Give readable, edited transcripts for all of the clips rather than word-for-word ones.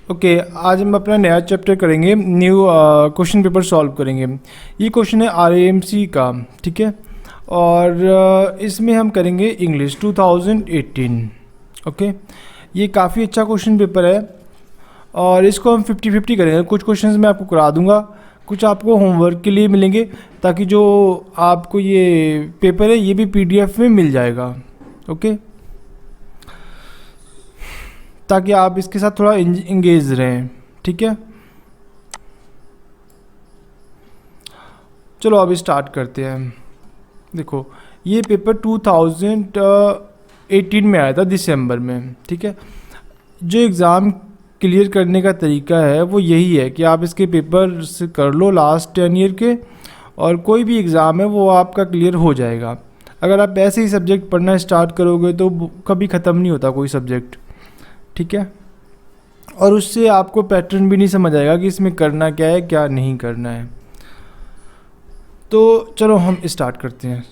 Okay, आज हम अपना नया चैप्टर करेंगे, न्यू क्वेश्चन पेपर सॉल्व करेंगे। ये क्वेश्चन है आरएएमसी का, ठीक है। और इसमें हम करेंगे इंग्लिश 2018। ओके, ये काफ़ी अच्छा क्वेश्चन पेपर है और इसको हम 50-50 करेंगे। कुछ क्वेश्चंस मैं आपको करा दूंगा, कुछ आपको होमवर्क के लिए मिलेंगे, ताकि जो आपको ये पेपर है ये भी पीडीएफ में मिल जाएगा। ओके, ताकि आप इसके साथ थोड़ा इंगेज रहें, ठीक है। चलो अभी स्टार्ट करते हैं। देखो, ये पेपर 2018 में आया था दिसंबर में, ठीक है। जो एग्ज़ाम क्लियर करने का तरीका है वो यही है कि आप इसके पेपर से कर लो लास्ट 10 ईयर के, और कोई भी एग्ज़ाम है वो आपका क्लियर हो जाएगा। अगर आप ऐसे ही सब्जेक्ट पढ़ना स्टार्ट करोगे तो कभी ख़त्म नहीं होता कोई सब्जेक्ट, ठीक है। और उससे आपको पैटर्न भी नहीं समझ आएगा कि इसमें करना क्या है क्या नहीं करना है। तो चलो हम स्टार्ट करते हैं,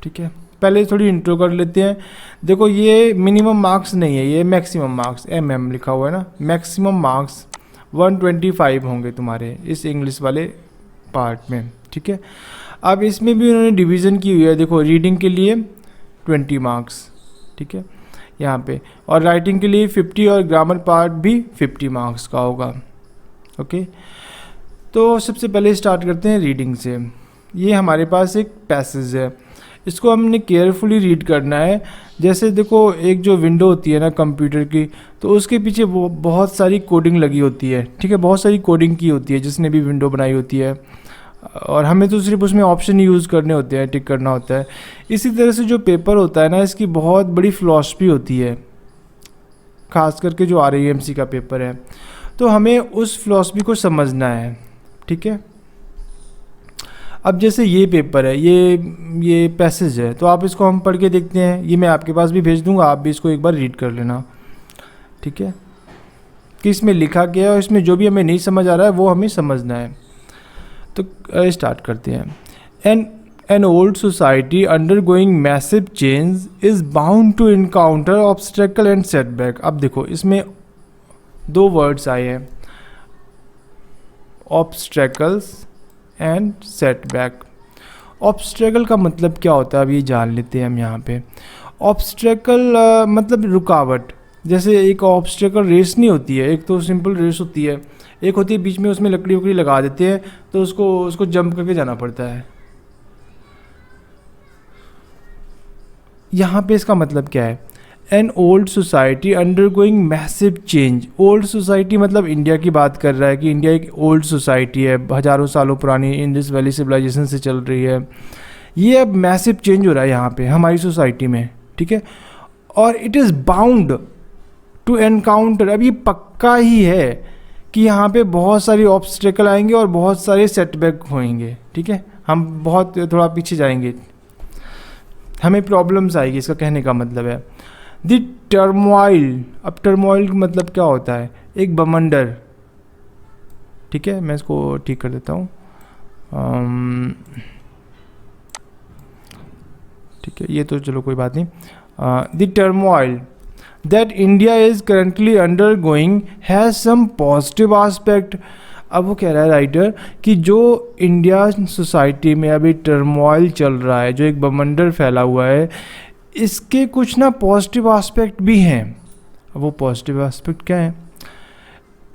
ठीक है। पहले थोड़ी इंट्रो कर लेते हैं। देखो, ये मिनिमम मार्क्स नहीं है, ये मैक्सिमम मार्क्स, MM लिखा हुआ है ना। मैक्सिमम मार्क्स 125 होंगे तुम्हारे इस इंग्लिश वाले पार्ट में, ठीक है। अब इसमें भी उन्होंने डिवीज़न की हुई है। देखो, रीडिंग के लिए 20 मार्क्स, ठीक है, यहाँ पे, और राइटिंग के लिए 50, और ग्रामर पार्ट भी 50 मार्क्स का होगा। ओके, तो सबसे पहले स्टार्ट करते हैं रीडिंग से। ये हमारे पास एक पैसेज है, इसको हमने केयरफुली रीड करना है। जैसे देखो, एक जो विंडो होती है ना कंप्यूटर की, तो उसके पीछे वो बहुत सारी कोडिंग लगी होती है, ठीक है। बहुत सारी कोडिंग की होती है जिसने भी विंडो बनाई होती है, और हमें तो सिर्फ उसमें ऑप्शन यूज़ करने होते हैं, टिक करना होता है। इसी तरह से जो पेपर होता है ना, इसकी बहुत बड़ी फ़िलॉसफी होती है, ख़ास करके जो आरएएमसी का पेपर है। तो हमें उस फ़िलॉसफी को समझना है, ठीक है। अब जैसे ये पेपर है, ये पैसेज है, तो आप इसको हम पढ़ के देखते हैं। ये मैं आपके पास भी भेज दूंगा, आप भी इसको एक बार रीड कर लेना, ठीक है, कि इसमें लिखा गया है और इसमें जो भी हमें नहीं समझ आ रहा है वो हमें समझना है। तो स्टार्ट करते हैं। An old society undergoing massive change is bound to encounter obstacle and setback। अब देखो, इसमें दो वर्ड्स आए हैं, obstacles एंड सेटबैक। ऑब्स्ट्रैकल का मतलब क्या होता है अब ये जान लेते हैं हम यहाँ पे। ऑब्स्ट्रैकल मतलब रुकावट। जैसे एक ऑब्स्ट्रैकल रेस नहीं होती है, एक तो सिंपल रेस होती है, एक होती है बीच में उसमें लकड़ी वकड़ी लगा देते हैं, तो उसको जंप करके जाना पड़ता है। यहाँ पे इसका मतलब क्या है, an old society undergoing massive change. Old society मतलब इंडिया की बात कर रहा है कि इंडिया एक ओल्ड सोसाइटी है, हज़ारों सालों पुरानी इंडस वैली सिविलाइजेशन से चल रही है। ये अब मैसिव चेंज हो रहा है यहाँ पे हमारी सोसाइटी में, ठीक है। और it is bound to encounter, अब ये पक्का ही है कि यहाँ पे बहुत सारी ऑब्स्टेकल आएंगे और बहुत सारे सेटबैक होंगे, ठीक है। हम बहुत थोड़ा पीछे जाएंगे, हमें प्रॉब्लम्स आएगी, इसका कहने का मतलब है। द टर्मोइल, अब टर्मोइल का मतलब क्या होता है, एक बमंडर, ठीक है। मैं इसको ठीक कर देता हूँ, ठीक है, ये तो चलो कोई बात नहीं। The turmoil that India is currently undergoing has some positive aspect. अब वो कह रहा है राइटर कि जो इंडिया सोसाइटी में अभी टर्मोइल चल रहा है, जो एक बमंडर फैला हुआ है, इसके कुछ ना पॉजिटिव एस्पेक्ट भी हैं। वो पॉजिटिव एस्पेक्ट क्या है,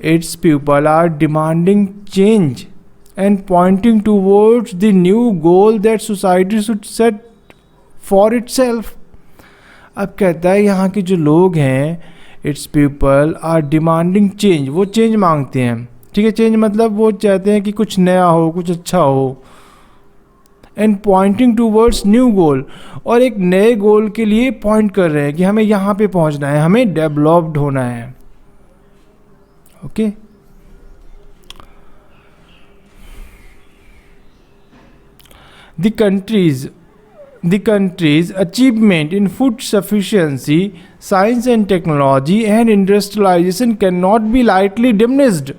it's people are demanding change and pointing towards the new goal that society should set for itself. अब कहता है यहाँ के जो लोग हैं, it's people are demanding change, वो चेंज मांगते हैं, ठीक है। चेंज मतलब वो चाहते हैं कि कुछ नया हो, कुछ अच्छा हो। एंड पॉइंटिंग टूवर्ड्स न्यू गोल, और एक नए गोल के लिए पॉइंट कर रहे हैं कि हमें यहाँ पे पहुँचना है, हमें डेवलप्ड होना है। Okay, the country's achievement in food sufficiency, science and technology and industrialization cannot be lightly diminished।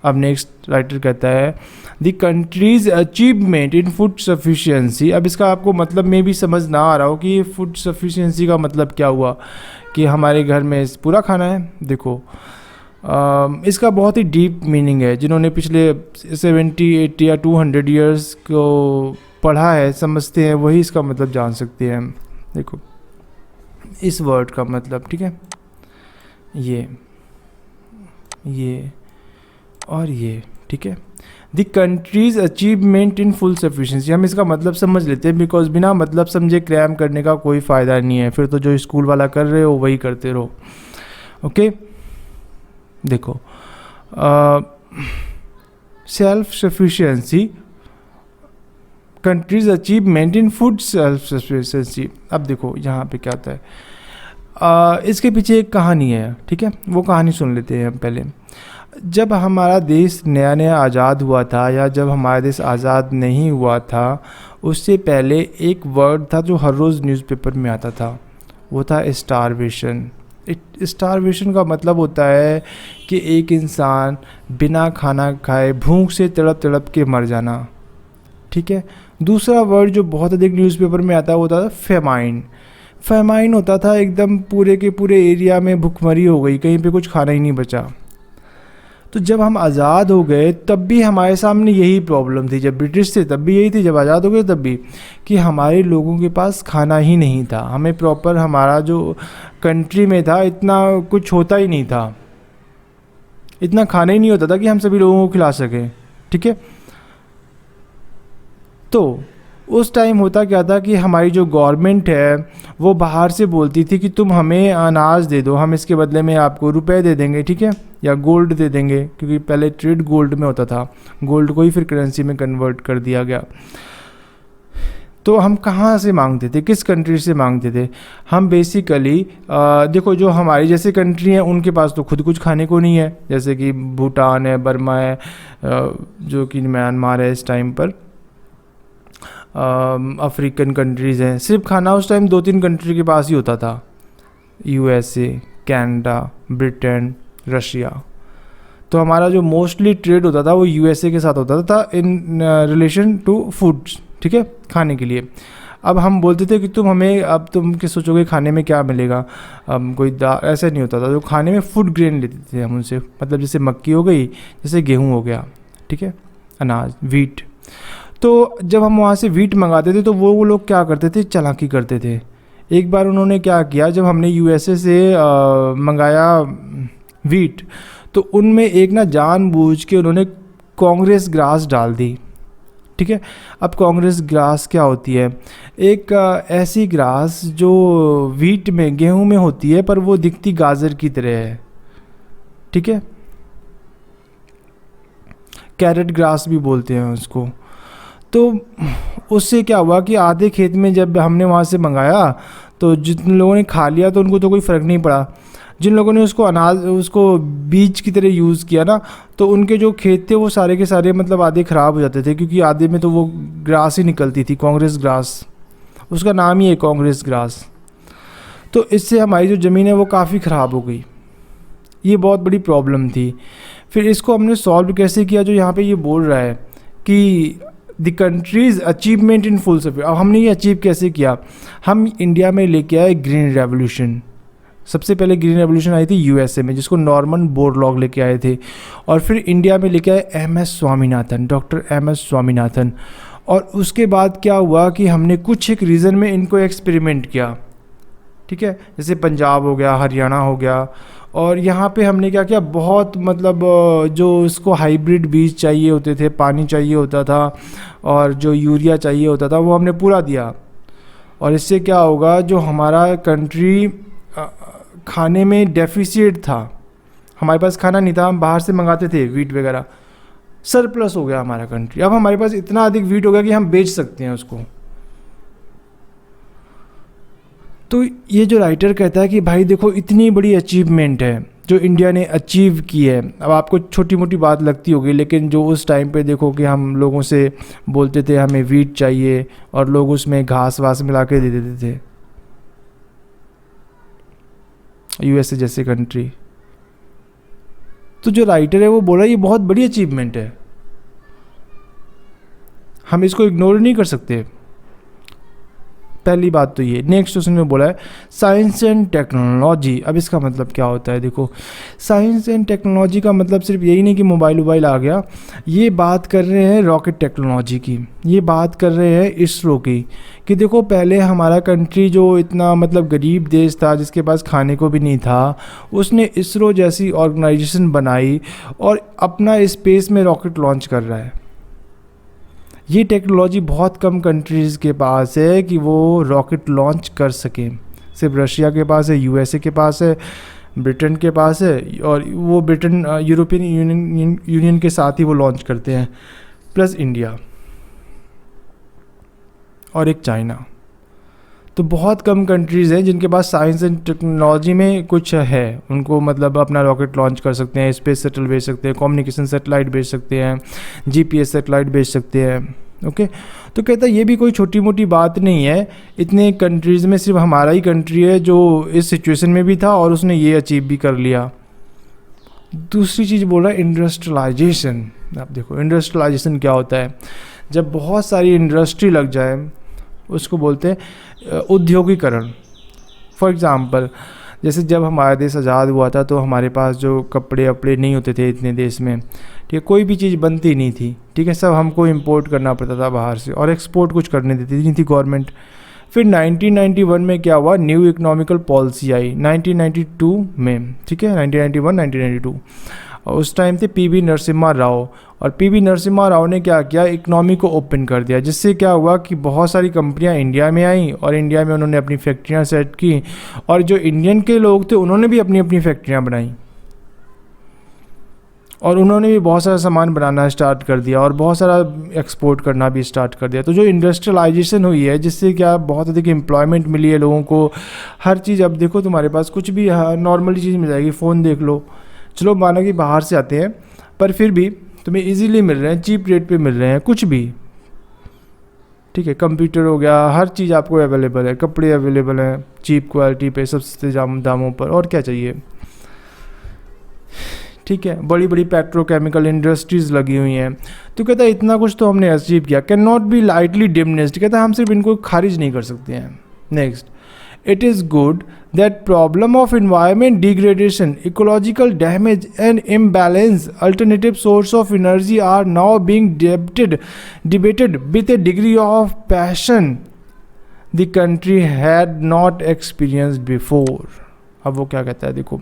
अब नेक्स्ट राइटर कहता है the countries achievement in food sufficiency. अब इसका आपको मतलब में भी समझ ना आ रहा हो कि ये फूड सफिशिएंसी का मतलब क्या हुआ, कि हमारे घर में पूरा खाना है। देखो, इसका बहुत ही डीप मीनिंग है। जिन्होंने पिछले 70 80 या 200 ईयर्स को पढ़ा है, समझते हैं, वही इसका मतलब जान सकते हैं। देखो इस वर्ड का मतलब, ठीक है, ये और ये, ठीक है। The countries achievement in full sufficiency, हम इसका मतलब समझ लेते हैं, बिकॉज बिना मतलब समझे क्रैम करने का कोई फ़ायदा नहीं है, फिर तो जो स्कूल वाला कर रहे हो वही करते रहो। ओके देखो, self sufficiency, countries achievement in food self sufficiency. अब देखो यहाँ पे क्या होता है, इसके पीछे एक कहानी है, ठीक है, वो कहानी सुन लेते हैं हम पहले। जब हमारा देश नया नया आज़ाद हुआ था, या जब हमारा देश आज़ाद नहीं हुआ था, उससे पहले एक वर्ड था जो हर रोज़ न्यूज़पेपर में आता था, वो था स्टारवेशन। स्टारवेशन का मतलब होता है कि एक इंसान बिना खाना खाए भूख से तड़प तड़प के मर जाना, ठीक है। दूसरा वर्ड जो बहुत अधिक न्यूज़पेपर में आता है वो होता था फेमाइन। फेमाइन होता था एकदम पूरे के पूरे एरिया में भुखमरी हो गई, कहीं पे कुछ खाना ही नहीं बचा। तो जब हम आज़ाद हो गए तब भी हमारे सामने यही प्रॉब्लम थी, जब ब्रिटिश थे तब भी यही थी, जब आज़ाद हो गए तब भी, कि हमारे लोगों के पास खाना ही नहीं था। हमें प्रॉपर हमारा जो कंट्री में था इतना कुछ होता ही नहीं था, इतना खाना ही नहीं होता था कि हम सभी लोगों को खिला सकें, ठीक है। तो उस टाइम होता क्या था कि हमारी जो गवर्नमेंट है वो बाहर से बोलती थी कि तुम हमें अनाज दे दो, हम इसके बदले में आपको रुपए दे देंगे, ठीक है, या गोल्ड दे देंगे, क्योंकि पहले ट्रेड गोल्ड में होता था, गोल्ड को ही फिर करेंसी में कन्वर्ट कर दिया गया। तो हम कहाँ से मांगते थे, किस कंट्री से मांगते थे? हम बेसिकली देखो, जो हमारी जैसे कंट्री हैं उनके पास तो खुद कुछ खाने को नहीं है, जैसे कि भूटान है, बर्मा है, जो कि म्यांमार है इस टाइम पर, अफ्रीकन कंट्रीज़ हैं। सिर्फ खाना उस टाइम 2-3 कंट्री के पास ही होता था, यूएसए, कनाडा, ब्रिटेन, रशिया। तो हमारा जो मोस्टली ट्रेड होता था वो यूएसए के साथ होता था इन रिलेशन टू फूड्स, ठीक है, खाने के लिए। अब हम बोलते थे कि तुम हमें, अब तुम क्या सोचोगे खाने में क्या मिलेगा, कोई दाल, ऐसा नहीं होता था। जो खाने में फूड ग्रेन लेते थे हम उनसे, मतलब जैसे मक्की हो गई, जैसे गेहूँ हो गया, ठीक है, अनाज, वीट। तो जब हम वहाँ से वीट मंगाते थे तो वो लोग क्या करते थे, चालाकी करते थे। एक बार उन्होंने क्या किया, जब हमने यूएसए से मंगाया वीट, तो उनमें एक ना जानबूझ के उन्होंने कांग्रेस ग्रास डाल दी, ठीक है। अब कांग्रेस ग्रास क्या होती है? एक ऐसी ग्रास जो वीट में, गेहूं में होती है, पर वो दिखती गाजर की तरह है, ठीक है, कैरेट ग्रास भी बोलते हैं उसको। तो उससे क्या हुआ कि आधे खेत में जब हमने वहाँ से मंगाया तो जिन लोगों ने खा लिया तो उनको तो कोई फ़र्क नहीं पड़ा, जिन लोगों ने उसको अनाज, उसको बीज की तरह यूज़ किया ना, तो उनके जो खेत थे वो सारे के सारे मतलब आधे ख़राब हो जाते थे, क्योंकि आधे में तो वो ग्रास ही निकलती थी, कांग्रेस ग्रास, उसका नाम ही है कांग्रेस ग्रास। तो इससे हमारी जो ज़मीन है वो काफ़ी ख़राब हो गई, ये बहुत बड़ी प्रॉब्लम थी। फिर इसको हमने सॉल्व कैसे किया, जो यहाँ पे ये बोल रहा है कि the countries achievement in full sufficiency. अब हमने ये अचीव कैसे किया? हम इंडिया में लेके आए ग्रीन रेवोल्यूशन। सबसे पहले ग्रीन रेवोल्यूशन आई थी यूएसए में, जिसको नॉर्मन बोरलॉग लेके आए थे, और फिर इंडिया में लेके आए MS Swaminathan, doctor MS Swaminathan. और उसके बाद क्या हुआ कि हमने कुछ एक रीजन में इनको एक्सपेरिमेंट किया, ठीक है, जैसे पंजाब हो गया, हरियाणा हो गया, और यहाँ पे हमने क्या किया, बहुत मतलब जो इसको हाइब्रिड बीज चाहिए होते थे, पानी चाहिए होता था, और जो यूरिया चाहिए होता था, वो हमने पूरा दिया। और इससे क्या होगा, जो हमारा कंट्री खाने में डेफिसिट था, हमारे पास खाना नहीं था, हम बाहर से मंगाते थे वीट वगैरह, सरप्लस हो गया हमारा कंट्री। अब हमारे पास इतना अधिक वीट हो गया कि हम बेच सकते हैं उसको। तो ये जो राइटर कहता है कि भाई देखो, इतनी बड़ी अचीवमेंट है जो इंडिया ने अचीव की है। अब आपको छोटी मोटी बात लगती होगी, लेकिन जो उस टाइम पे देखो कि हम लोगों से बोलते थे हमें वीट चाहिए, और लोग उसमें घास वास मिला के दे देते थे, यूएसए जैसे कंट्री। तो जो राइटर है वो बोला ये बहुत बड़ी अचीवमेंट है, हम इसको इग्नोर नहीं कर सकते। पहली बात तो ये। नेक्स्ट उसने बोला है साइंस एंड टेक्नोलॉजी। अब इसका मतलब क्या होता है? देखो, साइंस एंड टेक्नोलॉजी का मतलब सिर्फ यही नहीं कि मोबाइल आ गया। ये बात कर रहे हैं रॉकेट टेक्नोलॉजी की, ये बात कर रहे हैं इसरो की। कि देखो, पहले हमारा कंट्री जो इतना मतलब गरीब देश था, जिसके पास खाने को भी नहीं था, उसने इसरो जैसी ऑर्गेनाइजेशन बनाई और अपना स्पेस में रॉकेट लॉन्च कर रहा है। ये टेक्नोलॉजी बहुत कम कंट्रीज़ के पास है कि वो रॉकेट लॉन्च कर सकें। सिर्फ रशिया के पास है, यूएसए के पास है, ब्रिटेन के पास है, और वो ब्रिटेन यूरोपियन यूनियन के साथ ही वो लॉन्च करते हैं, प्लस इंडिया और एक चाइना। तो बहुत कम कंट्रीज़ हैं जिनके पास साइंस एंड टेक्नोलॉजी में कुछ है। उनको मतलब अपना रॉकेट लॉन्च कर सकते हैं, स्पेस शटल भेज सकते हैं, कम्युनिकेशन सैटेलाइट भेज सकते हैं, जीपीएस सैटेलाइट भेज सकते हैं। ओके, तो कहता है ये भी कोई छोटी मोटी बात नहीं है। इतने कंट्रीज़ में सिर्फ हमारा ही कंट्री है जो इस सिचुएशन में भी था और उसने ये अचीव भी कर लिया। दूसरी चीज़ बोल रहा है इंडस्ट्रियलाइजेशन। आप देखो, इंडस्ट्रियलाइजेशन क्या होता है? जब बहुत सारी इंडस्ट्री लग जाए उसको बोलते हैं औद्योगिकरण। फॉर एग्ज़ाम्पल, जैसे जब हमारा देश आज़ाद हुआ था तो हमारे पास जो कपड़े वपड़े नहीं होते थे इतने देश में, ठीक है, कोई भी चीज़ बनती नहीं थी, ठीक है, सब हमको इंपोर्ट करना पड़ता था बाहर से, और एक्सपोर्ट कुछ करने देती नहीं थी गवर्नमेंट। फिर 1991 में क्या हुआ, न्यू इकोनॉमिकल पॉलिसी आई 1992 में, ठीक है, 1991-1992। और उस टाइम थे पीवी नरसिम्हा राव, और पीवी नरसिम्हा राव ने क्या किया, इकनॉमी को ओपन कर दिया, जिससे क्या हुआ कि बहुत सारी कंपनियां इंडिया में आईं और इंडिया में उन्होंने अपनी फैक्ट्रियां सेट की, और जो इंडियन के लोग थे उन्होंने भी अपनी अपनी फैक्ट्रियां बनाई और उन्होंने भी बहुत सारा सामान बनाना स्टार्ट कर दिया और बहुत सारा एक्सपोर्ट करना भी स्टार्ट कर दिया। तो जो इंडस्ट्रियलाइजेशन हुई है, जिससे क्या बहुत अधिक एम्प्लॉयमेंट मिली है लोगों को। हर चीज़, अब देखो तुम्हारे पास कुछ भी नॉर्मली चीज़ मिल जाएगी, फ़ोन देख लो, चलो माना कि बाहर से आते हैं पर फिर भी तुम्हें इजीली मिल रहे हैं, चीप रेट पे मिल रहे हैं कुछ भी, ठीक है। कंप्यूटर हो गया, हर चीज़ आपको अवेलेबल है, कपड़े अवेलेबल हैं चीप क्वालिटी पे, सस्ते दामों पर, और क्या चाहिए, ठीक है। बड़ी बड़ी पेट्रोकेमिकल इंडस्ट्रीज़ लगी हुई हैं। तो कहता है इतना कुछ तो हमने अचीव किया, can not be lightly diminished. कहता है हम सिर्फ इनको खारिज नहीं कर सकते हैं। Next, it is good that problem of environment degradation, ecological damage and imbalance, alternative source of energy are now being debated with a degree of passion the country had not experienced before। अब वो क्या कहता है, देखो,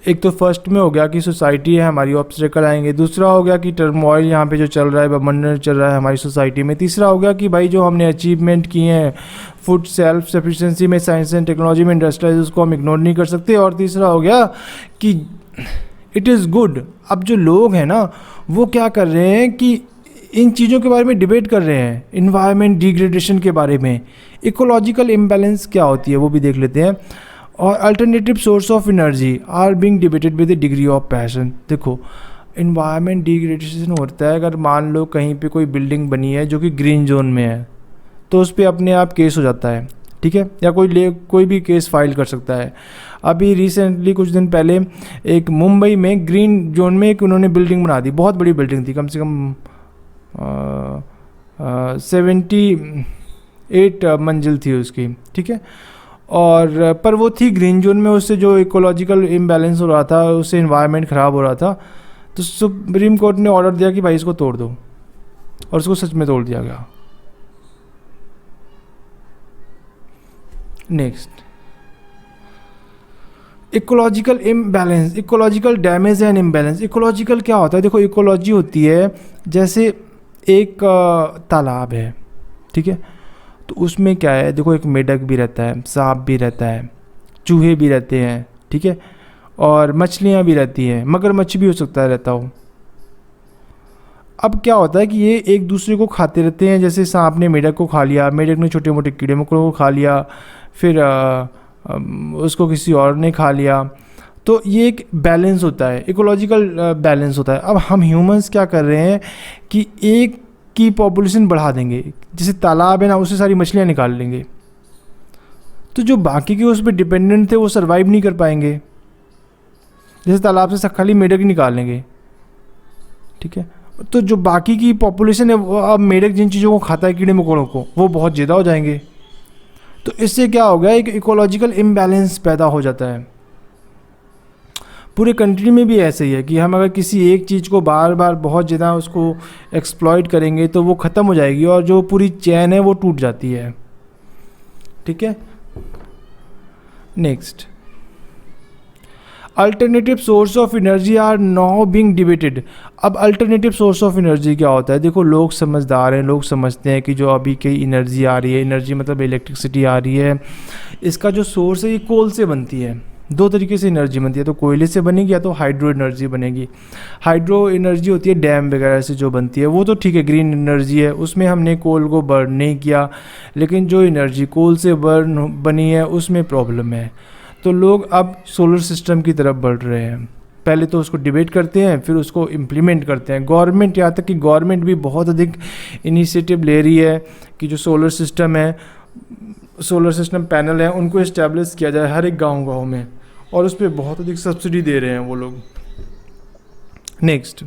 एक तो first में हो गया कि सोसाइटी है हमारी, ऑब्स्टेकल आएंगे। दूसरा हो गया कि टर्मोइल यहाँ पे जो चल रहा है, बमंडल चल रहा है हमारी सोसाइटी में। तीसरा हो गया कि भाई जो हमने अचीवमेंट किए हैं फूड सेल्फ सफिशिएंसी में, साइंस एंड टेक्नोलॉजी में, इंडस्ट्रियलाइज, उसको हम इग्नोर नहीं कर सकते। और तीसरा हो गया कि इट इज़ गुड। अब जो लोग हैं ना वो क्या कर रहे हैं कि इन चीज़ों के बारे में डिबेट कर रहे हैं, इन्वायरमेंट डिग्रेडेशन के बारे में, इकोलॉजिकल इम्बैलेंस क्या होती है वो भी देख लेते हैं, और alternative source of energy are being debated with a degree of passion. देखो, इन्वायरमेंट डिग्रेडेशन होता है अगर मान लो कहीं पे कोई बिल्डिंग बनी है जो कि ग्रीन जोन में है, तो उस पर अपने आप केस हो जाता है, ठीक है, या कोई भी केस फाइल कर सकता है। अभी रिसेंटली कुछ दिन पहले एक मुंबई में ग्रीन जोन में एक उन्होंने बिल्डिंग बना दी, बहुत बड़ी बिल्डिंग थी, कम से कम 78 मंजिल थी उसकी, ठीक है, और पर वो थी ग्रीन जोन में। उससे जो इकोलॉजिकल इम्बैलेंस हो रहा था, उससे इन्वायरमेंट ख़राब हो रहा था, तो सुप्रीम कोर्ट ने ऑर्डर दिया कि भाई इसको तोड़ दो, और उसको सच में तोड़ दिया गया। Next, ecological imbalance, ecological damage and imbalance. Ecological क्या होता है, देखो इकोलॉजी होती है जैसे एक तालाब है, ठीक है, तो उसमें क्या है, देखो एक मेढक भी रहता है, सांप भी रहता है, चूहे भी रहते हैं, ठीक है, और मछलियाँ भी रहती हैं, मगरमच्छ भी हो सकता है रहता हो। अब क्या होता है कि ये एक दूसरे को खाते रहते हैं, जैसे सांप ने मेढक को खा लिया, मेढक ने छोटे मोटे कीड़े मकोड़ों को खा लिया, फिर उसको किसी और ने खा लिया, तो ये एक बैलेंस होता है, इकोलॉजिकल बैलेंस होता है। अब हम ह्यूमंस क्या कर रहे हैं कि एक की पॉपुलेशन बढ़ा देंगे, जैसे तालाब है ना, उससे सारी मछलियाँ निकाल लेंगे, तो जो बाकी के उस पर डिपेंडेंट थे वो सर्वाइव नहीं कर पाएंगे। जैसे तालाब से खाली मेढक निकाल लेंगे, ठीक है, तो जो बाकी की पॉपुलेशन है वो अब मेढक जिन चीज़ों को खाता है, कीड़े मकोड़ों को, वो बहुत ज़्यादा हो जाएंगे। तो इससे क्या हो गया, एक इकोलॉजिकल इम्बैलेंस पैदा हो जाता है। पूरे कंट्री में भी ऐसे ही है कि हम अगर किसी एक चीज़ को बार बार बहुत ज़्यादा उसको एक्सप्लॉइट करेंगे तो वो ख़त्म हो जाएगी और जो पूरी चैन है वो टूट जाती है। ठीक है, next, alternative source of energy are now being debated. अब अल्टरनेटिव सोर्स ऑफ एनर्जी क्या होता है? देखो, लोग समझदार हैं, लोग समझते हैं कि जो अभी की एनर्जी आ रही है, एनर्जी मतलब इलेक्ट्रिसिटी आ रही है, इसका जो सोर्स है ये कोल से बनती है। दो तरीके से एनर्जी बनती है, तो कोयले से बनेगी या तो हाइड्रो एनर्जी बनेगी। हाइड्रो एनर्जी होती है डैम वगैरह से जो बनती है, वो तो ठीक है, ग्रीन एनर्जी है, उसमें हमने कोल को बर्न नहीं किया। लेकिन जो एनर्जी कोल से बर्न बनी है उसमें प्रॉब्लम है। तो लोग अब सोलर सिस्टम की तरफ बढ़ रहे हैं। पहले तो उसको डिबेट करते हैं, फिर उसको इम्प्लीमेंट करते हैं। गवर्नमेंट, यहाँ तक कि गवर्नमेंट भी बहुत अधिक इनिशिएटिव ले रही है कि जो सोलर सिस्टम है, सोलर सिस्टम पैनल है, उनको इस्टेब्लिश किया जाए हर एक गांव में, और उस पर बहुत अधिक सब्सिडी दे रहे हैं वो लोग। Next,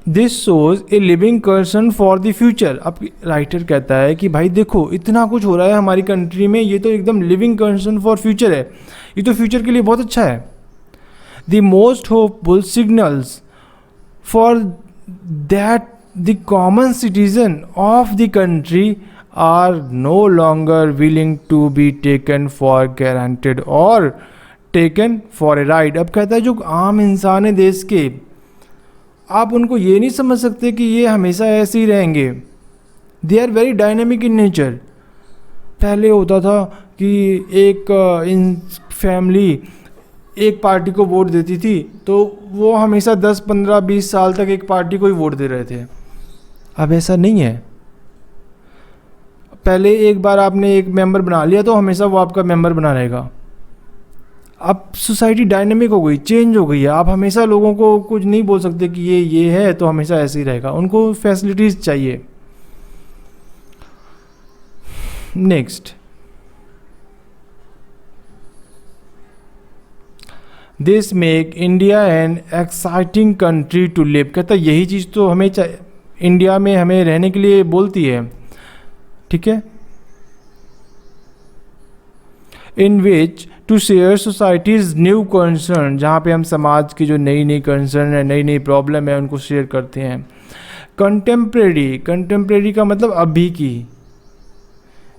this shows a living concern for the future. अब राइटर कहता है कि भाई देखो, इतना कुछ हो रहा है हमारी कंट्री में, ये तो एकदम लिविंग कंसर्न फॉर फ्यूचर है, ये तो फ्यूचर के लिए बहुत अच्छा है। The most hopeful signals for that the common citizen of the country are no longer willing to be taken for granted और टेकन फॉर ए राइड। अब कहता है जो आम इंसान है देश के, आप उनको ये नहीं समझ सकते कि ये हमेशा ऐसे ही रहेंगे। They are very dynamic in nature. पहले होता था कि एक इन फैमिली एक पार्टी को वोट देती थी, तो वो हमेशा 10, 15, 20 साल तक एक पार्टी को ही वोट दे रहे थे। अब ऐसा नहीं है। पहले एक बार आपने एक मेंबर बना लिया तो हमेशा वो आपका मेंबर बना रहेगा। अब सोसाइटी डायनेमिक हो गई, चेंज हो गई है। आप हमेशा लोगों को कुछ नहीं बोल सकते कि ये है तो हमेशा ऐसे ही रहेगा, उनको फैसिलिटीज़ चाहिए। Next, this make India an exciting country to live. कहता है यही चीज़ तो हमें इंडिया में हमें रहने के लिए बोलती है। ठीक है, in which to share societies new concern, जहाँ पे हम समाज की जो नई नई कंसर्न है, नई नई प्रॉब्लम है, उनको शेयर करते हैं। कंटेम्प्रेरी, कंटेम्प्रेरी का मतलब अभी की,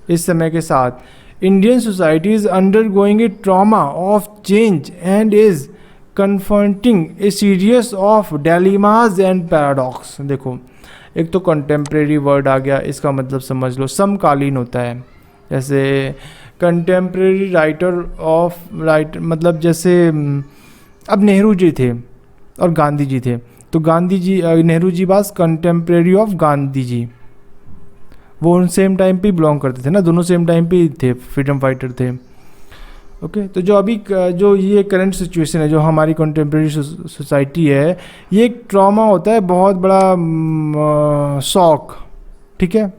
इस समय के साथ। Indian society is under going A trauma of change and is confronting a serious of dilemmas and paradox. देखो, एक तो कंटेम्प्रेरी वर्ड आ गया, इसका मतलब समझ लो समकालीन होता है। जैसे कंटेम्प्रेरी राइटर मतलब जैसे अब नेहरू जी थे और गांधी जी थे, तो गांधी जी, नेहरू जी बास कंटेम्प्रेरी ऑफ गांधी जी, वो सेम टाइम पे बिलोंग करते थे ना, दोनों सेम टाइम पे थे, फ्रीडम फाइटर थे। ओके, तो जो अभी जो ये करंट सिचुएशन है, जो हमारी कंटेम्प्रेरी सोसाइटी है, ये एक ट्रॉमा होता है, बहुत बड़ा शॉक। ठीक है,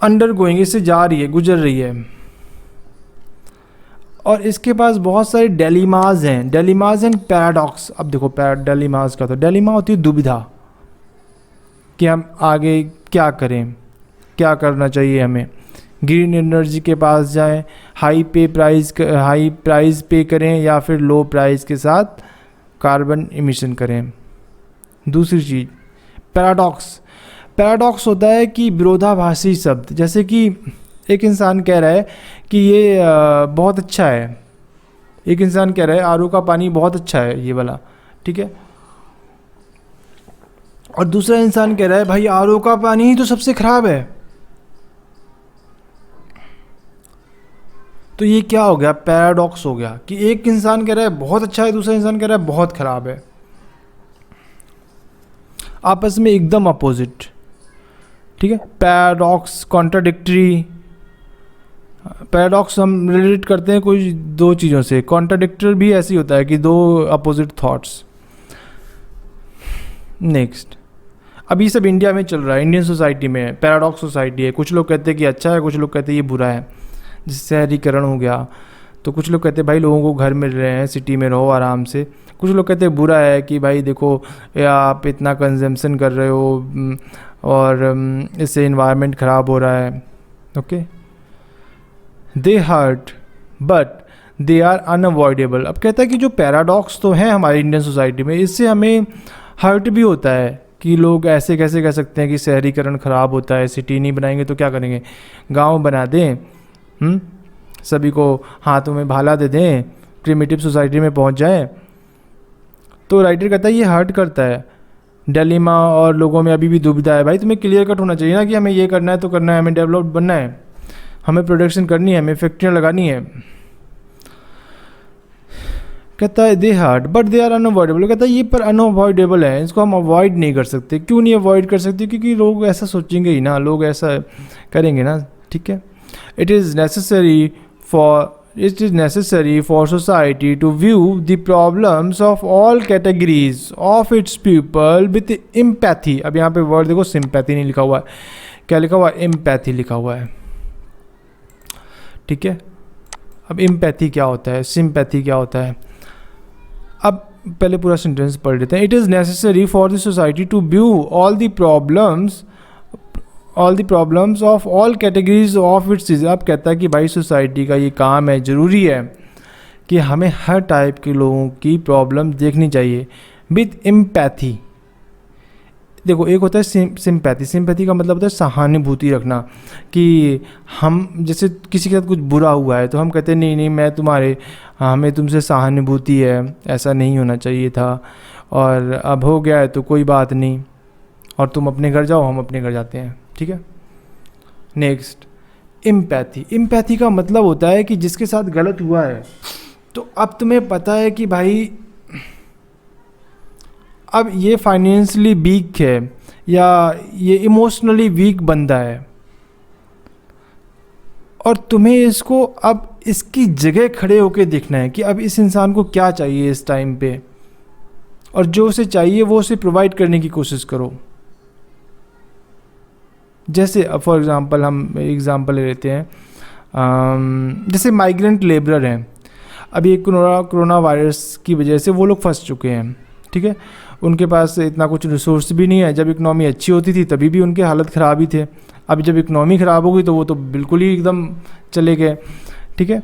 अंडर गोइंग, इससे जा रही है, गुजर रही है, और इसके पास बहुत सारे डेलीमाज हैं। डेलीमाज एंड पैराडॉक्स। अब देखो, डेलीमाज का, तो डेलीमा होती है दुविधा कि हम आगे क्या करें, क्या करना चाहिए हमें। ग्रीन एनर्जी के पास जाएं, हाई प्राइस पे करें, या फिर लो प्राइस के साथ कार्बन इमिशन करें। दूसरी चीज़ पैराडॉक्स। पैराडॉक्स होता है कि विरोधाभासी शब्द, जैसे कि एक इंसान कह रहा है कि ये बहुत अच्छा है, एक इंसान कह रहा है आरओ का पानी बहुत अच्छा है ये वाला, ठीक है, और दूसरा इंसान कह रहा है भाई आरओ का पानी ही तो सबसे खराब है। तो ये क्या हो गया, पैराडॉक्स हो गया कि एक इंसान कह रहा है बहुत अच्छा है, दूसरा इंसान कह रहा है बहुत खराब है, आपस में एकदम अपोजिट। ठीक है, पैराडॉक्स, कॉन्ट्राडिक्टरी। पैराडॉक्स हम रिलेट करते हैं कोई दो चीज़ों से, कॉन्ट्राडिक्टर भी ऐसी होता है कि दो अपोजिट थॉट्स। नेक्स्ट, अब ये सब इंडिया में चल रहा है, इंडियन सोसाइटी में पैराडॉक्स सोसाइटी है। कुछ लोग कहते हैं कि अच्छा है, कुछ लोग कहते हैं ये बुरा है, जैसे शहरीकरण हो गया। तो कुछ लोग कहते हैं भाई लोगों को घर मिल रहे हैं, सिटी में रहो आराम से। कुछ लोग कहते हैं बुरा है कि भाई देखो या आप इतना कंजम्पशन कर रहे हो और इससे इन्वायरमेंट ख़राब हो रहा है। Okay, they hurt but they are unavoidable. अब कहता है कि जो पैराडॉक्स तो हैं हमारी इंडियन सोसाइटी में, इससे हमें हर्ट भी होता है कि लोग ऐसे कैसे कह सकते हैं कि शहरीकरण ख़राब होता है, सिटी नहीं बनाएंगे तो क्या करेंगे, गांव बना दें, सभी को हाथों में भाला दे दें, प्रिमिटिव सोसाइटी में पहुंच जाए। तो राइटर कहता है ये हर्ट करता है। डिलेमा और लोगों में अभी भी दुविधा है। भाई तुम्हें क्लियर कट होना चाहिए ना कि हमें ये करना है तो करना है, हमें डेवलप्ड बनना है, हमें प्रोडक्शन करनी है, हमें फैक्ट्रियाँ लगानी है। कहता है they hard but they are unavoidable. कहता है ये पर अनअवॉइडेबल है, इसको हम अवॉइड नहीं कर सकते। क्यों नहीं अवॉइड कर सकते? क्योंकि लोग ऐसा सोचेंगे ही ना, लोग ऐसा करेंगे ना। ठीक है, it is necessary for society to view the problems of all categories of its people with empathy। अब यहाँ पे वर्ड देखो, sympathy नहीं लिखा हुआ है, क्या लिखा हुआ है? empathy लिखा हुआ है। ठीक है, अब empathy क्या होता है, sympathy क्या होता है? अब पहले पूरा सेंटेंस पढ़ लेते हैं। It is necessary for the society to view all the problems of all categories of its. अब कहता है कि भाई सोसाइटी का ये काम है, ज़रूरी है कि हमें हर टाइप के लोगों की प्रॉब्लम देखनी चाहिए विथ एम्पैथी। देखो, एक होता है सिंपैथी। सिंपैथी का मतलब होता है सहानुभूति रखना, कि हम जैसे किसी के साथ कुछ बुरा हुआ है तो हम कहते हैं नहीं नहीं मैं हमें तुमसे सहानुभूति है, ऐसा नहीं होना चाहिए था और अब हो गया है तो कोई बात नहीं, और तुम अपने घर जाओ, हम अपने घर जाते हैं। ठीक है, नेक्स्ट एम्पैथी। एम्पैथी का मतलब होता है कि जिसके साथ गलत हुआ है तो अब तुम्हें पता है कि भाई अब ये फाइनेंशियली वीक है या ये इमोशनली वीक बंदा है, और तुम्हें इसको अब इसकी जगह खड़े होके देखना है कि अब इस इंसान को क्या चाहिए इस टाइम पे, और जो उसे चाहिए वो उसे प्रोवाइड करने की कोशिश करो। जैसे फॉर एग्ज़ाम्पल हम एग्ज़ाम्पल ले लेते हैं, जैसे माइग्रेंट लेबरर हैं। अभी कोरोना वायरस की वजह से वो लोग फंस चुके हैं। ठीक है, उनके पास इतना कुछ रिसोर्स भी नहीं है। जब इकनॉमी अच्छी होती थी तभी भी उनके हालत ख़राब ही थे। अब जब इकनॉमी ख़राब हो गई तो वो तो बिल्कुल ही एकदम चले गए। ठीक है,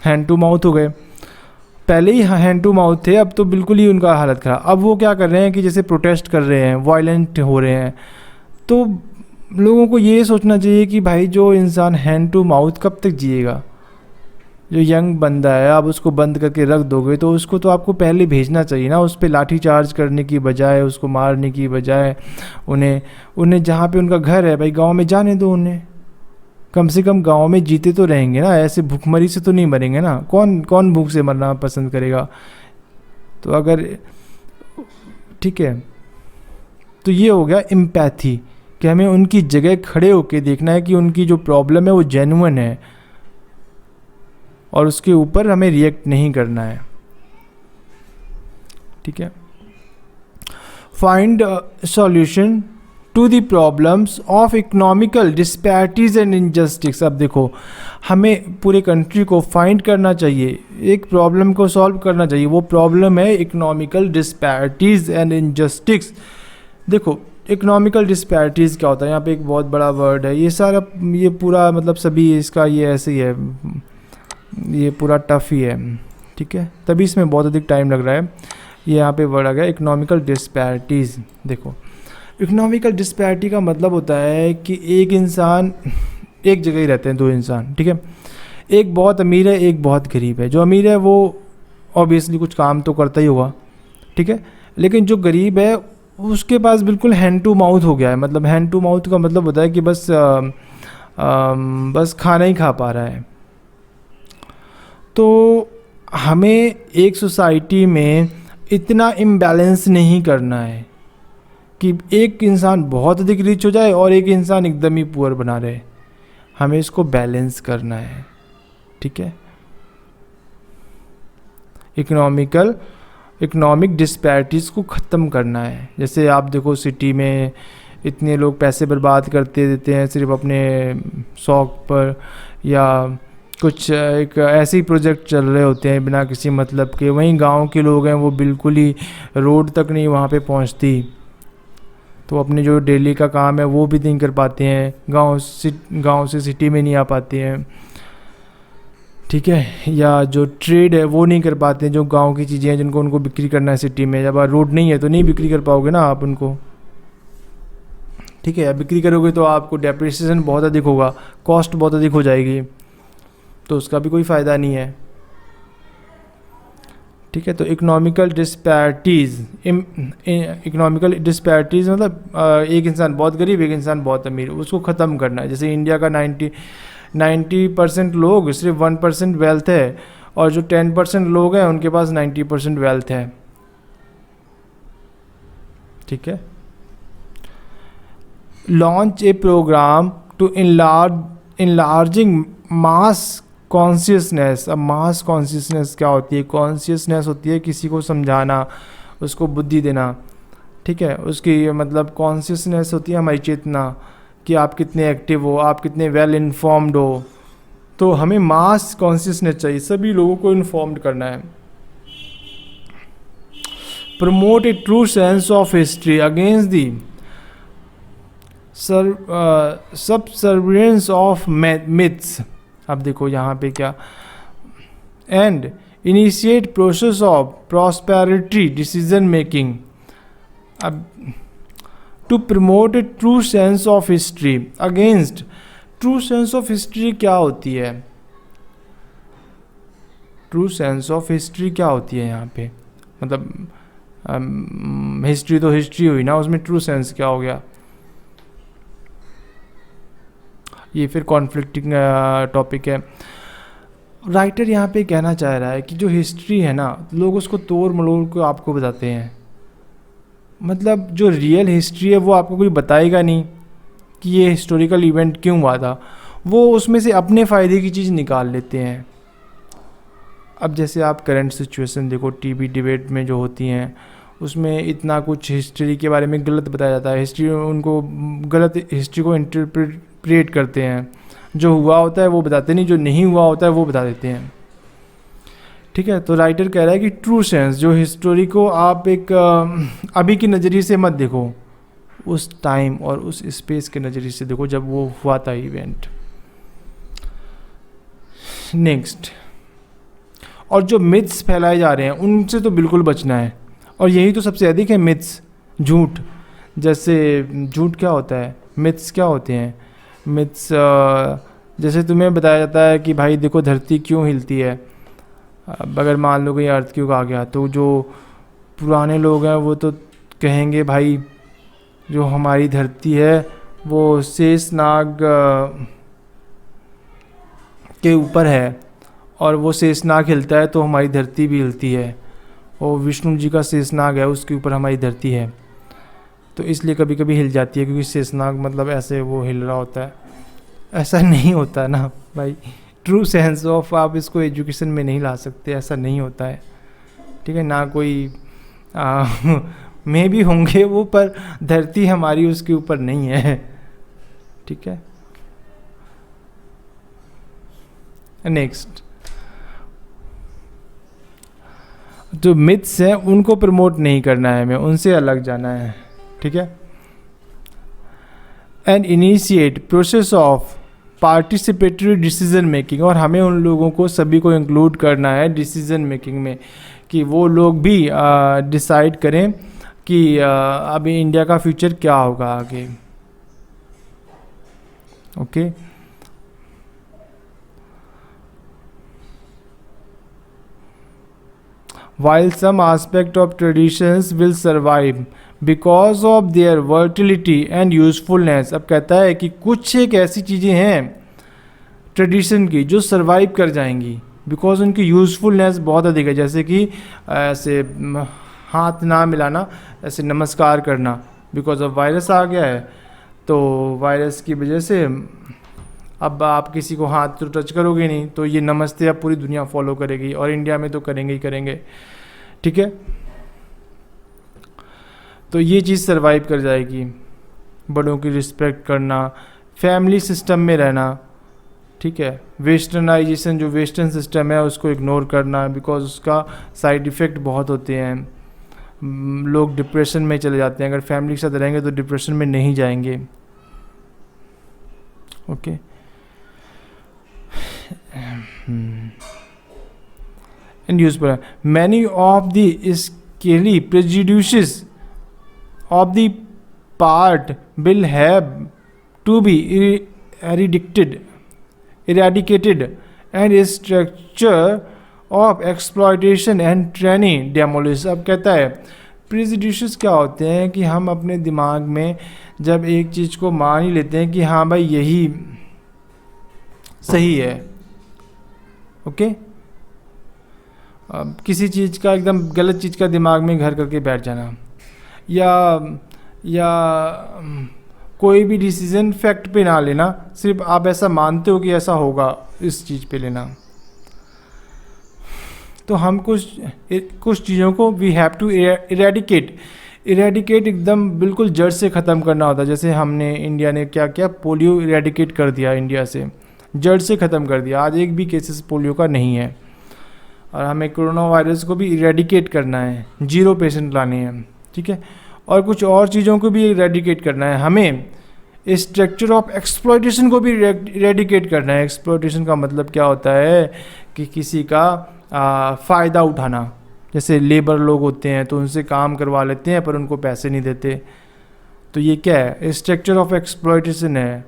हैंड टू माउथ हो गए। पहले ही हैंड टू माउथ थे, अब तो बिल्कुल ही उनका हालत ख़राब। अब वो क्या कर रहे हैं कि जैसे प्रोटेस्ट कर रहे हैं, वायलेंट हो रहे हैं। तो लोगों को ये सोचना चाहिए कि भाई जो इंसान हैंड टू माउथ कब तक जिएगा? जो यंग बंदा है आप उसको बंद करके रख दोगे तो उसको तो आपको पहले भेजना चाहिए ना, उस पर लाठी चार्ज करने की बजाय, उसको मारने की बजाय उन्हें जहाँ पे उनका घर है भाई गांव में जाने दो। उन्हें कम से कम गांव में जीते तो रहेंगे ना, ऐसे भूखमरी से तो नहीं मरेंगे ना। कौन भूख से मरना पसंद करेगा? तो अगर ठीक है, तो ये हो गया एम्पैथी, कि हमें उनकी जगह खड़े होके देखना है कि उनकी जो प्रॉब्लम है वो जेन्युइन है और उसके ऊपर हमें रिएक्ट नहीं करना है। ठीक है, find solution to the problems of economical disparities and injustice. अब देखो, हमें पूरे कंट्री को फाइंड करना चाहिए, एक प्रॉब्लम को सॉल्व करना चाहिए। वो प्रॉब्लम है इकोनॉमिकल डिस्पैरिटीज एंड इनजस्टिस। देखो, इकोनॉमिकल डिस्पैरिटीज़ क्या होता है? यहाँ पे एक बहुत बड़ा वर्ड है, ये पूरा मतलब सभी इसका ये ऐसे ही है, ये पूरा टफ ही है। ठीक है, तभी इसमें बहुत अधिक टाइम लग रहा है। ये यहाँ पे वर्ड आ गया इकोनॉमिकल डिस्पैरिटीज़। देखो, इकोनॉमिकल डिस्पैरिटी का मतलब होता है कि एक इंसान एक जगह ही रहते हैं, दो इंसान। ठीक है, एक बहुत अमीर है, एक बहुत गरीब है। जो अमीर है वो ऑब्वियसली कुछ काम तो करता ही होगा। ठीक है, लेकिन जो गरीब है उसके पास बिल्कुल हैंड टू माउथ हो गया है। मतलब हैंड टू माउथ का मतलब होता है कि बस खाना ही खा पा रहा है। तो हमें एक सोसाइटी में इतना इम्बैलेंस नहीं करना है कि एक इंसान बहुत अधिक रिच हो जाए और एक इंसान एकदम ही पुअर बना रहे। हमें इसको बैलेंस करना है। ठीक है, इकोनॉमिक डिस्पैरिटीज़ को ख़त्म करना है। जैसे आप देखो, सिटी में इतने लोग पैसे बर्बाद करते देते हैं सिर्फ अपने शौक़ पर, या कुछ एक ऐसे ही प्रोजेक्ट चल रहे होते हैं बिना किसी मतलब के, वहीं गांव के लोग हैं वो बिल्कुल ही रोड तक नहीं वहाँ पे पहुँचती, तो अपने जो डेली का काम है वो भी नहीं कर पाते हैं, गांव से सिटी में नहीं आ पाते हैं, ठीक है। या जो ट्रेड है वो नहीं कर पाते हैं, जो गांव की चीज़ें हैं जिनको उनको बिक्री करना है सिटी में, जब रोड नहीं है तो नहीं बिक्री कर पाओगे ना आप उनको, ठीक है। या बिक्री करोगे तो आपको डेप्रिसिएशन बहुत अधिक होगा, कॉस्ट बहुत अधिक हो जाएगी, तो उसका भी कोई फ़ायदा नहीं है, ठीक है। तो इकोनॉमिकल डिस्पैरिटीज़ मतलब एक इंसान बहुत गरीब, एक इंसान बहुत अमीर, उसको ख़त्म करना है। जैसे इंडिया का 90% लोग, सिर्फ 1% वेल्थ है, और जो 10% लोग हैं उनके पास 90% वेल्थ है, ठीक है। Launch a programme to enlarging mass consciousness. अब मास कॉन्शियसनेस क्या होती है? कॉन्शियसनेस होती है किसी को समझाना, उसको बुद्धि देना, ठीक है। उसकी मतलब कॉन्शियसनेस होती है हमारी चेतना, कि आप कितने एक्टिव हो, आप कितने वेल इन्फॉर्म्ड हो। तो हमें मास कॉन्शियसनेस चाहिए, सभी लोगों को इन्फॉर्म्ड करना है। Promote a true sense of history against the subservience of myths. अब देखो यहाँ पे क्या, and initiate process of prosperity decision making. अब to promote a true sense of history against, true sense of history क्या होती है? ट्रू सेंस ऑफ हिस्ट्री क्या होती है यहाँ पे? मतलब हिस्ट्री तो हिस्ट्री हुई ना, उसमें ट्रू सेंस क्या हो गया? ये फिर कॉन्फ्लिक्टिंग टॉपिक है। राइटर यहाँ पे कहना चाह रहा है कि जो हिस्ट्री है ना, लोग उसको तोड़ मरोड़ को आपको बताते हैं, मतलब जो रियल हिस्ट्री है वो आपको कोई बताएगा नहीं कि ये हिस्टोरिकल इवेंट क्यों हुआ था, वो उसमें से अपने फ़ायदे की चीज़ निकाल लेते हैं। अब जैसे आप करंट सिचुएशन देखो, टीवी डिबेट में जो होती हैं उसमें इतना कुछ हिस्ट्री के बारे में गलत बताया जाता है, हिस्ट्री उनको गलत हिस्ट्री को इंटरप्रेट करते हैं, जो हुआ होता है वो बताते नहीं, जो नहीं हुआ होता है वो बता देते हैं, ठीक है। तो राइटर कह रहा है कि ट्रू सेंस, जो हिस्टोरी को आप एक अभी की नज़रिए से मत देखो, उस टाइम और उस स्पेस के नज़रिए से देखो जब वो हुआ था इवेंट। नेक्स्ट, और जो मिथ्स फैलाए जा रहे हैं उनसे तो बिल्कुल बचना है, और यही तो सबसे अधिक है मिथ्स, झूठ। जैसे झूठ क्या होता है, मिथ्स क्या होते हैं? मिथ्स जैसे तुम्हें बताया जाता है कि भाई देखो धरती क्यों हिलती है, अब अगर मान लो कि अर्थ क्यों आ गया, तो जो पुराने लोग हैं वो तो कहेंगे भाई जो हमारी धरती है वो शेषनाग के ऊपर है, और वो शेषनाग हिलता है तो हमारी धरती भी हिलती है, और विष्णु जी का शेषनाग है उसके ऊपर हमारी धरती है, तो इसलिए कभी कभी हिल जाती है, क्योंकि शेषनाग मतलब ऐसे वो हिल रहा होता है। ऐसा नहीं होता ना भाई, ट्रू सेंस ऑफ आप इसको एजुकेशन में नहीं ला सकते, ऐसा नहीं होता है, ठीक है ना। कोई में भी होंगे वो, पर धरती हमारी उसके ऊपर नहीं है, ठीक है। नेक्स्ट, जो मिथ्स हैं उनको प्रमोट नहीं करना है हमें, उनसे अलग जाना है, ठीक है। And initiate process of participatory decision making, और हमें उन लोगों को सभी को इंक्लूड करना है डिसीजन मेकिंग में, कि वो लोग भी डिसाइड करें कि अभी इंडिया का फ्यूचर क्या होगा आगे, okay. While some aspect of traditions will survive because of their versatility and usefulness, अब कहता है कि कुछ एक ऐसी चीज़ें हैं ट्रेडिशन की जो सर्वाइव कर जाएंगी, बिकॉज उनकी यूज़फुलनेस बहुत अधिक है। जैसे कि ऐसे हाथ ना मिलाना, ऐसे नमस्कार करना, बिकॉज ऑफ वायरस आ गया है, तो वायरस की वजह से अब आप किसी को हाथ तो टच करोगे नहीं, तो ये नमस्ते अब पूरी दुनिया फॉलो करेगी, और इंडिया में तो करेंगे ही करेंगे, ठीक है। तो ये चीज़ सरवाइव कर जाएगी, बड़ों की रिस्पेक्ट करना, फैमिली सिस्टम में रहना, ठीक है। वेस्टर्नाइजेशन, जो वेस्टर्न सिस्टम है उसको इग्नोर करना, बिकॉज उसका साइड इफ़ेक्ट बहुत होते हैं। लोग डिप्रेशन में चले जाते हैं, अगर फैमिली के साथ रहेंगे तो डिप्रेशन में नहीं जाएंगे। ओके। एंड यूज पर many of the scaly prejudices of the part will have to be eradicated and structure of exploitation and training demolish। अब कहता है prejudices क्या होते हैं कि हम अपने दिमाग में जब एक चीज़ को मान ही लेते हैं कि हाँ भाई यही सही है, ओके। अब किसी चीज़ का एकदम गलत चीज़ का दिमाग में घर करके बैठ जाना, या कोई भी डिसीज़न फैक्ट पे ना लेना, सिर्फ आप ऐसा मानते हो कि ऐसा होगा इस चीज़ पे लेना। तो हम कुछ चीज़ों को वी हैव टू इरेडिकेट एकदम बिल्कुल जड़ से ख़त्म करना होता है। जैसे हमने इंडिया ने क्या किया, पोलियो इरेडिकेट कर दिया इंडिया से, जड़ से ख़त्म कर दिया। आज एक भी केसेस पोलियो का नहीं है। और हमें कोरोना वायरस को भी इरेडिकेट करना है, 0 पेशेंट लाने हैं, ठीक है। और कुछ और चीज़ों को भी इरेडिकेट करना है। हमें स्ट्रक्चर ऑफ एक्सप्लॉयटेशन को भी इरेडिकेट करना है। एक्सप्लॉयटेशन का मतलब क्या होता है कि किसी का फ़ायदा उठाना। जैसे लेबर लोग होते हैं तो उनसे काम करवा लेते हैं पर उनको पैसे नहीं देते, तो ये क्या है, स्ट्रक्चर ऑफ एक्सप्लॉयटेशन है।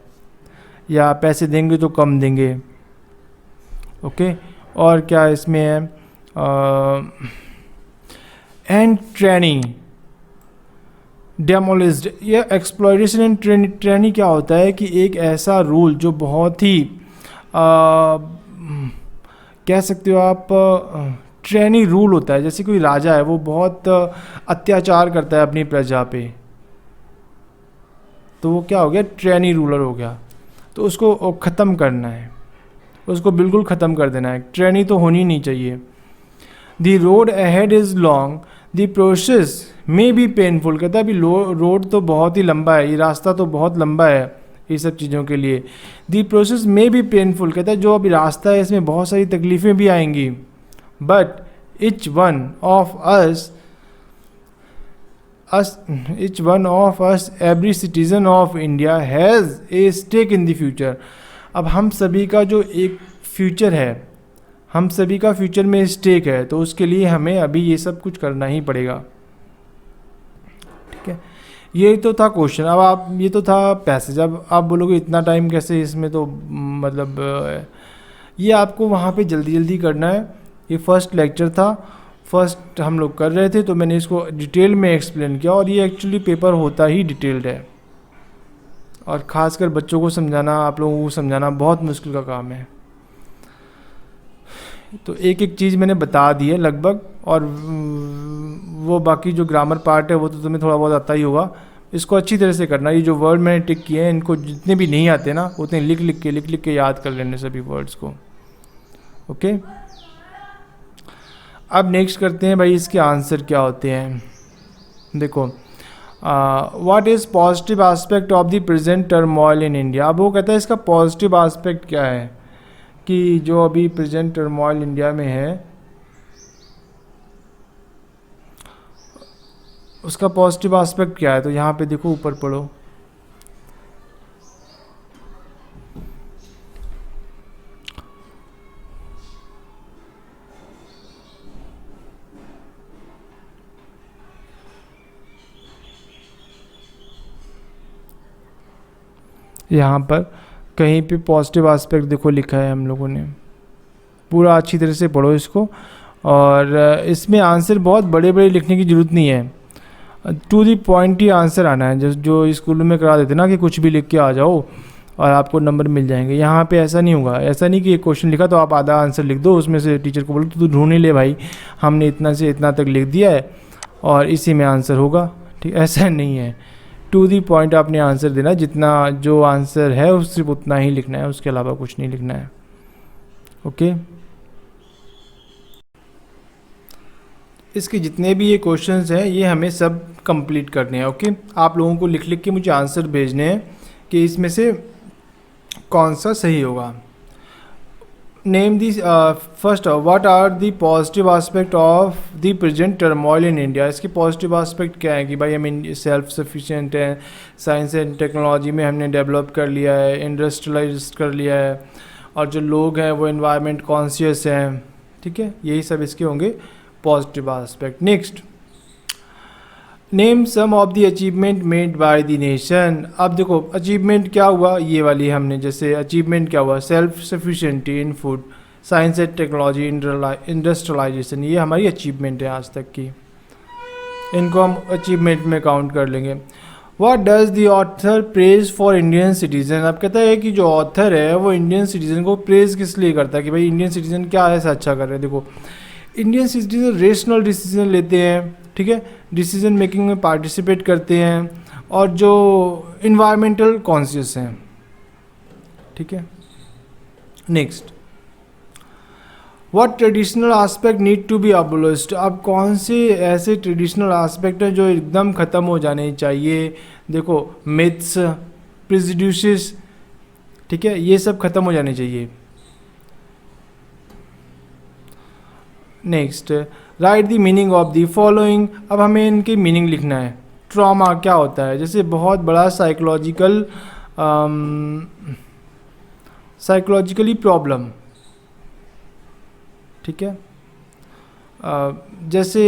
या पैसे देंगे तो कम देंगे, ओके। और क्या इसमें है, एंड ट्रेनिंग डेमोलिज्ड। या एक्सप्लॉयटेशन एंड ट्रेनिंग क्या होता है कि एक ऐसा रूल जो बहुत ही कह सकते हो आप ट्रेनिंग रूल होता है। जैसे कोई राजा है, वो बहुत अत्याचार करता है अपनी प्रजा पे, तो वो क्या हो गया, ट्रेनी रूलर हो गया। तो उसको ख़त्म करना है, उसको बिल्कुल ख़त्म कर देना है। ट्रेनी तो होनी नहीं चाहिए। The road ahead is long, the process may be painful. कहता है अभी रोड तो बहुत ही लंबा है, ये रास्ता तो बहुत लंबा है ये सब चीज़ों के लिए। The process may be painful, कहता है जो अभी रास्ता है इसमें बहुत सारी तकलीफ़ें भी आएंगी। But each one of us, every citizen of India has a stake in the future। अब हम सभी का जो एक फ्यूचर है, हम सभी का फ्यूचर में स्टेक है, तो उसके लिए हमें अभी ये सब कुछ करना ही पड़ेगा, ठीक है। ये तो था क्वेश्चन। अब आप, ये तो था पैसेज। अब आप बोलोगे इतना टाइम कैसे, इसमें तो मतलब ये आपको वहाँ पे जल्दी जल्दी करना है। ये फर्स्ट लेक्चर था, फर्स्ट हम लोग कर रहे थे, तो मैंने इसको डिटेल में एक्सप्लेन किया। और ये एक्चुअली पेपर होता ही डिटेल्ड है, और ख़ासकर बच्चों को समझाना, आप लोगों को समझाना बहुत मुश्किल का काम है। तो एक एक चीज़ मैंने बता दी है लगभग, और वो बाकी जो ग्रामर पार्ट है वो तो तुम्हें थोड़ा बहुत आता ही होगा। इसको अच्छी तरह से करना। ये जो वर्ड मैंने टिक किए हैं, इनको जितने भी नहीं आते ना, उतने लिख लिख के याद कर लेने सभी वर्ड्स को, ओके। अब नेक्स्ट करते हैं भाई, इसके आंसर क्या होते हैं। देखो, what is positive aspect of the present turmoil in India. अब वो कहता है इसका पॉजिटिव एस्पेक्ट क्या है, कि जो अभी प्रेजेंट टर्मोइल इंडिया में है उसका पॉजिटिव एस्पेक्ट क्या है। तो यहाँ पे देखो, ऊपर पढ़ो, यहाँ पर कहीं पे पॉजिटिव एस्पेक्ट देखो लिखा है हम लोगों ने। पूरा अच्छी तरह से पढ़ो इसको। और इसमें आंसर बहुत बड़े बड़े लिखने की ज़रूरत नहीं है, टू दी पॉइंट ही आंसर आना है। जो स्कूल में करा देते ना कि कुछ भी लिख के आ जाओ और आपको नंबर मिल जाएंगे, यहाँ पे ऐसा नहीं होगा। ऐसा नहीं कि एक क्वेश्चन लिखा तो आप आधा आंसर लिख दो, उसमें से टीचर को बोलो तो तू ढूंढ ही ले भाई, हमने इतना से इतना तक लिख दिया है और इसी में आंसर होगा, ठीक। ऐसा नहीं है, टू दी पॉइंट आपने आंसर देना। जितना जो आंसर है उस सिर्फ उतना ही लिखना है, उसके अलावा कुछ नहीं लिखना है, ओके। इसके जितने भी ये क्वेश्चंस हैं ये हमें सब कंप्लीट करने हैं, ओके। आप लोगों को लिख के मुझे आंसर भेजने हैं कि इसमें से कौन सा सही होगा। Name the first what are the positive aspect of the present turmoil in India. इसके पॉजिटिव एस्पेक्ट क्या है कि भाई हम सेल्फ सफिशिएंट हैं, साइंस एंड टेक्नोलॉजी में हमने डेवलप कर लिया है, इंडस्ट्रियलाइज कर लिया है, और जो लोग हैं वो एनवायरनमेंट कॉन्शियस हैं, ठीक है, यही सब इसके होंगे positive aspect. Next, name some of the achievement made by the nation. अब देखो अचीवमेंट क्या हुआ, ये वाली हमने जैसे अचीवमेंट क्या हुआ, self sufficiency in food, science and technology, industrialisation, ये हमारी अचीवमेंट है आज तक की, इनको हम अचीवमेंट में काउंट कर लेंगे। What does the author praise for Indian citizen. अब कहता है कि जो ऑथर है वो इंडियन सिटीजन को प्रेज किस लिए करता है कि भाई इंडियन सिटीजन क्या ऐसा अच्छा कर रहे हैं। देखो इंडियन सिटीजन रेशनल डिसीजन लेते हैं, ठीक है, डिसीजन मेकिंग में पार्टिसिपेट करते हैं, और जो इन्वायरमेंटल कॉन्शियस हैं, ठीक है। Next, what traditional aspect need to be abolished. अब कौन से ऐसे ट्रेडिशनल एस्पेक्ट हैं जो एकदम ख़त्म हो जाने चाहिए। देखो मिथ्स, प्रेजुडिसेस, ठीक है, ये सब ख़त्म हो जाने चाहिए। Next, right the meaning of the following. अब हमें इनके मीनिंग लिखना है। ट्रॉमा क्या होता है, जैसे बहुत बड़ा साइकोलॉजिकली प्रॉब्लम, ठीक है, जैसे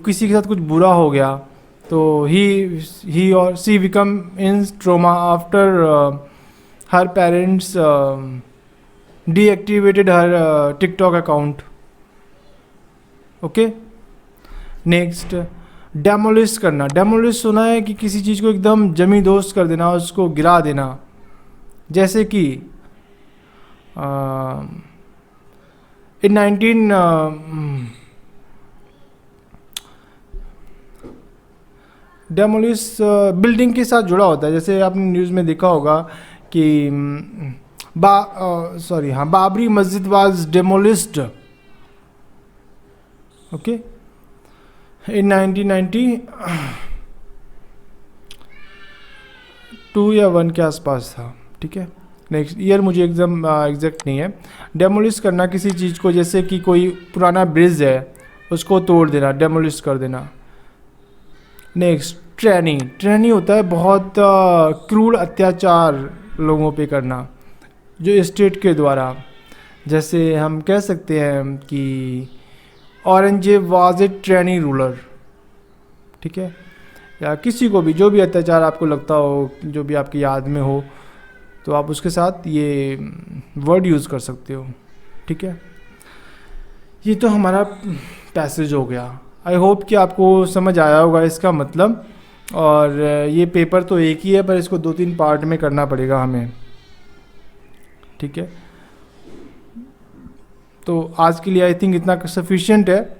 किसी के साथ कुछ बुरा हो गया तो ही और she become in trauma after her parents deactivated her TikTok account. Okay. Next, demolish करना। डेमोलिश सुना है कि किसी चीज़ को एकदम जमी दोस्त कर देना, उसको गिरा देना, जैसे कि इन 19 डेमोलिश बिल्डिंग के साथ जुड़ा होता है। जैसे आपने न्यूज़ में देखा होगा कि बाबरी मस्जिद वाज डेमोलिश्ड, ओके, इन 1992 या 1 के आसपास था, ठीक है। नेक्स्ट ईयर मुझे एकदम एग्जैक्ट नहीं है। डेमोलिश करना किसी चीज़ को, जैसे कि कोई पुराना ब्रिज है उसको तोड़ देना, डेमोलिश कर देना। नेक्स्ट, ट्रेनी होता है बहुत क्रूर अत्याचार लोगों पे करना जो स्टेट के द्वारा। जैसे हम कह सकते हैं कि Aurangzeb was a trainee ruler, ठीक है, या किसी को भी जो भी अत्याचार आपको लगता हो, जो भी आपकी याद में हो, तो आप उसके साथ ये वर्ड यूज़ कर सकते हो, ठीक है। ये तो हमारा पैसेज हो गया। आई होप कि आपको समझ आया होगा इसका मतलब। और ये पेपर तो एक ही है पर इसको 2-3 पार्ट में करना पड़ेगा हमें, ठीक है। तो आज के लिए आई थिंक इतना सफिशिएंट है,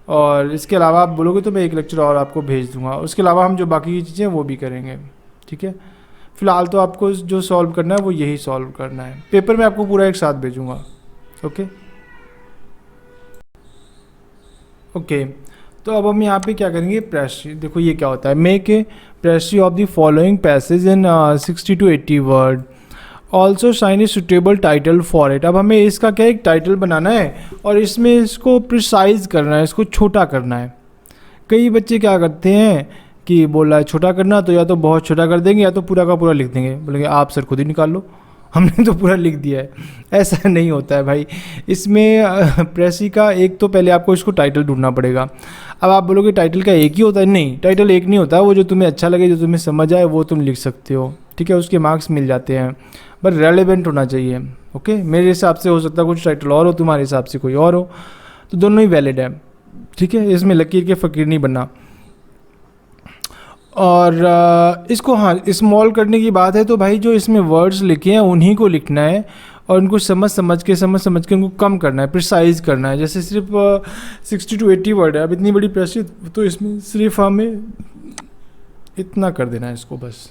और इसके अलावा आप बोलोगे तो मैं एक लेक्चर और आपको भेज दूंगा। उसके अलावा हम जो बाकी की चीज़ें वो भी करेंगे, ठीक है। फ़िलहाल तो आपको जो सॉल्व करना है वो यही सॉल्व करना है। पेपर में आपको पूरा एक साथ भेजूँगा, ओके। तो अब हम यहाँ पे क्या करेंगे, प्रेस्ट्री। देखो ये क्या होता है, make a precis of the following passage in 60 to 80 word, also sign a suitable title for it. अब हमें इसका क्या एक टाइटल बनाना है और इसमें इसको प्रिसाइज करना है, इसको छोटा करना है। कई बच्चे क्या करते हैं कि बोला है छोटा करना, तो या तो बहुत छोटा कर देंगे या तो पूरा का पूरा लिख देंगे, बोलेंगे आप सर खुद ही निकाल लो, हमने तो पूरा लिख दिया है। ऐसा नहीं होता है भाई। इसमें प्रेसी का एक तो पहले आपको इसको टाइटल ढूंढना पड़ेगा। अब आप बोलोगे टाइटल का एक ही होता है, नहीं, टाइटल एक नहीं होता। वो जो तुम्हें अच्छा लगे, जो तुम्हें समझ आए वो तुम लिख सकते हो, ठीक है, उसके मार्क्स मिल जाते हैं, बट रेलेवेंट होना चाहिए, ओके। मेरे हिसाब से हो सकता है कुछ टाइटल और हो, तुम्हारे हिसाब से कोई और हो, तो दोनों ही वैलिड है, ठीक है। इसमें लकीर के फ़कीर नहीं बनना। और इसको हाँ स्मॉल करने की बात है तो भाई जो इसमें वर्ड्स लिखे हैं उन्हीं को लिखना है और उनको समझ के उनको कम करना है, प्रिसाइज करना है। जैसे सिर्फ 60 to 80 वर्ड है, अब इतनी बड़ी प्रेस तो इसमें सिर्फ हमें इतना कर देना है इसको बस,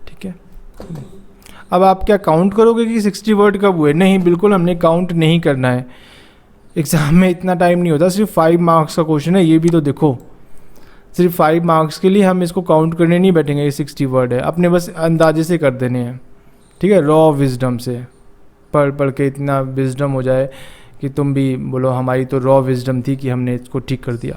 ठीक है। अब आप क्या काउंट करोगे कि 60 वर्ड कब हुए? नहीं, बिल्कुल हमने काउंट नहीं करना है। एग्ज़ाम में इतना टाइम नहीं होता, सिर्फ 5 मार्क्स का क्वेश्चन है, ये भी तो देखो। सिर्फ 5 मार्क्स के लिए हम इसको काउंट करने नहीं बैठेंगे। ये 60 वर्ड है, अपने बस अंदाजे से कर देने हैं, ठीक है, रॉ विजडम से, पढ़ पढ़ के इतना विजडम हो जाए कि तुम भी बोलो हमारी तो रॉ विजडम थी कि हमने इसको ठीक कर दिया,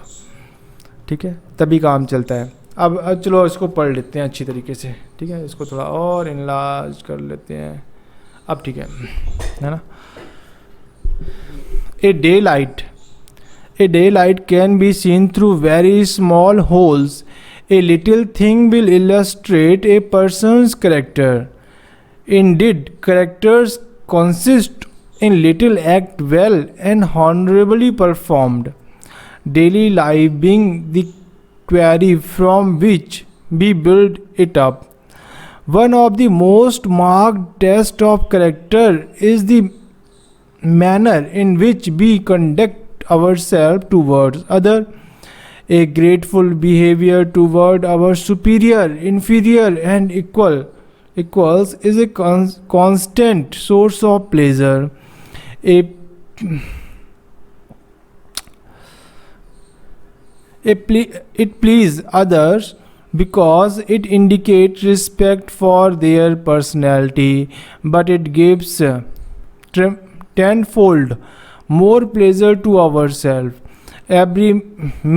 ठीक है, तभी काम चलता है। अब चलो इसको पढ़ लेते हैं अच्छी तरीके से, ठीक है, इसको थोड़ा और इनलार्ज कर लेते हैं। अब ठीक है ना। A day light can be seen through very small holes. A little thing will illustrate a person's character. Indeed, characters consist in little act well and honorably performed. Daily life being the quarry from which we build it up. One of the most marked tests of character is the manner in which we conduct ourselves towards others. A grateful behavior toward our superior, inferior, and equals is a constant source of pleasure. It pleases others because it indicates respect for their personality, but it gives tenfold more pleasure to ourselves. Every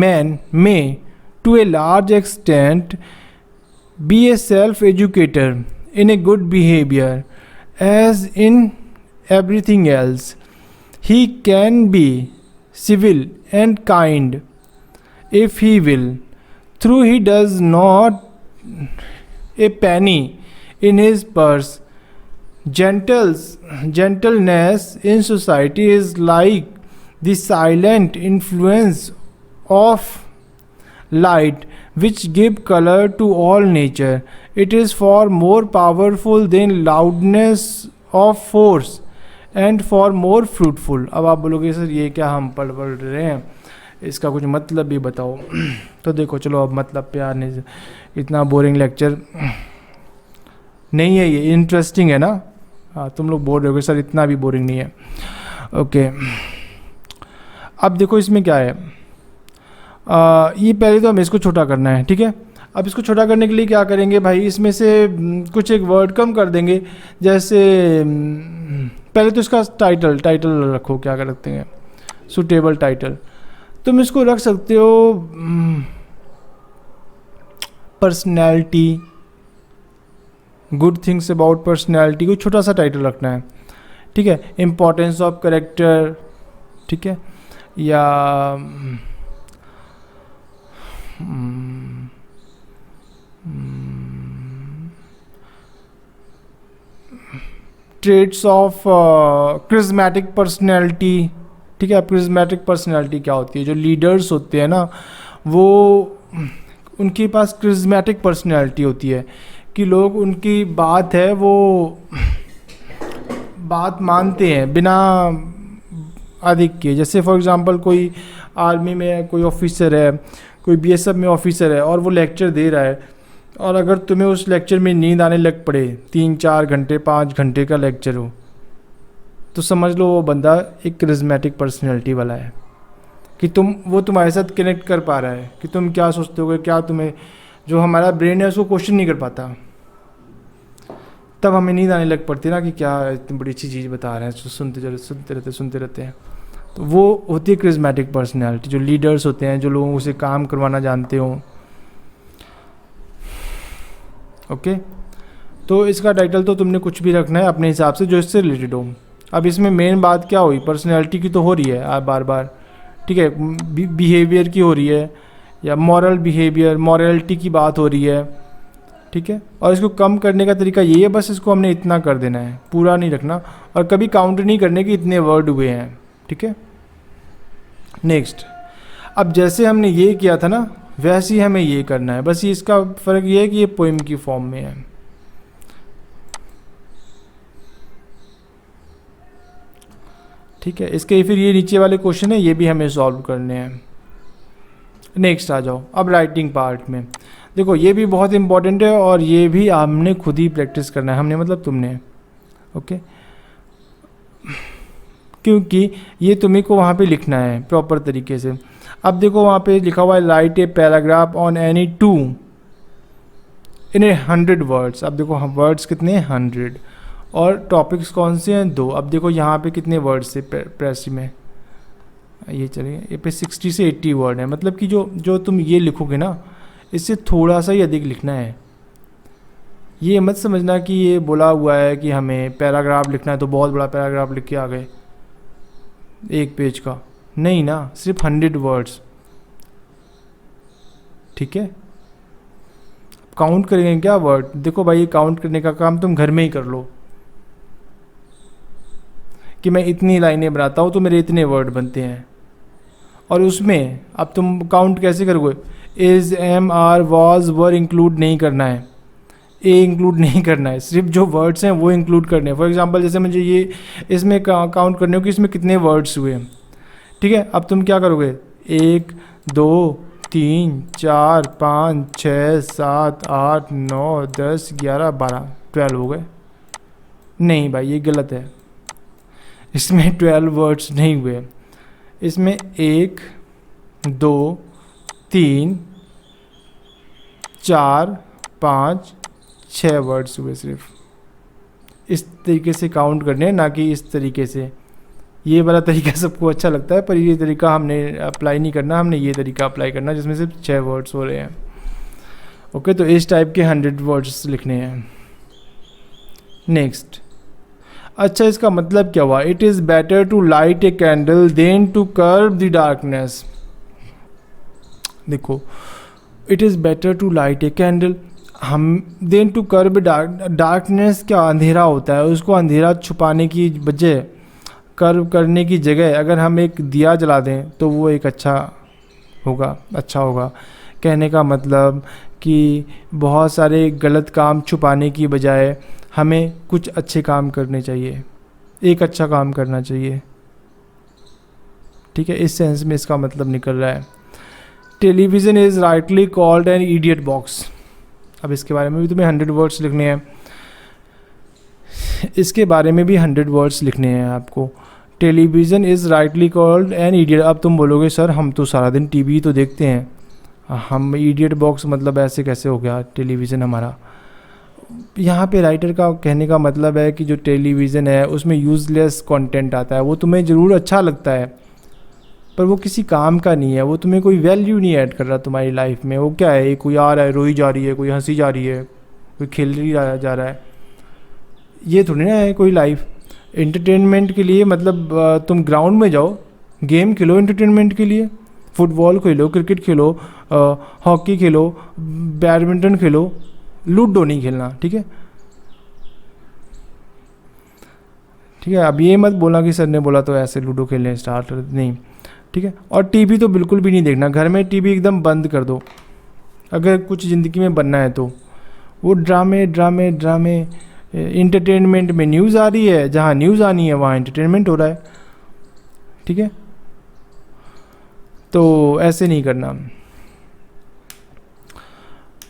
man may, to a large extent, be a self-educator in a good behavior, as in everything else. He can be civil and kind if he will, though he does not a penny in his purse. Gentleness in society is like the silent influence of light which give color to all nature. It is far more powerful than loudness of force and far more fruitful. अब आप बोलोगे sir ये क्या हम पढ़ रहे हैं, इसका कुछ मतलब भी बताओ। तो देखो चलो अब मतलब पे आने से, इतना बोरिंग लेक्चर नहीं है ये, इंटरेस्टिंग है ना। हाँ तुम लोग बोल रहे हो सर इतना भी बोरिंग नहीं है। ओके अब देखो इसमें क्या है, ये पहले तो हमें इसको छोटा करना है, ठीक है। अब इसको छोटा करने के लिए क्या करेंगे भाई, इसमें से कुछ एक वर्ड कम कर देंगे। जैसे पहले तो इसका टाइटल रखो, क्या कर सकते हैं, सूटेबल टाइटल। तुम इसको रख सकते हो personality, good things about personality, कोई छोटा सा टाइटल रखना है, ठीक है। इम्पोर्टेंस ऑफ कैरेक्टर, ठीक है, या ट्रेड्स ऑफ क्रिज्मेटिक पर्सनैलिटी, ठीक है। क्रिज्मेटिक पर्सनैलिटी क्या होती है, जो लीडर्स होते हैं ना वो उनके पास क्रिज्मेटिक पर्सनैलिटी होती है कि लोग उनकी बात है वो बात मानते हैं बिना अधिक किए। जैसे फॉर एग्जांपल कोई आर्मी में कोई ऑफिसर है, कोई बीएसएफ में ऑफिसर है और वो लेक्चर दे रहा है, और अगर तुम्हें उस लेक्चर में नींद आने लग पड़े, 3-4 घंटे 5 घंटे का लेक्चर हो, तो समझ लो वो बंदा एक करिज्मेटिक पर्सनैलिटी वाला है कि वो तुम्हारे साथ कनेक्ट कर पा रहा है कि तुम क्या सोचते हो, क्या तुम्हें, जो हमारा ब्रेन है उसको क्वेश्चन नहीं कर पाता। तब हमें नींद आने लग पड़ती है ना कि क्या इतनी बड़ी अच्छी चीज़ बता रहे हैं, सुनते रहते हैं। तो वो होती है करिज्मेटिक पर्सनैलिटी, जो लीडर्स होते हैं, जो लोगों से काम करवाना जानते हो। ओके तो इसका टाइटल तो तुमने कुछ भी रखना है अपने हिसाब से जो इससे रिलेटेड हो। अब इसमें मेन बात क्या हुई, पर्सनैलिटी की तो हो रही है बार बार, ठीक है, बिहेवियर की हो रही है, या मॉरल बिहेवियर, मॉरलिटी की बात हो रही है, ठीक है। और इसको कम करने का तरीका यही है, बस इसको हमने इतना कर देना है, पूरा नहीं रखना, और कभी काउंट नहीं करने कि इतने वर्ड हुए हैं, ठीक है। नेक्स्ट, अब जैसे हमने ये किया था ना वैसे ही हमें ये करना है, बस इसका फ़र्क ये है कि ये पोएम की फॉर्म में है। ठीक है, इसके फिर ये नीचे वाले क्वेश्चन है, ये भी हमें सॉल्व करने हैं। नेक्स्ट आ जाओ अब राइटिंग पार्ट में। देखो ये भी बहुत इंपॉर्टेंट है और ये भी हमने खुद ही प्रैक्टिस करना है, हमने मतलब तुमने, ओके, क्योंकि ये तुम्हें को वहाँ पे लिखना है प्रॉपर तरीके से। अब देखो वहाँ पे लिखा हुआ है right a paragraph on any two in A 100 words. अब देखो वर्ड्स कितने हैं 100, और टॉपिक्स कौन से हैं? 2। अब देखो यहाँ पे कितने वर्ड्स थे प्रेस में, ये चलिए ये पे 60 से 80 वर्ड है। मतलब कि जो तुम ये लिखोगे ना, इससे थोड़ा सा ही अधिक लिखना है। ये मत समझना कि ये बोला हुआ है कि हमें पैराग्राफ लिखना है तो बहुत बड़ा पैराग्राफ लिख के आ गए 1 पेज का, नहीं ना, सिर्फ 100 वर्ड्स। ठीक है, काउंट करेंगे क्या वर्ड? देखो भाई, ये काउंट करने का काम तुम घर में ही कर लो कि मैं इतनी लाइनें बनाता हूँ तो मेरे इतने वर्ड बनते हैं। और उसमें अब तुम काउंट कैसे करोगे? Is, am, are, was, were include नहीं करना है, ए इंक्लूड नहीं करना है, सिर्फ जो वर्ड्स हैं वो इंक्लूड करने हैं। फॉर एग्जांपल जैसे मुझे ये इसमें काउंट करने हो कि इसमें कितने वर्ड्स हुए। ठीक है, अब तुम क्या करोगे? 1, 2, 3, 4, 5, 6, 7, 8, 9, 10, 11, 12, 12 हो गए। नहीं भाई, ये गलत है, इसमें 12 वर्ड्स नहीं हुए। इसमें 1, 2, 3, 4, 5, 6 वर्ड्स हुए सिर्फ। इस तरीके से काउंट करने हैं, ना कि इस तरीके से। ये वाला तरीका सबको अच्छा लगता है, पर ये तरीका हमने अप्लाई नहीं करना, हमने ये तरीका अप्लाई करना जिसमें सिर्फ 6 वर्ड्स हो रहे हैं। ओके, तो इस टाइप के 100 वर्ड्स लिखने हैं। नेक्स्ट, अच्छा इसका मतलब क्या हुआ? It is better to light a candle than to curb the darkness. देखो, it is better to light a candle, हम देन टू कर्ब डार्कनेस। क्या अंधेरा होता है, उसको अंधेरा छुपाने की बजाय, कर्व करने की जगह अगर हम एक दिया जला दें तो वो एक अच्छा होगा। कहने का मतलब कि बहुत सारे गलत काम छुपाने की बजाय हमें कुछ अच्छे काम करने चाहिए, एक अच्छा काम करना चाहिए। ठीक है, इस सेंस में इसका मतलब निकल रहा है। Television is rightly called an idiot box. अब इसके बारे में भी तुम्हें 100 वर्ड्स लिखने हैं, इसके बारे में भी 100 वर्ड्स लिखने हैं आपको। Television is rightly called an idiot. अब तुम बोलोगे सर हम तो सारा दिन टीवी तो देखते हैं, हम इडियट बॉक्स मतलब ऐसे कैसे हो गया टेलीविज़न हमारा? यहाँ पे राइटर का कहने का मतलब है कि जो टेलीविज़न है उसमें यूज़लेस कंटेंट आता है, वो तुम्हें ज़रूर अच्छा लगता है पर वो किसी काम का नहीं है, वो तुम्हें कोई वैल्यू नहीं ऐड कर रहा तुम्हारी लाइफ में। वो क्या है, कोई आ रहा है रोई जा रही है, कोई हंसी जा रही है, कोई खेल रही जा रहा है, ये थोड़ी ना है कोई लाइफ। एंटरटेनमेंट के लिए मतलब तुम ग्राउंड में जाओ, गेम खेलो एंटरटेनमेंट के लिए, फुटबॉल खेलो, क्रिकेट खेलो, हॉकी खेलो, बैडमिंटन खेलो, लूडो नहीं खेलना। ठीक है, ठीक है। अब ये मत बोलना कि सर ने बोला तो ऐसे लूडो खेलने स्टार्ट नहीं। ठीक है, और टीवी तो बिल्कुल भी नहीं देखना, घर में टीवी एकदम बंद कर दो अगर कुछ ज़िंदगी में बनना है तो। वो ड्रामे ड्रामे ड्रामे, इंटरटेनमेंट में न्यूज़ आ रही है, जहाँ न्यूज़ आनी है वहाँ इंटरटेनमेंट हो रहा है। ठीक है, तो ऐसे नहीं करना।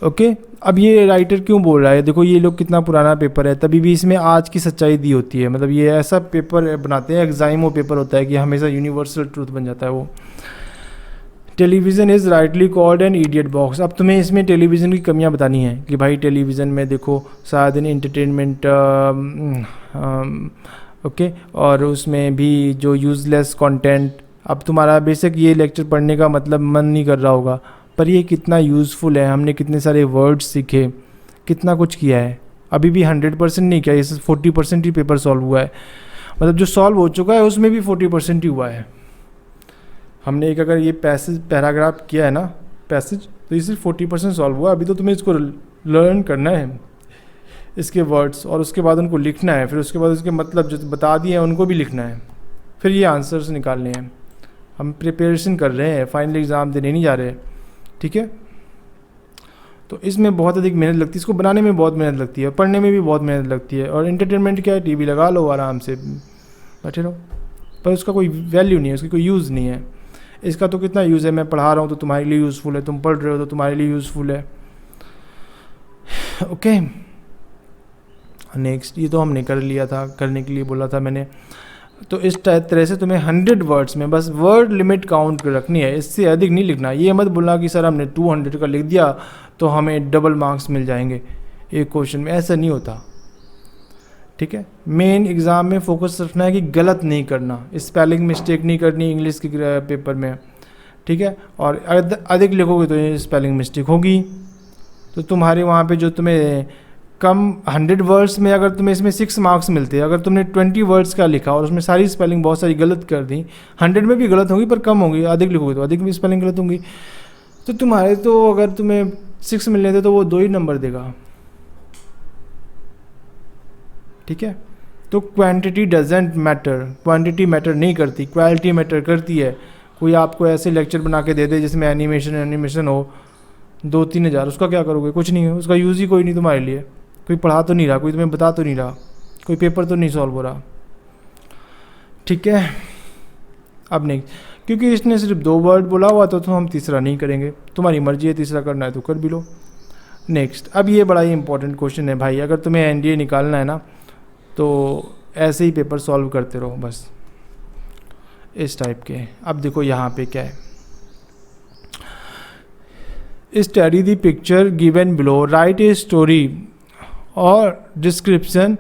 ओके, अब ये राइटर क्यों बोल रहा है? देखो ये लोग कितना पुराना पेपर है, तभी भी इसमें आज की सच्चाई दी होती है। मतलब ये ऐसा पेपर बनाते हैं, एग्जाम पेपर होता है कि हमेशा यूनिवर्सल ट्रूथ बन जाता है वो। Television is rightly called an idiot box. अब तुम्हें इसमें टेलीविज़न की कमियां बतानी है कि भाई टेलीविज़न में देखो सारा दिन इंटरटेनमेंट, ओके, और उसमें भी जो यूज़लेस कंटेंट। अब तुम्हारा बेशक ये लेक्चर पढ़ने का मतलब मन नहीं कर रहा होगा, पर ये कितना यूज़फुल है, हमने कितने सारे वर्ड्स सीखे, कितना कुछ किया है। अभी भी 100% नहीं किया, इस 40% ही पेपर सॉल्व हुआ है। मतलब जो सॉल्व हो चुका है उसमें भी 40% ही हुआ है। हमने एक अगर ये पैराग्राफ किया है ना, पैसेज, तो ये सिर्फ 40% सॉल्व हुआ। अभी तो तुम्हें इसको लर्न करना है, इसके वर्ड्स, और उसके बाद उनको लिखना है, फिर उसके बाद उसके मतलब जो बता दिए हैं उनको भी लिखना है, फिर ये आंसर्स निकालने हैं। हम प्रिपरेशन कर रहे हैं, फाइनल एग्ज़ाम देने नहीं जा रहे। ठीक है, तो इसमें बहुत अधिक मेहनत लगती है, इसको बनाने में बहुत मेहनत लगती है, पढ़ने में भी बहुत मेहनत लगती है। और एंटरटेनमेंट क्या है, टीवी लगा लो आराम से बैठे रहो, पर उसका कोई वैल्यू नहीं है, उसकी कोई यूज़ नहीं है। इसका तो कितना यूज़ है, मैं पढ़ा रहा हूँ तो तुम्हारे लिए यूज़फुल है, तुम पढ़ रहे हो तो तुम्हारे लिए यूज़फुल है। ओके, नेक्स्ट, ये तो हमने कर लिया था, करने के लिए बोला था मैंने। तो इस तरह से तुम्हें 100 वर्ड्स में बस वर्ड लिमिट काउंट कर रखनी है, इससे अधिक नहीं लिखना। ये मत बोलना कि सर हमने 200 का लिख दिया तो हमें डबल मार्क्स मिल जाएंगे एक क्वेश्चन में, ऐसा नहीं होता। ठीक है। मेन एग्ज़ाम में फोकस रखना है कि गलत नहीं करना, स्पेलिंग मिस्टेक नहीं करनी इंग्लिश के पेपर में, ठीक है। और अधिक लिखोगे तो ये स्पेलिंग मिस्टेक होगी, तो तुम्हारे वहाँ पे जो तुम्हें कम 100 वर्ड्स में अगर तुम्हें इसमें 6 मार्क्स मिलते हैं, अगर तुमने 20 वर्ड्स का लिखा और उसमें सारी स्पेलिंग बहुत सारी गलत कर दी, 100 में भी गलत होंगी पर कम होंगी, अधिक लिखोगे तो अधिक भी स्पेलिंग गलत होंगी, तो तुम्हारे तो अगर तुम्हें 6 मिलने थे तो वो 2 ही नंबर देगा, ठीक है। तो quantity doesn't matter, quantity matter नहीं करती, क्वालिटी मैटर करती है। कोई आपको ऐसे लेक्चर बना के दे दे जिसमें एनिमेशन हो 2-3 हज़ार, उसका क्या करोगे? कुछ नहीं है, उसका यूज़ ही कोई नहीं तुम्हारे लिए, कोई पढ़ा तो नहीं रहा, कोई तुम्हें बता तो नहीं रहा, कोई पेपर तो नहीं सॉल्व हो रहा, ठीक है। अब नहीं, क्योंकि इसने सिर्फ 2 वर्ड बोला हुआ तो हम तीसरा नहीं करेंगे, तुम्हारी मर्जी है, तीसरा करना है तो कर भी लो। नेक्स्ट, अब ये बड़ा ही इंपॉर्टेंट क्वेश्चन है भाई, अगर तुम्हें एनडीए निकालना है ना तो ऐसे ही पेपर सॉल्व करते रहो बस, इस टाइप के। अब देखो यहाँ पे क्या है, study the picture given below, write a story और description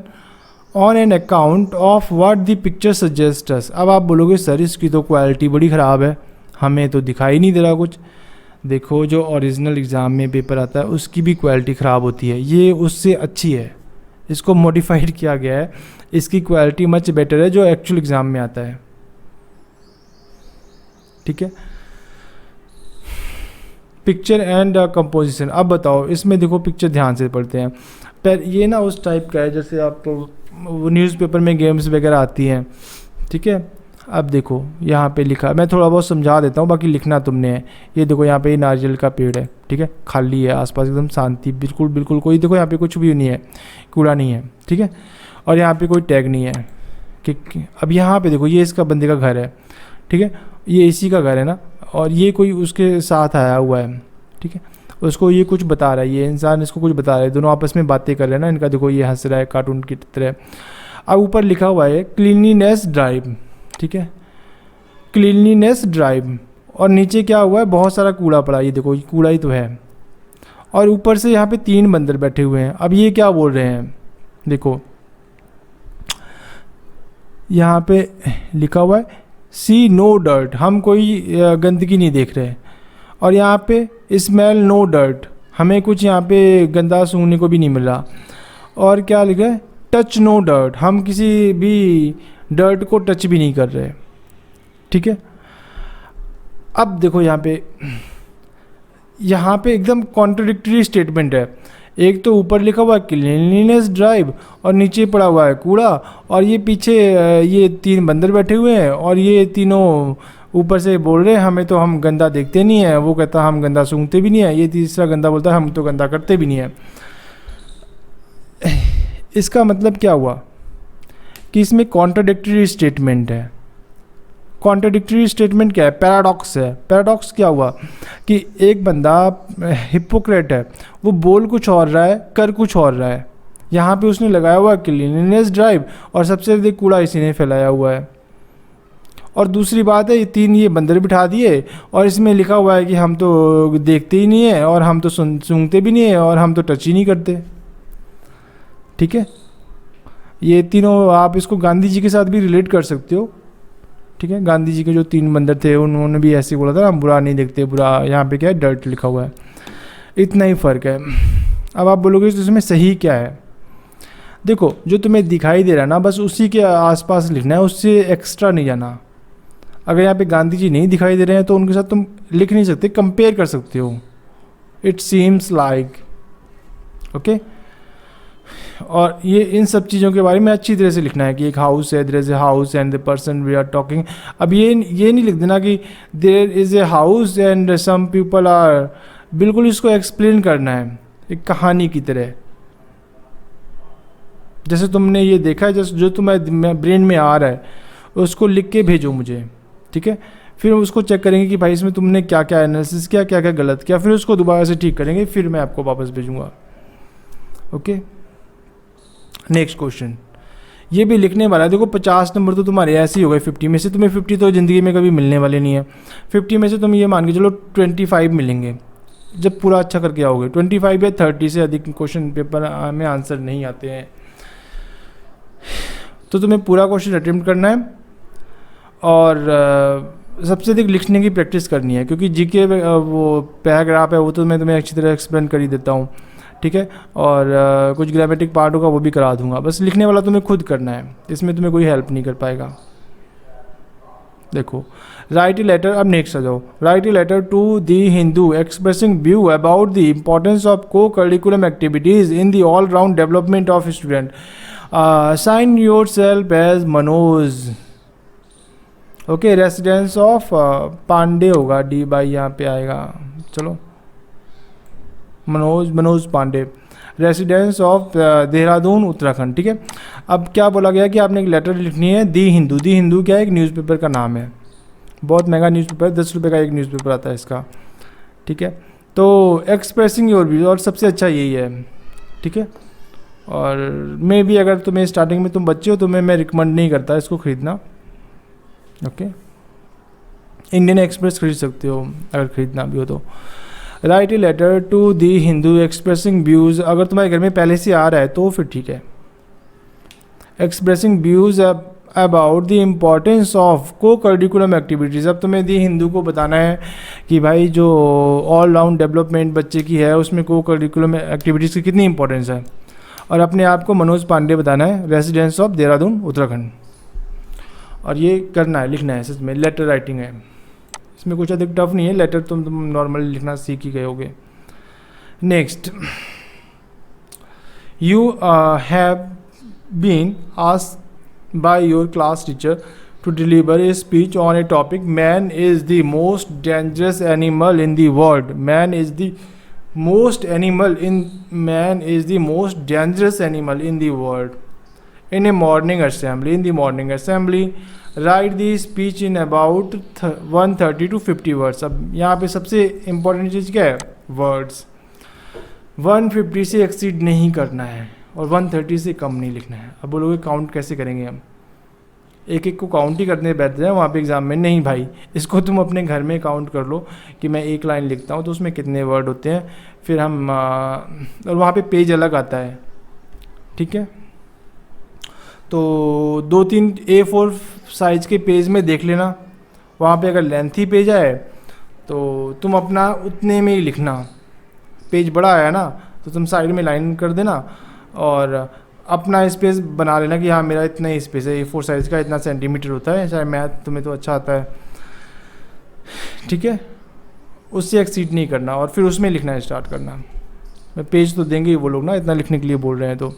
on an account of what the picture suggest us. अब आप बोलोगे सर इसकी तो क्वालिटी बड़ी ख़राब है, हमें तो दिखाई नहीं दे रहा कुछ। देखो जो ओरिजिनल एग्ज़ाम में पेपर आता है उसकी भी क्वालिटी ख़राब होती है, ये उससे अच्छी है, इसको मॉडिफाइड किया गया है, इसकी क्वालिटी मच बेटर है जो एक्चुअल एग्ज़ाम में आता है, ठीक है। पिक्चर एंड कंपोजिशन, अब बताओ इसमें देखो पिक्चर ध्यान से पढ़ते हैं, पर ये ना उस टाइप का है जैसे आपको वो न्यूज़पेपर में गेम्स वगैरह आती हैं, ठीक है। अब देखो यहाँ पे लिखा, मैं थोड़ा बहुत समझा देता हूँ, बाकी लिखना तुमने है। ये देखो यहाँ पे ये नारियल का पेड़ है, ठीक है, खाली है, आसपास एकदम शांति, बिल्कुल बिल्कुल कोई, देखो यहाँ पे कुछ भी नहीं है, कूड़ा नहीं है, ठीक है, और यहाँ पे कोई टैग नहीं है कि अब यहाँ पे देखो ये इसका बंदे का घर है, ठीक है, ये इसी का घर है ना, और ये कोई उसके साथ आया हुआ है, ठीक है, उसको ये कुछ बता रहा है, ये इंसान इसको कुछ बता रहा है, दोनों आपस में बातें कर रहे हैं ना इनका, देखो ये हंस रहा है कार्टून की तरह। अब ऊपर लिखा हुआ है क्लीनलीनेस ड्राइव, ठीक है, क्लीनलीनेस ड्राइव, और नीचे क्या हुआ है, बहुत सारा कूड़ा पड़ा, ये देखो कूड़ा ही तो है, और ऊपर से यहाँ पे 3 बंदर बैठे हुए हैं। अब ये क्या बोल रहे हैं, देखो यहाँ पे लिखा हुआ है सी नो डर्ट, हम कोई गंदगी नहीं देख रहे, और यहाँ पे स्मेल नो डर्ट, हमें कुछ यहाँ पे गंदा सूंघने को भी नहीं मिल रहा, और क्या लिखा है टच नो डर्ट, हम किसी भी डर्ट को टच भी नहीं कर रहे, ठीक है। अब देखो यहाँ पे एकदम कॉन्ट्रडिक्टरी स्टेटमेंट है, एक तो ऊपर लिखा हुआ है क्लीनलीनेस ड्राइव और नीचे पड़ा हुआ है कूड़ा, और ये पीछे ये 3 बंदर बैठे हुए हैं, और ये तीनों ऊपर से बोल रहे हैं हमें तो, हम गंदा देखते नहीं है, वो कहता हम गंदा सूंघते भी नहीं है, ये तीसरा गंदा बोलता है हम तो गंदा करते भी नहीं है। इसका मतलब क्या हुआ कि इसमें कॉन्ट्रडिक्टरी स्टेटमेंट है। कॉन्ट्रडिक्टरी स्टेटमेंट क्या है, पैराडॉक्स है। पैराडॉक्स क्या हुआ कि एक बंदा हिपोक्रेट है, वो बोल कुछ और रहा है, कर कुछ और रहा है। यहाँ पे उसने लगाया हुआ क्लीनलीनेस ड्राइव और सबसे अधिक कूड़ा इसी ने फैलाया हुआ है। और दूसरी बात है, ये बंदर बिठा दिए और इसमें लिखा हुआ है कि हम तो देखते ही नहीं है, और हम तो सूंघते भी नहीं है, और हम तो टच ही नहीं करते, ठीक है। ये तीनों आप इसको गांधी जी के साथ भी रिलेट कर सकते हो, ठीक है। गांधी जी के जो 3 बंदर थे उन्होंने भी ऐसे बोला था, हम बुरा नहीं देखते, बुरा यहाँ पे क्या है डर्ट लिखा हुआ है, इतना ही फ़र्क है। अब आप बोलोगे तो इसमें सही क्या है, देखो जो तुम्हें दिखाई दे रहा है ना बस उसी के आसपास लिखना है, उससे एक्स्ट्रा नहीं जाना। अगर यहाँ पे गांधी जी नहीं दिखाई दे रहे हैं तो उनके साथ तुम लिख नहीं सकते, कंपेयर कर सकते हो, इट सीम्स लाइक, ओके। और ये इन सब चीज़ों के बारे में अच्छी तरह से लिखना है कि एक हाउस है, there is a house and the person we are talking. अब ये नहीं लिख देना कि there is a house and some people are, बिल्कुल इसको एक्सप्लेन करना है एक कहानी की तरह। जैसे तुमने ये देखा है, जैसे जो तुम्हारे ब्रेन में आ रहा है उसको लिख के भेजो मुझे, ठीक है। फिर उसको चेक करेंगे कि भाई इसमें तुमने क्या क्या एनालिसिस किया, क्या क्या गलत किया, फिर उसको दोबारा से ठीक करेंगे, फिर मैं आपको वापस भेजूँगा, ओके। नेक्स्ट क्वेश्चन ये भी लिखने वाला है। देखो 50 नंबर तो तुम्हारे ऐसे ही हो गए 50 में से, तुम्हें 50 तो ज़िंदगी में कभी मिलने वाले नहीं है। 50 में से तुम ये मान के चलो 25 मिलेंगे जब पूरा अच्छा करके आओगे। 25 या 30 से अधिक क्वेश्चन पेपर में आंसर नहीं आते हैं। तो तुम्हें पूरा क्वेश्चन अटेम्प्ट करना है और सबसे अधिक लिखने की प्रैक्टिस करनी है, क्योंकि जीके वो पैराग्राफ है वो तो मैं तुम्हें अच्छी तरह एक्सप्लेन कर ही देता हूँ, ठीक है। और कुछ ग्रामेटिक पार्ट होगा वो भी करा दूंगा, बस लिखने वाला तुम्हें खुद करना है, इसमें तुम्हें कोई हेल्प नहीं कर पाएगा। देखो, राइट ए लेटर, अब नेक्स्ट आ जाओ। Write a letter to the Hindu expressing view about the importance of co curriculum activities in the all round development of student. Sign yourself as Manoj. Okay, residence of Pandey होगा, डी बाई यहाँ पे आएगा, चलो मनोज पांडे, रेसिडेंस ऑफ देहरादून उत्तराखंड, ठीक है। अब क्या बोला गया कि आपने एक लेटर लिखनी है दी हिंदू। दी हिंदू क्या है, एक न्यूज़पेपर का नाम है, बहुत महंगा न्यूज़पेपर, 10 रुपये का एक न्यूज़पेपर आता है इसका, ठीक है। तो एक्सप्रेसिंग योर व्यू, और सबसे अच्छा यही है, ठीक है। और मे भी अगर तुम्हें स्टार्टिंग में तुम बच्चे हो तो मैं रिकमेंड नहीं करता इसको ख़रीदना, ओके। इंडियन एक्सप्रेस खरीद सकते हो अगर ख़रीदना भी हो तो। Write a letter to the Hindu expressing views, अगर तुम्हारे घर में पहले से आ रहा है तो फिर ठीक है। Expressing views about the importance of co curriculum activities, अब तुम्हें दी हिंदू को बताना है कि भाई जो ऑल राउंड डेवलपमेंट बच्चे की है उसमें को करिकुलम एक्टिविटीज़ की कितनी इंपॉर्टेंस है, और अपने आप को मनोज पांडे बताना है, रेसिडेंस ऑफ देहरादून उत्तराखंड। और ये करना है, लिखना है, सच में लेटर राइटिंग है, इसमें कुछ अधिक टफ नहीं है, लेटर तुम नॉर्मली लिखना सीख ही गए होगे। Next, you have been asked by your class teacher to deliver a speech on a topic, man is the most dangerous animal in the world. Man is the most dangerous animal in the world in a morning assembly, write the speech in about 130 to 50 words। अब यहाँ पे सबसे important चीज़ क्या है, words. 150 से exceed नहीं करना है और 130 से कम नहीं लिखना है। अब बोलोगे काउंट कैसे करेंगे हम, एक एक को काउंट ही करने बैठ जाए वहाँ पे एग्ज़ाम में, नहीं भाई, इसको तुम अपने घर में काउंट कर लो कि मैं एक लाइन लिखता हूँ तो उसमें कितने वर्ड होते हैं, फिर हम और वहाँ पे पेज अलग आता है, ठीक है। तो 2-3 A4 साइज़ के पेज में देख लेना, वहाँ पे अगर लेंथी पेज आए तो तुम अपना उतने में ही लिखना। पेज बड़ा आया ना तो तुम साइड में लाइन कर देना और अपना स्पेस बना लेना कि हाँ मेरा इतना ही स्पेस है, A4 साइज़ का इतना सेंटीमीटर होता है, चाहे मैथ तुम्हें तो अच्छा आता है, ठीक है। उससे एक्सीड नहीं करना और फिर उसमें लिखना स्टार्ट करना। मैं पेज तो देंगे ही वो लोग ना, इतना लिखने के लिए बोल रहे हैं तो,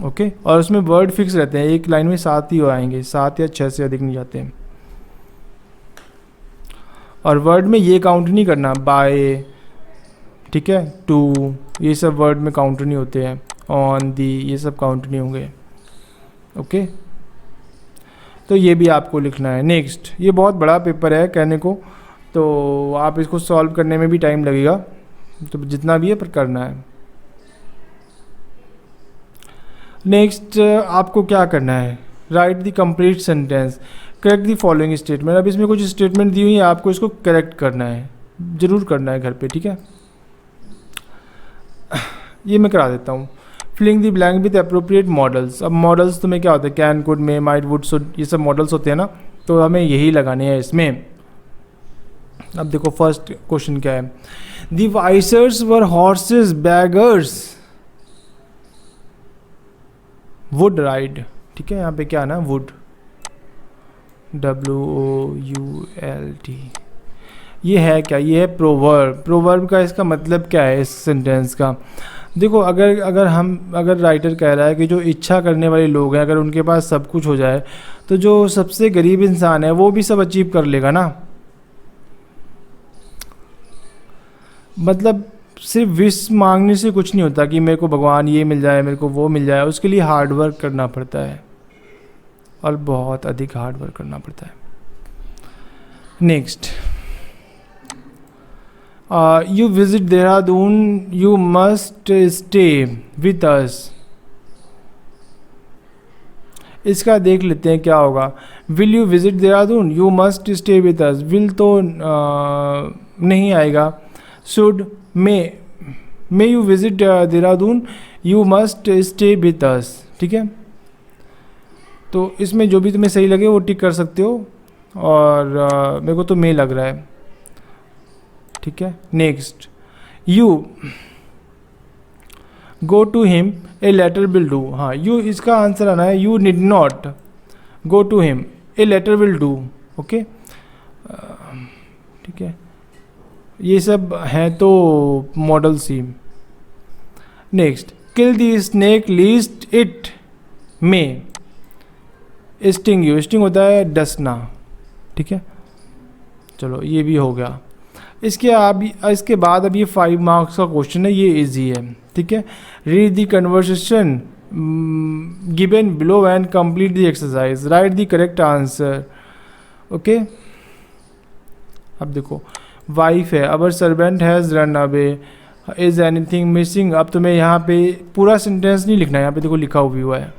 ओके। और उसमें वर्ड फिक्स रहते हैं, एक लाइन में 7 ही आएंगे, 7 या 6 से अधिक नहीं जाते हैं। और वर्ड में ये काउंट नहीं करना, बाय, ठीक है, टू, ये सब वर्ड में काउंट नहीं होते हैं, ऑन, दी, ये सब काउंट नहीं होंगे, ओके। तो ये भी आपको लिखना है। नेक्स्ट, ये बहुत बड़ा पेपर है कहने को, तो आप इसको सॉल्व करने में भी टाइम लगेगा, तो जितना भी है पर करना है। नेक्स्ट, आपको क्या करना है, right the complete sentence, correct the following statement. अब इसमें कुछ स्टेटमेंट दी हुई है, आपको इसको करेक्ट करना है, ज़रूर करना है घर पे, ठीक है। ये मैं करा देता हूँ। Filling the blank with appropriate modals. अब मॉडल्स तुम्हें क्या होता है, can, could, may, might, would, should, ये सब मॉडल्स होते हैं ना, तो हमें यही लगाने हैं इसमें। अब देखो फर्स्ट क्वेश्चन क्या है, द वाइसर्स were horses beggars would ride, ठीक है। यहाँ पे क्या है ना, वुड, WOULD। ये है क्या, ये है प्रोवर्ब। प्रोवर्ब का इसका मतलब क्या है इस सेंटेंस का, देखो अगर राइटर कह रहा है कि जो इच्छा करने वाले लोग हैं अगर उनके पास सब कुछ हो जाए तो जो सबसे गरीब इंसान है वो भी सब अचीव कर लेगा ना। मतलब सिर्फ विश मांगने से कुछ नहीं होता कि मेरे को भगवान ये मिल जाए, मेरे को वो मिल जाए, उसके लिए हार्ड वर्क करना पड़ता है और बहुत अधिक हार्ड वर्क करना पड़ता है। Next, you visit Dehradun, you must stay with us. इसका देख लेते हैं क्या होगा। Will you visit Dehradun, you must stay with us, will तो नहीं आएगा। Should, may you visit Dehradun, you must stay with us, ठीक है। तो इसमें जो भी तुम्हें सही लगे वो टिक कर सकते हो, और मेरे को तो मे लग रहा है, ठीक है। Next, you go to him a letter will do. हाँ, यू इसका आंसर आना है you need not go to him a letter will do. Okay, ठीक है, ये सब हैं तो modals. Next, kill the snake lest it may sting you. Sting होता है डसना, ठीक है। चलो ये भी हो गया। इसके बाद अब ये 5 मार्क्स का क्वेश्चन है, ये इजी है, ठीक है। Read the conversation given below and complete the exercise, write the correct answer. Okay, अब देखो, वाइफ है, our servant has run away, is anything missing. अब तुम्हें यहाँ पे पूरा सेंटेंस नहीं लिखना है, यहाँ पे देखो लिखा हुआ है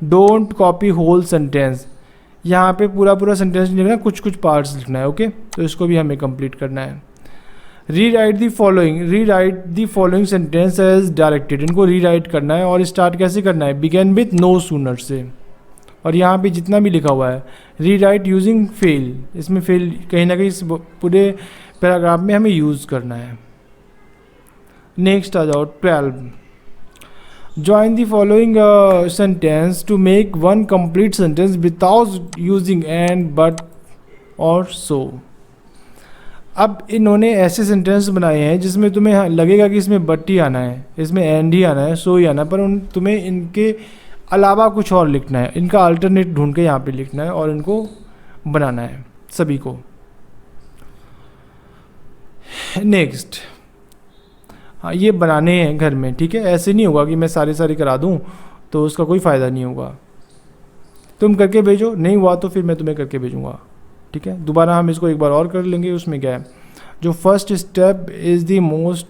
डोंट कॉपी होल सेंटेंस। यहाँ पे पूरा सेंटेंस नहीं लिखना, कुछ कुछ पार्ट्स लिखना है। ओके, तो इसको भी हमें कंप्लीट करना है। Rewrite the following sentence as directed. इनको रीराइट करना है, और स्टार्ट कैसे करना है, बिगेन विथ नो सूनर से। और यहाँ पे जितना भी लिखा हुआ है रीराइट यूजिंग फेल, इसमें फेल कहीं ना कहीं इस पूरे पैराग्राफ में हमें यूज़ करना है। नेक्स्ट आ जाओ 12, Join the following sentence to make one complete sentence without using and, but और so। अब इन्होंने ऐसे सेंटेंस बनाए हैं जिसमें तुम्हें लगेगा कि इसमें बट ही आना है, इसमें एंड ही आना है, सो ही आना है, पर तुम्हें इनके अलावा कुछ और लिखना है, इनका अल्टरनेट ढूंढ के यहाँ पे लिखना है और इनको बनाना है सभी को। नेक्स्ट, हाँ, ये बनाने हैं घर में, ठीक है। ऐसे नहीं होगा कि मैं सारे करा दूँ तो उसका कोई फ़ायदा नहीं होगा। तुम करके भेजो, नहीं हुआ तो फिर मैं तुम्हें करके भेजूँगा, ठीक है। दोबारा हम इसको एक बार और कर लेंगे। उसमें क्या है, जो first step is the most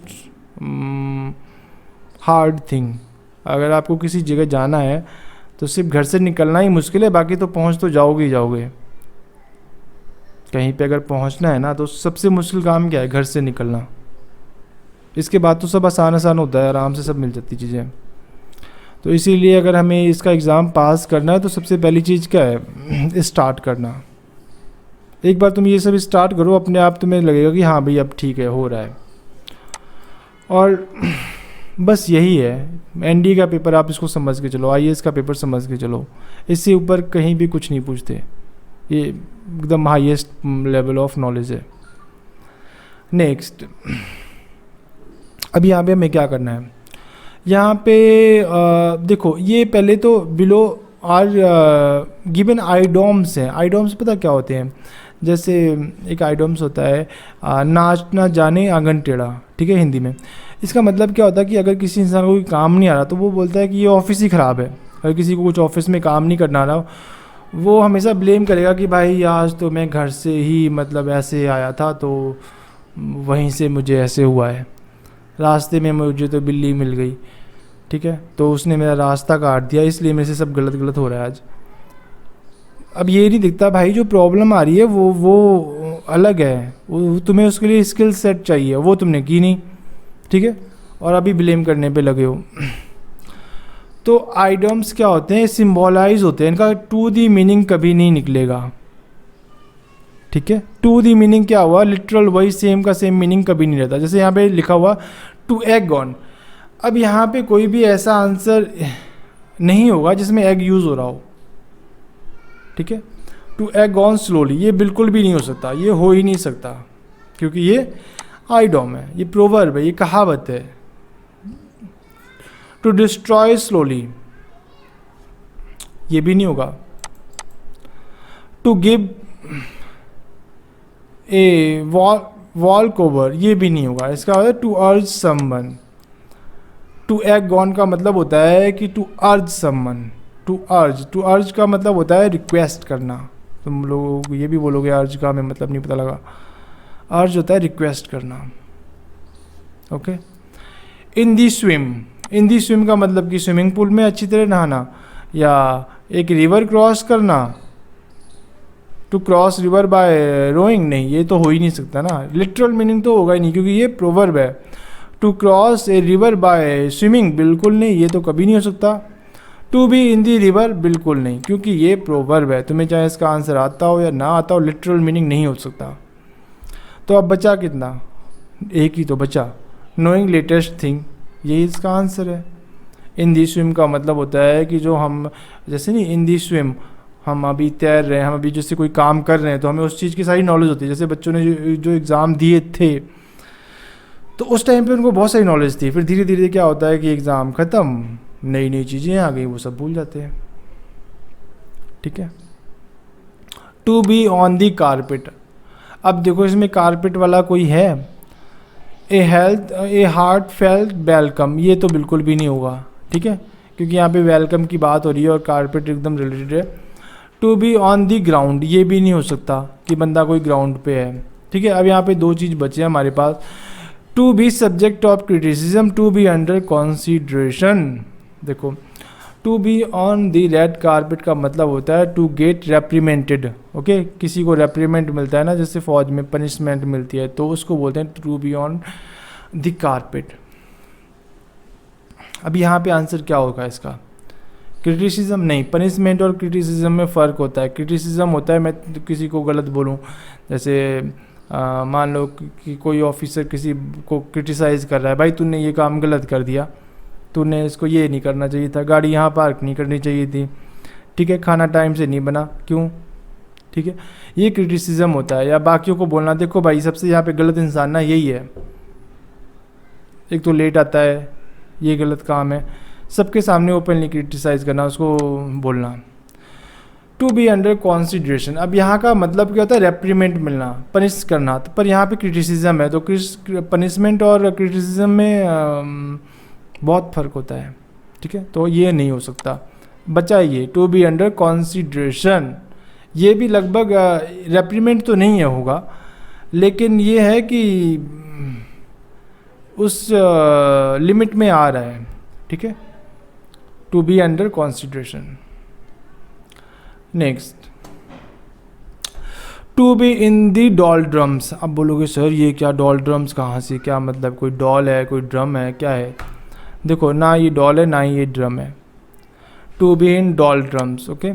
hard thing. अगर आपको किसी जगह जाना है तो सिर्फ घर से निकलना ही मुश्किल है, बाकी तो पहुँच तो जाओगे ही जाओगे। कहीं पे अगर पहुँचना है ना तो सबसे मुश्किल काम क्या है, घर से निकलना। इसके बाद तो सब आसान होता है, आराम से सब मिल जाती चीज़ें। तो इसीलिए अगर हमें इसका एग्ज़ाम पास करना है तो सबसे पहली चीज़ क्या है, स्टार्ट करना। एक बार तुम ये सब स्टार्ट करो, अपने आप तुम्हें लगेगा कि हाँ भाई अब ठीक है, हो रहा है। और बस यही है, एनडीए का पेपर आप इसको समझ के चलो, आईएएस का पेपर समझ के चलो, इससे ऊपर कहीं भी कुछ नहीं पूछते। ये एकदम हाईएस्ट लेवल ऑफ नॉलेज है। नेक्स्ट, अब यहाँ पे हमें क्या करना है, यहाँ पे देखो, ये पहले तो बिलो आर गिवन आइडोम्स हैं। आइडोम्स पता क्या होते हैं, जैसे एक आइडोम्स होता है नाच ना जाने आंगन टेढ़ा, ठीक है, हिंदी में। इसका मतलब क्या होता है कि अगर किसी इंसान को कोई काम नहीं आ रहा तो वो बोलता है कि ये ऑफिस ही ख़राब है। अगर किसी को कुछ ऑफिस में काम नहीं करना आ रहा, वो हमेशा ब्लेम करेगा कि भाई आज तो मैं घर से ही मतलब ऐसे आया था तो वहीं से मुझे ऐसे हुआ है, रास्ते में मुझे तो बिल्ली मिल गई, ठीक है, तो उसने मेरा रास्ता काट दिया, इसलिए मेरे से सब गलत हो रहा है आज। अब ये नहीं दिखता भाई, जो प्रॉब्लम आ रही है वो अलग है, वो तुम्हें उसके लिए स्किल सेट चाहिए, वो तुमने की नहीं, ठीक है, और अभी ब्लेम करने पे लगे हो। तो आइडम्स क्या होते हैं, सिंबलाइज होते हैं, इनका टू दी मीनिंग कभी नहीं निकलेगा, ठीक है। टू दी मीनिंग क्या हुआ, लिटरल वही सेम का सेम मीनिंग कभी नहीं रहता। जैसे यहाँ पे लिखा हुआ टू एग ऑन, अब यहाँ पे कोई भी ऐसा आंसर नहीं होगा जिसमें एग यूज़ हो रहा हो, ठीक है। टू एग ऑन स्लोली, ये बिल्कुल भी नहीं हो सकता, ये हो ही नहीं सकता, क्योंकि ये आइडॉम है, ये प्रोवर्ब है, ये कहावत है। टू डिस्ट्रॉय स्लोली, ये भी नहीं होगा। To give a walk over, ये भी नहीं होगा। इसका मतलब टू अर्ज समवन। टू एग ऑन का मतलब होता है कि टू अर्ज समवन। टू अर्ज का मतलब होता है रिक्वेस्ट करना। तुम लोग ये भी बोलोगे अर्ज का हमें मतलब नहीं पता लगा, अर्ज होता है रिक्वेस्ट करना, ओके। इन दी स्विम का मतलब कि स्विमिंग पूल में अच्छी तरह नहाना, या एक रिवर क्रॉस करना। To cross river by rowing, नहीं, ये तो हो ही नहीं सकता ना, लिटरल मीनिंग तो होगा ही नहीं, क्योंकि ये प्रोवर्ब है। To cross a river by swimming, बिल्कुल नहीं, ये तो कभी नहीं हो सकता। To be in the river बिल्कुल नहीं, क्योंकि ये प्रोवर्ब है, तुम्हें चाहे इसका आंसर आता हो या ना आता हो, लिटरल मीनिंग नहीं हो सकता। तो अब बचा कितना, एक ही तो बचा, नोइंग लेटेस्ट थिंग, यही इसका आंसर है। इन दी स्विम का मतलब होता है कि जो हम, जैसे नहीं इन दी स्विम, हम अभी तैर रहे हैं, हम अभी जैसे कोई काम कर रहे हैं तो हमें उस चीज़ की सारी नॉलेज होती है। जैसे बच्चों ने जो एग्ज़ाम दिए थे तो उस टाइम पे उनको बहुत सारी नॉलेज थी, फिर धीरे धीरे क्या होता है कि एग्ज़ाम ख़त्म, नई नई चीज़ें आ गई, वो सब भूल जाते हैं। ठीक है। To be on the carpet, अब देखो इसमें कारपेट वाला कोई है, ए हार्ट फेल्ट वेलकम, ये तो बिल्कुल भी नहीं होगा। ठीक है, क्योंकि यहाँ पे वेलकम की बात हो रही है और कारपेट एकदम रिलेटेड है। To be on the ground, ये भी नहीं हो सकता कि बंदा कोई ग्राउंड पे है। ठीक है, अब यहाँ पे दो चीज़ बचे हैं हमारे पास। To be subject of criticism, to be under consideration. देखो to be on the red carpet का मतलब होता है टू गेट रेप्रीमेंटेड। ओके, किसी को रेप्रीमेंट मिलता है ना, जैसे फौज में पनिशमेंट मिलती है, तो उसको बोलते हैं to be on the carpet. अब यहाँ पे आंसर क्या होगा इसका, क्रिटिसिज्म नहीं, पनिशमेंट और क्रिटिसिज्म में फ़र्क होता है। क्रिटिसिज्म होता है मैं किसी को गलत बोलूँ, जैसे मान लो कि कोई ऑफिसर किसी को क्रिटिसाइज़ कर रहा है, भाई तूने ये काम गलत कर दिया, तूने इसको ये नहीं करना चाहिए था, गाड़ी यहाँ पार्क नहीं करनी चाहिए थी, ठीक है, खाना टाइम से नहीं बना, क्यों। ठीक है, ये क्रिटिसिज्म होता है। या बाकियों को बोलना, देखो भाई सबसे यहाँ पे गलत इंसान ना यही है, एक तो लेट आता है, ये गलत काम है, सबके सामने ओपनली क्रिटिसाइज़ करना, उसको बोलना। टू बी अंडर कॉन्सिडरेशन, अब यहाँ का मतलब क्या होता है, रेप्रीमेंट मिलना, पनिश करना, तो पर यहाँ पे क्रिटिसिज्म है, तो पनिशमेंट और क्रिटिसिज्म में बहुत फ़र्क होता है। ठीक है, तो ये नहीं हो सकता, बचा ये टू बी अंडर कॉन्सिडरेशन। ये भी लगभग रेप्रीमेंट तो नहीं है होगा, लेकिन ये है कि उस लिमिट में आ रहा है। ठीक है, to be under consideration. Next, to be in the doldrums. अब बोलोगे सर ये क्या डॉल ड्रम्स कहाँ से, क्या मतलब, कोई डॉल है, कोई ड्रम है, क्या है। देखो ना ये डॉल है ना ही ये ड्रम है। To be in doldrums. Okay,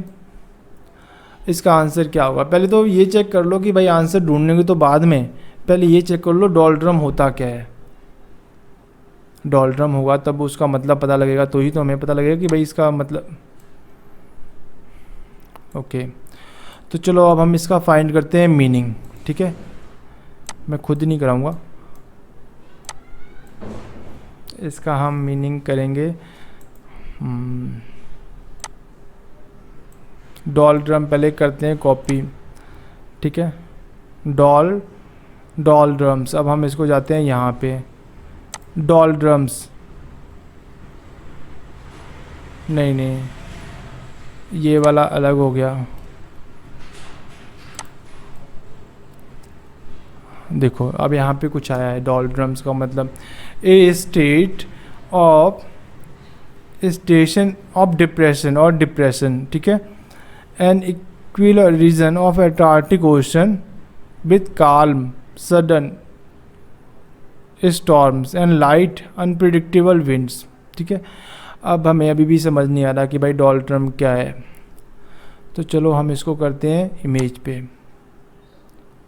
इसका आंसर क्या होगा, पहले तो ये चेक कर लो कि भाई आंसर ढूंढने के तो बाद में पहले ये चेक कर लो डॉल ड्रम होता क्या है। डॉल ड्रम होगा तब उसका मतलब पता लगेगा, तो ही तो हमें पता लगेगा कि भाई इसका मतलब। ओके, तो चलो अब हम इसका फाइंड करते हैं मीनिंग। ठीक है, मैं खुद नहीं कराऊंगा, इसका हम मीनिंग करेंगे। डॉल ड्रम पहले करते हैं कॉपी। ठीक है, डॉल ड्रम्स, अब हम इसको जाते हैं यहाँ पे, डॉल ड्रम्स, नहीं ये वाला अलग हो गया। देखो अब यहाँ पे कुछ आया है, डॉल ड्रम्स का मतलब a state of station of depression और डिप्रेशन। ठीक है, an equatorial region of Antarctic ocean with calm sudden storms and light unpredictable winds. ठीक है, अब हमें अभी भी समझ नहीं आ रहा कि भाई डॉल ड्रम क्या है, तो चलो हम इसको करते हैं इमेज पे।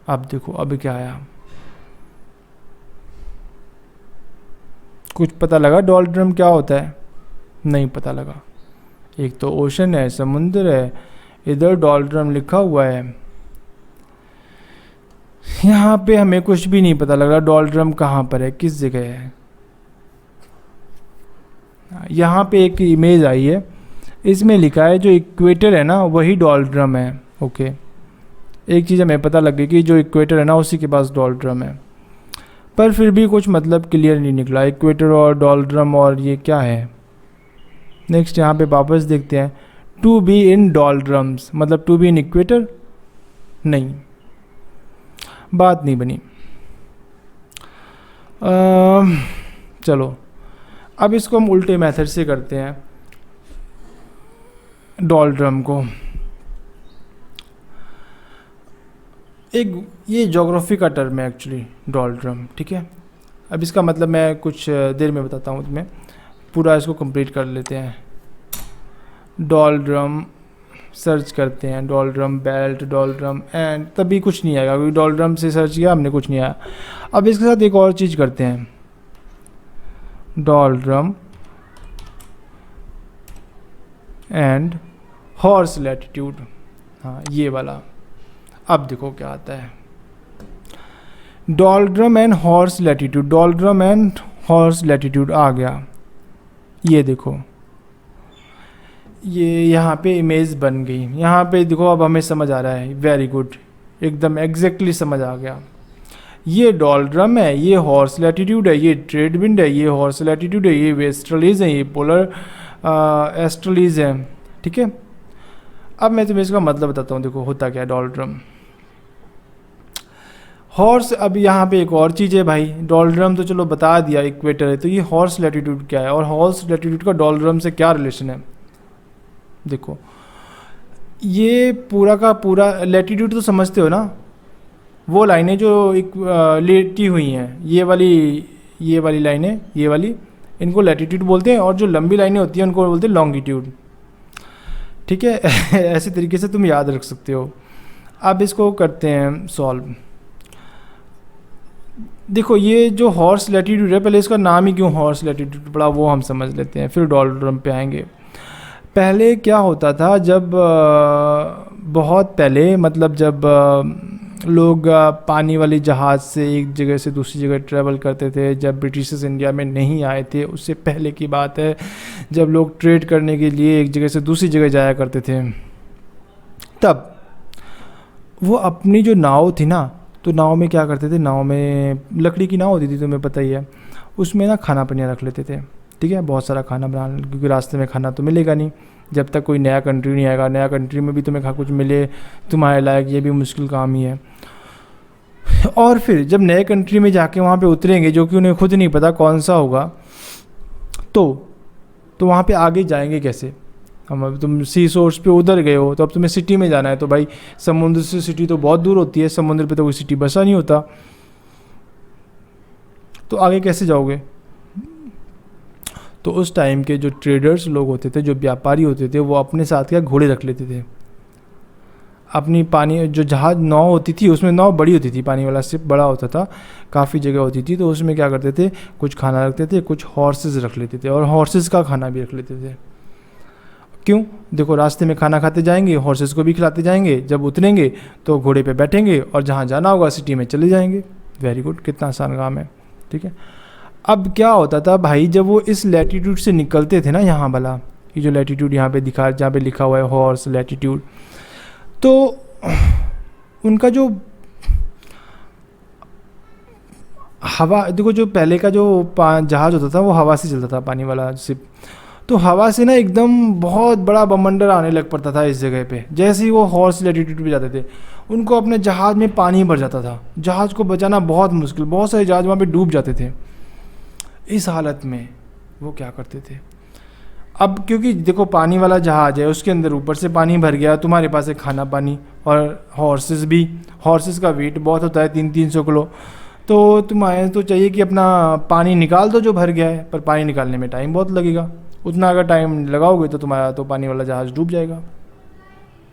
अब देखो अब क्या आया, कुछ पता लगा डॉल ड्रम क्या होता है, नहीं पता लगा। एक तो ओशन है, समुद्र है, इधर डॉल ड्रम लिखा हुआ है, यहाँ पे हमें कुछ भी नहीं पता लग रहा डॉल ड्रम कहाँ पर है, किस जगह है। यहाँ पे एक इमेज आई है, इसमें लिखा है जो इक्वेटर है ना वही डॉल ड्रम है। ओके, एक चीज़ हमें पता लग गई कि जो इक्वेटर है ना उसी के पास डॉल ड्रम है, पर फिर भी कुछ मतलब क्लियर नहीं निकला, इक्वेटर और डॉल ड्रम और ये क्या है। नेक्स्ट यहाँ पे वापस देखते हैं, to be in doldrums मतलब टू बी इन इक्वेटर, नहीं, बात नहीं बनी। चलो अब इसको हम उल्टे मेथड से करते हैं डॉल ड्रम को। एक ये ज्योग्राफी का टर्म है एक्चुअली डॉल ड्रम। ठीक है, अब इसका मतलब मैं कुछ देर में बताता हूँ तुम्हें, पूरा इसको कंप्लीट कर लेते हैं। डॉलड्रम सर्च करते हैं, डॉलड्रम बेल्ट, डॉलड्रम एंड, तभी कुछ नहीं आएगा क्योंकि डॉलड्रम से सर्च किया हमने, कुछ नहीं आया। अब इसके साथ एक और चीज़ करते हैं, डॉलड्रम एंड हॉर्स लैटिट्यूड, हाँ ये वाला। अब देखो क्या आता है, doldrum and horse latitude, doldrum and horse latitude आ गया। ये देखो, ये यहाँ पे इमेज बन गई, यहाँ पे देखो अब हमें समझ आ रहा है, वेरी गुड, एकदम एग्जैक्टली समझ आ गया। ये डॉलड्रम है, ये हॉर्स लैटिट्यूड है, ये ट्रेड विंड है, ये हॉर्स लैटिट्यूड है, ये वेस्टर्लीज है, ये पोलर एस्टर्लीज है, ठीक है। अब मैं तुम्हें इसका मतलब बताता हूँ, देखो होता क्या है डॉलड्रम हॉर्स। अब यहाँ पे एक और चीज़ है भाई, डॉलड्रम तो चलो बता दिया इक्वेटर है, तो ये हॉर्स लैटिट्यूड क्या है और हॉर्स लैटिट्यूड का डॉलड्रम से क्या रिलेशन है। देखो ये पूरा का पूरा लैटिट्यूड तो समझते हो ना, वो लाइनें जो एक लेटी हुई हैं, ये वाली लाइनें, ये वाली, इनको लैटिट्यूड बोलते हैं, और जो लंबी लाइनें होती हैं उनको बोलते हैं लॉन्गिट्यूड, ठीक है। ऐसे तरीके से तुम याद रख सकते हो। अब इसको करते हैं सॉल्व। देखो ये जो हॉर्स लैटिट्यूड है, पहले इसका नाम ही क्यों हॉर्स लैटिट्यूड पड़ा वो हम समझ लेते हैं, फिर डॉलड्रम पे आएंगे। पहले क्या होता था, जब बहुत पहले, मतलब जब लोग पानी वाली जहाज़ से एक जगह से दूसरी जगह ट्रैवल करते थे, जब ब्रिटिशर्स इंडिया में नहीं आए थे, उससे पहले की बात है, जब लोग ट्रेड करने के लिए एक जगह से दूसरी जगह जाया करते थे, तब वो अपनी जो नाव थी ना, तो नाव में क्या करते थे, नाव में लकड़ी की नाव होती थी, तुम्हें पता ही है, उसमें ना खाना पनिया रख लेते थे, ठीक है, बहुत सारा खाना बना, क्योंकि रास्ते में खाना तो मिलेगा नहीं, जब तक कोई नया कंट्री नहीं आएगा, नया कंट्री में भी तुम्हें कुछ मिले तुम्हारे लायक, ये भी मुश्किल काम ही है। और फिर जब नए कंट्री में जाके वहाँ पे उतरेंगे, जो कि उन्हें खुद नहीं पता कौन सा होगा, तो वहाँ पे आगे जाएंगे कैसे। हम अब तुम सी सोर्स पे उधर गए हो, तो अब तुम्हें सिटी में जाना है, तो भाई समुद्र से सिटी तो बहुत दूर होती है, समुद्र पे तो कोई सिटी बसा नहीं होता, तो आगे कैसे जाओगे। तो उस टाइम के जो ट्रेडर्स लोग होते थे, जो व्यापारी होते थे, वो अपने साथ क्या घोड़े रख लेते थे। अपनी पानी जो जहाज नाव होती थी, उसमें नाव बड़ी होती थी, पानी वाला शिप बड़ा होता था, काफ़ी जगह होती थी, तो उसमें क्या करते थे, कुछ खाना रखते थे, कुछ हॉर्सेस रख लेते थे, और हॉर्सेस का खाना भी रख लेते थे। क्यों, देखो रास्ते में खाना खाते जाएंगे, हॉर्सेस को भी खिलाते जाएंगे, जब उतरेंगे तो घोड़े पे बैठेंगे और जहाँ जाना होगा सिटी में चले जाएंगे। वेरी गुड, कितना आसान काम है, ठीक है। अब क्या होता था भाई, जब वो इस लैटिट्यूड से निकलते थे ना, यहाँ वाला ये जो लैटिट्यूड यहाँ पे दिखा, जहाँ पे लिखा हुआ है हॉर्स लैटिट्यूड, तो उनका जो हवा, देखो जो पहले का जो जहाज़ होता था वो हवा से चलता था, पानी वाला शिप, तो हवा से ना एकदम बहुत बड़ा बमंडर आने लग पड़ता था इस जगह पे। जैसे ही वो हॉर्स लैटिट्यूड पे जाते थे, उनको अपने जहाज़ में पानी भर जाता था, जहाज़ को बचाना बहुत मुश्किल, बहुत सारे जहाज़ वहाँ पे डूब जाते थे। इस हालत में वो क्या करते थे, अब क्योंकि देखो पानी वाला जहाज़ है, उसके अंदर ऊपर से पानी भर गया, तुम्हारे पास है खाना पानी, और हॉर्सेस भी, हॉर्सेस का वेट बहुत होता है, 300-300 किलो, तो तुम्हारे तो चाहिए कि अपना पानी निकाल दो जो भर गया है, पर पानी निकालने में टाइम बहुत लगेगा, उतना अगर टाइम लगाओगे तो तुम्हारा तो पानी वाला जहाज़ डूब जाएगा।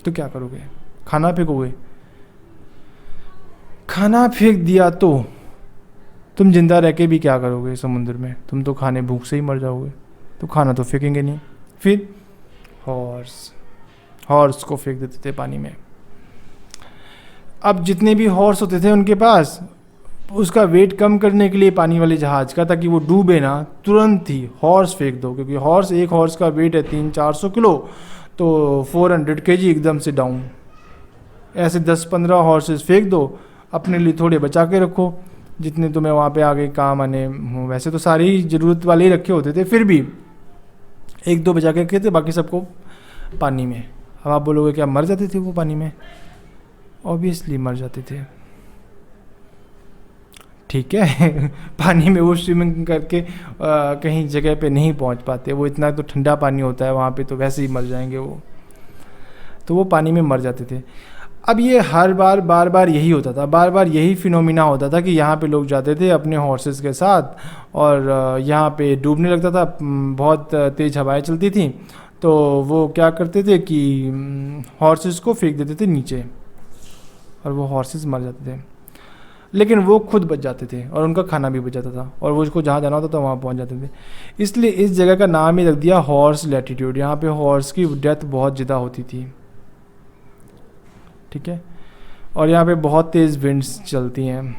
तो क्या करोगे, खाना फेंकोगे, खाना फेंक दिया तो तुम जिंदा रह के भी क्या करोगे समुद्र में, तुम तो खाने भूख से ही मर जाओगे, तो खाना तो फेंकेंगे नहीं। फिर हॉर्स को फेंक देते थे पानी में। अब जितने भी हॉर्स होते थे उनके पास, उसका वेट कम करने के लिए पानी वाले जहाज़ का, ताकि वो डूबे ना, तुरंत ही हॉर्स फेंक दो, क्योंकि एक हॉर्स का वेट है 300-400 किलो, तो 400 kg एकदम से डाउन। ऐसे 10-15 हॉर्सेस फेंक दो, अपने लिए थोड़े बचा के रखो, जितने तुम्हें वहाँ पे आगे काम आने हो। वैसे तो सारी ही ज़रूरत वाले ही रखे होते थे, फिर भी 1-2 बचा के रखे थे, बाकी सबको पानी में। अब आप बोलोगे क्या मर जाते थे वो पानी में? ऑब्वियसली मर जाते थे, ठीक है। पानी में वो स्विमिंग करके कहीं जगह पे नहीं पहुंच पाते, वो इतना तो ठंडा पानी होता है वहाँ पे, तो वैसे ही मर जाएंगे वो, तो वो पानी में मर जाते थे। अब ये बार बार यही होता था, बार बार यही फिनोमिना होता था कि यहाँ पे लोग जाते थे अपने हॉर्सेस के साथ, और यहाँ पे डूबने लगता था, बहुत तेज़ हवाएं चलती थी, तो वो क्या करते थे कि हॉर्सेस को फेंक देते थे नीचे और वो हॉर्सेस मर जाते थे, लेकिन वो खुद बच जाते थे और उनका खाना भी बच जाता था और वो उसको जहाँ जाना होता था वहाँ पहुँच जाते थे। इसलिए इस जगह का नाम ही रख दिया हॉर्स लैटिट्यूड। यहाँ पे हॉर्स की डेथ बहुत ज़्यादा होती थी, ठीक है। और यहाँ पे बहुत तेज़ विंड्स चलती हैं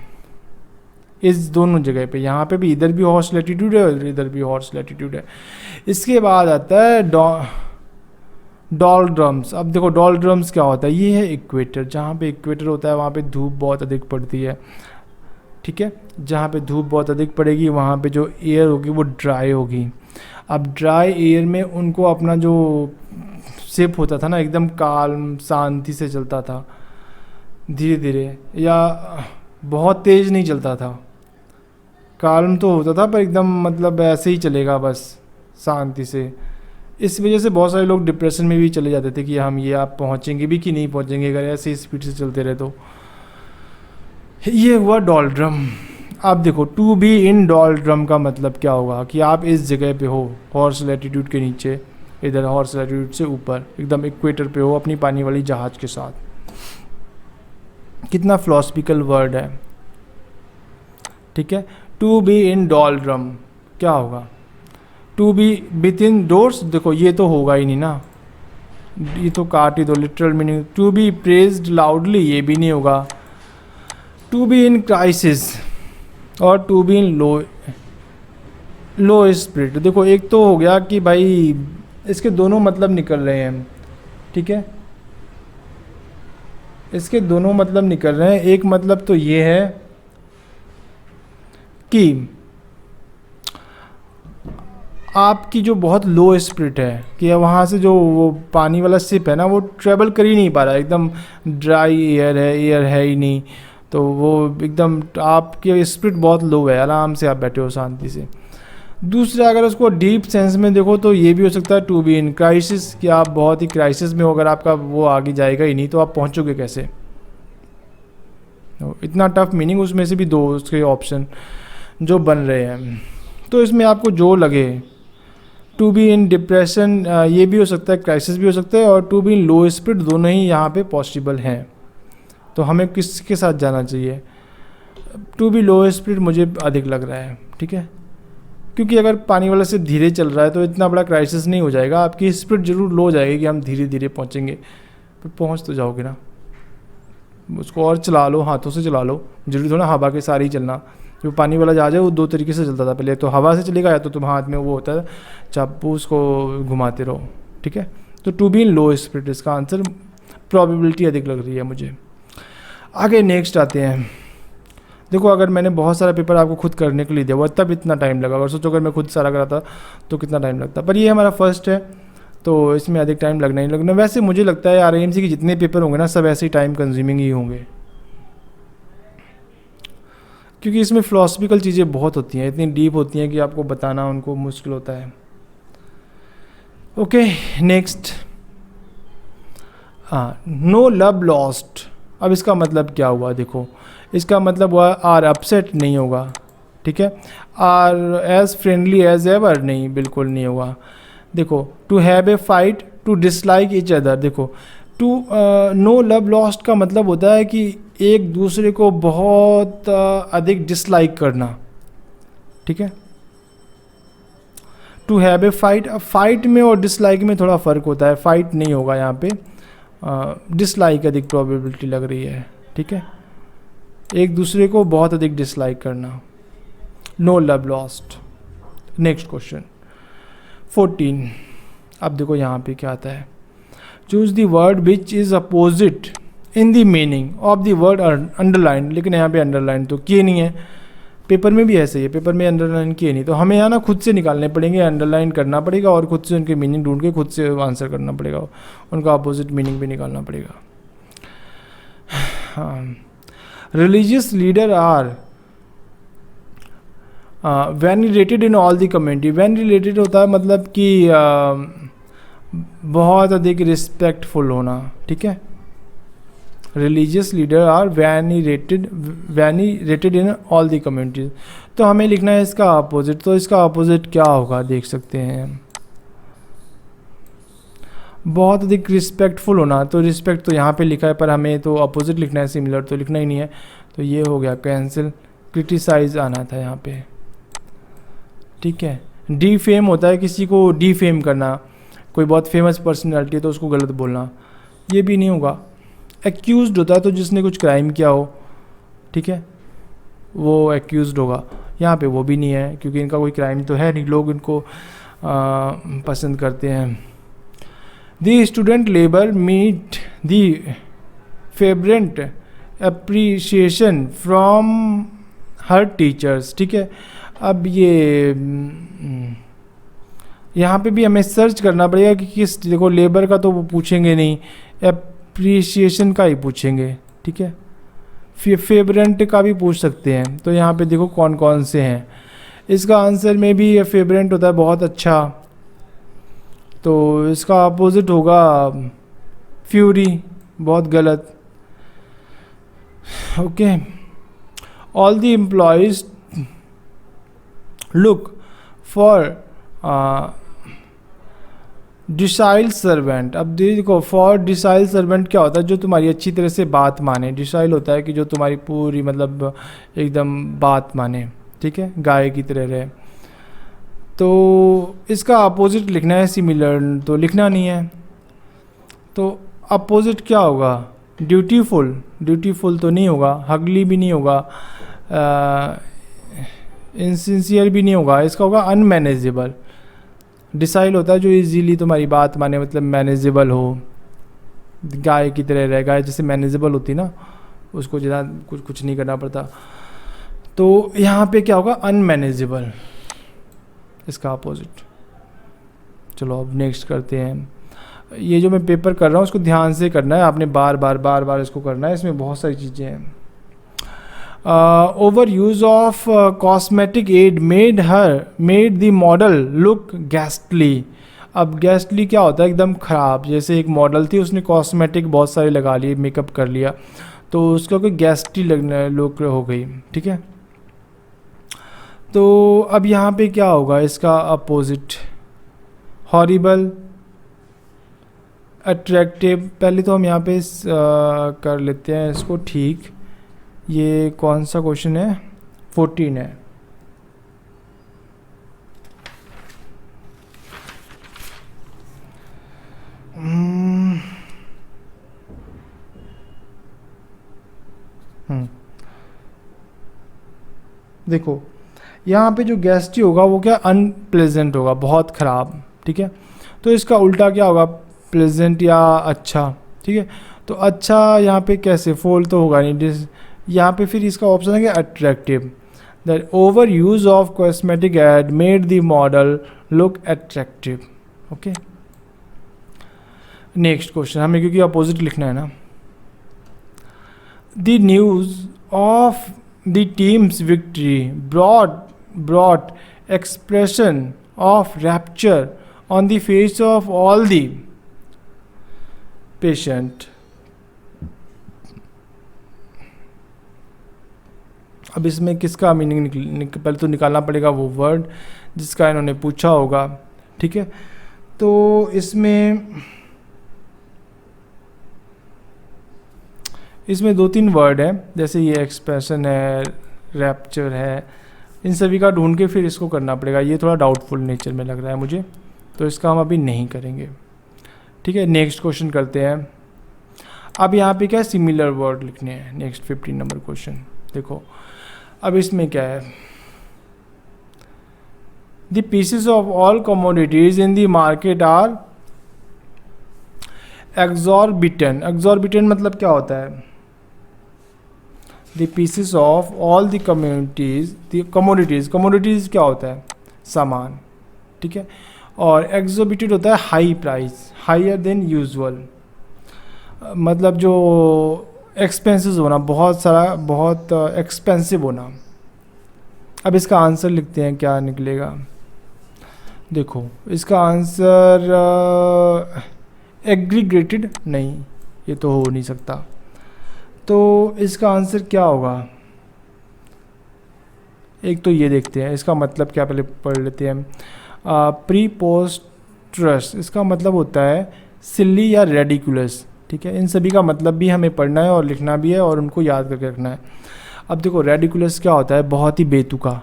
इस दोनों जगह पे। यहाँ पे भी इधर भी हॉर्स लैटिट्यूड है और इधर भी हॉर्स लैटिट्यूड है। इसके बाद आता है डॉल्ड्रम्स। अब देखो डॉल्ड्रम्स क्या होता है, ये है इक्वेटर। जहाँ पे इक्वेटर होता है वहाँ पे धूप बहुत अधिक पड़ती है, ठीक है। जहाँ पे धूप बहुत अधिक पड़ेगी वहाँ पे जो एयर होगी वो ड्राई होगी। अब ड्राई एयर में उनको अपना जो शिप होता था ना, एकदम काल्म शांति से चलता था, धीरे धीरे, या बहुत तेज़ नहीं चलता था, काल्म तो होता था पर एकदम मतलब ऐसे ही चलेगा बस शांति से। इस वजह से बहुत सारे लोग डिप्रेशन में भी चले जाते थे कि हम ये आप पहुँचेंगे भी कि नहीं पहुँचेंगे अगर ऐसे स्पीड से चलते रहे तो। ये हुआ डॉल्ड्रम। आप देखो टू बी इन डॉल्ड्रम का मतलब क्या होगा कि आप इस जगह पे हो हॉर्स लैटिट्यूड के नीचे, इधर हॉर्स लैटिट्यूड से ऊपर एकदम इक्वेटर पे हो अपनी पानी वाली जहाज़ के साथ। कितना फिलोसफिकल वर्ड है, ठीक है। टू बी इन डॉल्ड्रम क्या होगा, to be within doors. देखो ये तो होगा ही नहीं ना, ये तो काट ही दो literal meaning. To be praised loudly ये भी नहीं होगा। टू बी इन क्राइसिस और to be in low spirit. देखो एक तो हो गया कि भाई इसके दोनों मतलब निकल रहे हैं, ठीक है, इसके दोनों मतलब निकल रहे हैं। एक मतलब तो ये है कि आपकी जो बहुत लो स्पिरिट है कि वहाँ से जो वो पानी वाला शिप है ना वो ट्रेवल कर ही नहीं पा रहा है, एकदम ड्राई एयर है ही नहीं, तो वो एकदम आपकी स्पिरिट बहुत लो है, आराम से आप बैठे हो शांति से। दूसरा अगर उसको डीप सेंस में देखो तो ये भी हो सकता है टू बी इन क्राइसिस, कि आप बहुत ही क्राइसिस में हो, अगर आपका वो आगे जाएगा ही नहीं तो आप पहुँचोगे कैसे। तो इतना टफ मीनिंग, उसमें से भी दो उसके ऑप्शन जो बन रहे हैं, तो इसमें आपको जो लगे। टू बी इन डिप्रेशन ये भी हो सकता है, क्राइसिस भी हो सकता है, और to be in low spirit दोनों ही यहाँ पे पॉसिबल हैं। तो हमें किसके साथ जाना चाहिए, टू बी लो स्पिरिट मुझे अधिक लग रहा है, ठीक है। क्योंकि अगर पानी वाला से धीरे चल रहा है तो इतना बड़ा क्राइसिस नहीं हो जाएगा, आपकी स्पिरिट जरूर लो हो जाएगी कि हम धीरे धीरे पहुँचेंगे, पर पहुँच तो जाओगे ना। उसको और चला लो, हाथों से चला लो, जरूरी थोड़ा हवा के सारे ही चलना। जो पानी वाला जहाज है वो दो तरीके से चलता था, पहले तो हवा से चलेगा या तो तुम हाथ में वो होता है चापू, उसको घुमाते रहो, ठीक है। तो to be in low spirit इसका आंसर, प्रोबेबिलिटी अधिक लग रही है मुझे। आगे नेक्स्ट आते हैं। देखो अगर मैंने बहुत सारा पेपर आपको खुद करने के लिए दिया हुआ तब इतना टाइम लगा, अगर सोचो अगर मैं खुद सारा कराता तो कितना टाइम लगता, पर ये हमारा फर्स्ट है तो इसमें अधिक टाइम लगना ही लगना। वैसे मुझे लगता है आरएएमसी के जितने पेपर होंगे ना सब ऐसे ही टाइम कंज्यूमिंग ही होंगे, क्योंकि इसमें फ़िलासफ़िकल चीज़ें बहुत होती हैं, इतनी डीप होती हैं कि आपको बताना उनको मुश्किल होता है। Okay next, no love lost. अब इसका मतलब क्या हुआ, देखो इसका मतलब हुआ आर अपसेट नहीं होगा, ठीक है। Are as friendly as ever नहीं, बिल्कुल नहीं होगा। देखो to have a fight, to dislike each other. देखो टू नो लव लॉस्ट का मतलब होता है कि एक दूसरे को बहुत अधिक डिसलाइक करना, ठीक है। To have a fight, fight में और डिसलाइक में थोड़ा फ़र्क होता है, फाइट नहीं होगा यहाँ पे, डिसलाइक अधिक प्रोबेबिलिटी लग रही है, ठीक है। एक दूसरे को बहुत अधिक डिसलाइक करना, no love lost. Next question 14। अब देखो यहाँ पे क्या आता है, choose the word which is opposite in the meaning of the word underline. लेकिन यहाँ पे अंडरलाइन तो किए नहीं है, पेपर में भी ऐसे ही है, पेपर में अंडरलाइन किए नहीं, तो हमें यहाँ ना खुद से निकालने पड़ेंगे, अंडरलाइन करना पड़ेगा और खुद से उनके मीनिंग ढूंढ के खुद से आंसर करना पड़ेगा, उनका अपोजिट मीनिंग भी निकालना पड़ेगा। हाँ, religious leader are vain related in all the community. Vain related होता है मतलब कि बहुत अधिक रिस्पेक्टफुल होना, ठीक है। Religious leader are venerated in all the communities. तो हमें लिखना है इसका अपोजिट, तो इसका अपोजिट क्या होगा देख सकते हैं। बहुत अधिक रिस्पेक्टफुल होना, तो रिस्पेक्ट तो यहाँ पे लिखा है पर हमें तो अपोजिट लिखना है, सिमिलर तो लिखना ही नहीं है, तो ये हो गया कैंसिल। क्रिटिसाइज आना था यहाँ पे, ठीक है। डिफेम होता है किसी को डिफेम करना, कोई बहुत फेमस पर्सनैलिटी है तो उसको गलत बोलना, ये भी नहीं होगा। एक्यूज्ड होता है तो जिसने कुछ क्राइम किया हो, ठीक है, वो एक्यूज्ड होगा। यहाँ पे वो भी नहीं है क्योंकि इनका कोई क्राइम तो है नहीं, लोग इनको पसंद करते हैं। The student labour meet the favourite appreciation from her teachers, ठीक है। अब ये यहाँ पे भी हमें सर्च करना पड़ेगा कि किस, देखो लेबर का तो वो पूछेंगे नहीं, एप्रिसिएशन का ही पूछेंगे, ठीक है। फेवरेंट का भी पूछ सकते हैं, तो यहाँ पे देखो कौन कौन से हैं। इसका आंसर में भी ये फेवरेंट होता है बहुत अच्छा, तो इसका अपोजिट होगा फ्यूरी, बहुत गलत। Okay, all the employees look for decile servant. अब देखो फॉर डिसाइल सर्वेंट क्या होता है, जो तुम्हारी अच्छी तरह से बात माने। डिसाइल होता है कि जो तुम्हारी पूरी मतलब एकदम बात माने, ठीक है, गाय की तरह रहे। तो इसका अपोजिट लिखना है सिमिलर, तो लिखना नहीं है, तो अपोजिट क्या होगा, ड्यूटीफुल। ड्यूटीफुल तो नहीं होगा, हगली भी नहीं होगा, इनसिंसियर भी नहीं होगा, इसका होगा अनमैनेजेबल। डिसाइल होता है जो इजीली तुम्हारी बात माने, मतलब मैनेजेबल हो, गाय की तरह रहे। गाय जैसे मैनेजेबल होती ना, उसको ज़्यादा कुछ नहीं करना पड़ता, तो यहाँ पे क्या होगा, अनमैनेजेबल, इसका अपोजिट। चलो अब नेक्स्ट करते हैं। ये जो मैं पेपर कर रहा हूँ उसको ध्यान से करना है, आपने बार बार इसको करना है, इसमें बहुत सारी चीज़ें हैं। Over use of cosmetic add made the model look ghastly. अब गैस्टली क्या होता है, एकदम ख़राब। जैसे एक मॉडल थी, उसने कॉस्मेटिक बहुत सारे लगा लिए, मेकअप कर लिया, तो उसका कोई गैस्टली लगने लुक हो गई, ठीक है। तो अब यहाँ पे क्या होगा, इसका अपोजिट हॉरिबल, अट्रैक्टिव। पहले तो हम यहाँ पे कर लेते हैं इसको ठीक। ये कौन सा क्वेश्चन है, 14 है। देखो यहाँ पे जो गेस्टी होगा वो क्या, अनप्लेजेंट होगा, बहुत ख़राब, ठीक है। तो इसका उल्टा क्या होगा, प्लेजेंट या अच्छा, ठीक है। तो अच्छा यहाँ पे कैसे, फोल तो होगा नहीं, यहाँ पे फिर इसका ऑप्शन है कि attractive. That over use of cosmetic add made the model look attractive. Okay, next question हमें क्योंकि अपोजिट लिखना है ना। The news of the team's victory brought expression of rapture on the face of all the patient। अब इसमें किसका meaning पहले तो निकालना पड़ेगा, वो वर्ड जिसका इन्होंने पूछा होगा, ठीक है। तो इसमें 2-3 वर्ड हैं, जैसे ये एक्सप्रेशन है, रैप्चर है, इन सभी का ढूंढ के फिर इसको करना पड़ेगा। ये थोड़ा डाउटफुल नेचर में लग रहा है मुझे, तो इसका हम अभी नहीं करेंगे, ठीक है। नेक्स्ट क्वेश्चन करते हैं। अब यहाँ पे क्या है, सिमिलर वर्ड लिखने हैं। नेक्स्ट 15 नंबर क्वेश्चन देखो। अब इसमें क्या है, the prices of all commodities in the market are exorbitant. Exorbitant मतलब क्या होता है, the prices of all the commodities क्या होता है, सामान, ठीक है। और एक्सॉर्बिटेंट होता है high price, higher than usual, मतलब जो एक्सपेंसिव होना, बहुत सारा, बहुत एक्सपेंसिव होना। अब इसका आंसर लिखते हैं, क्या निकलेगा। देखो इसका आंसर एग्रीगेटेड, नहीं ये तो हो नहीं सकता। तो इसका आंसर क्या होगा, एक तो ये देखते हैं इसका मतलब क्या, पहले पढ़ लेते हैं। प्रीपोस्ट्रस, इसका मतलब होता है सिल्ली या रेडिकुलस, ठीक है। इन सभी का मतलब भी हमें पढ़ना है और लिखना भी है और उनको याद करके रखना है। अब देखो रेडिकुलस क्या होता है, बहुत ही बेतुका,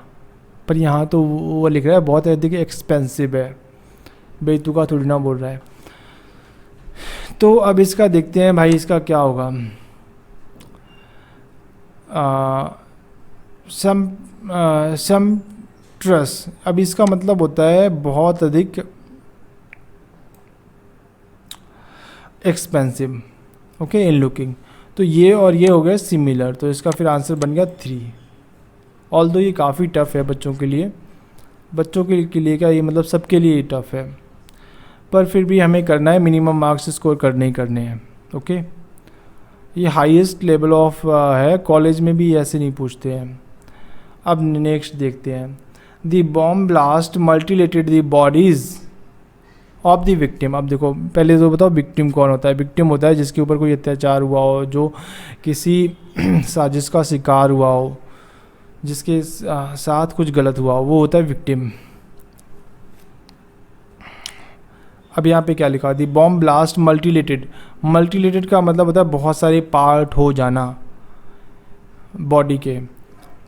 पर यहाँ तो वो लिख रहा है बहुत अधिक एक्सपेंसिव है, बेतुका थोड़ी ना बोल रहा है। तो अब इसका देखते हैं भाई, इसका क्या होगा। सम ट्रस, अब इसका मतलब होता है बहुत अधिक एक्सपेंसिव, ओके, इन लुकिंग। तो ये और ये हो गया सिमिलर, तो इसका फिर आंसर बन गया 3। ऑल्दो ये काफ़ी टफ है बच्चों के लिए, बच्चों के लिए क्या, ये मतलब सबके लिए टफ है, पर फिर भी हमें करना है, मिनिमम मार्क्स स्कोर करने ही करने हैं, ओके। ये हाईएस्ट लेवल ऑफ है, कॉलेज में भी ऐसे नहीं पूछते हैं। अब नेक्स्ट देखते हैं, the bomb blast mutilated the bodies of the victim. अब देखो पहले तो बताओ विक्टिम कौन होता है। विक्टिम होता है जिसके ऊपर कोई अत्याचार हुआ हो, जो किसी साजिश का शिकार हुआ हो, जिसके साथ कुछ गलत हुआ हो, वो होता है विक्टिम। अब यहाँ पे क्या लिखा, दी बॉम्ब ब्लास्ट मल्टीलेटेड। मल्टीलेटेड का मतलब होता है बहुत सारे पार्ट हो जाना बॉडी के।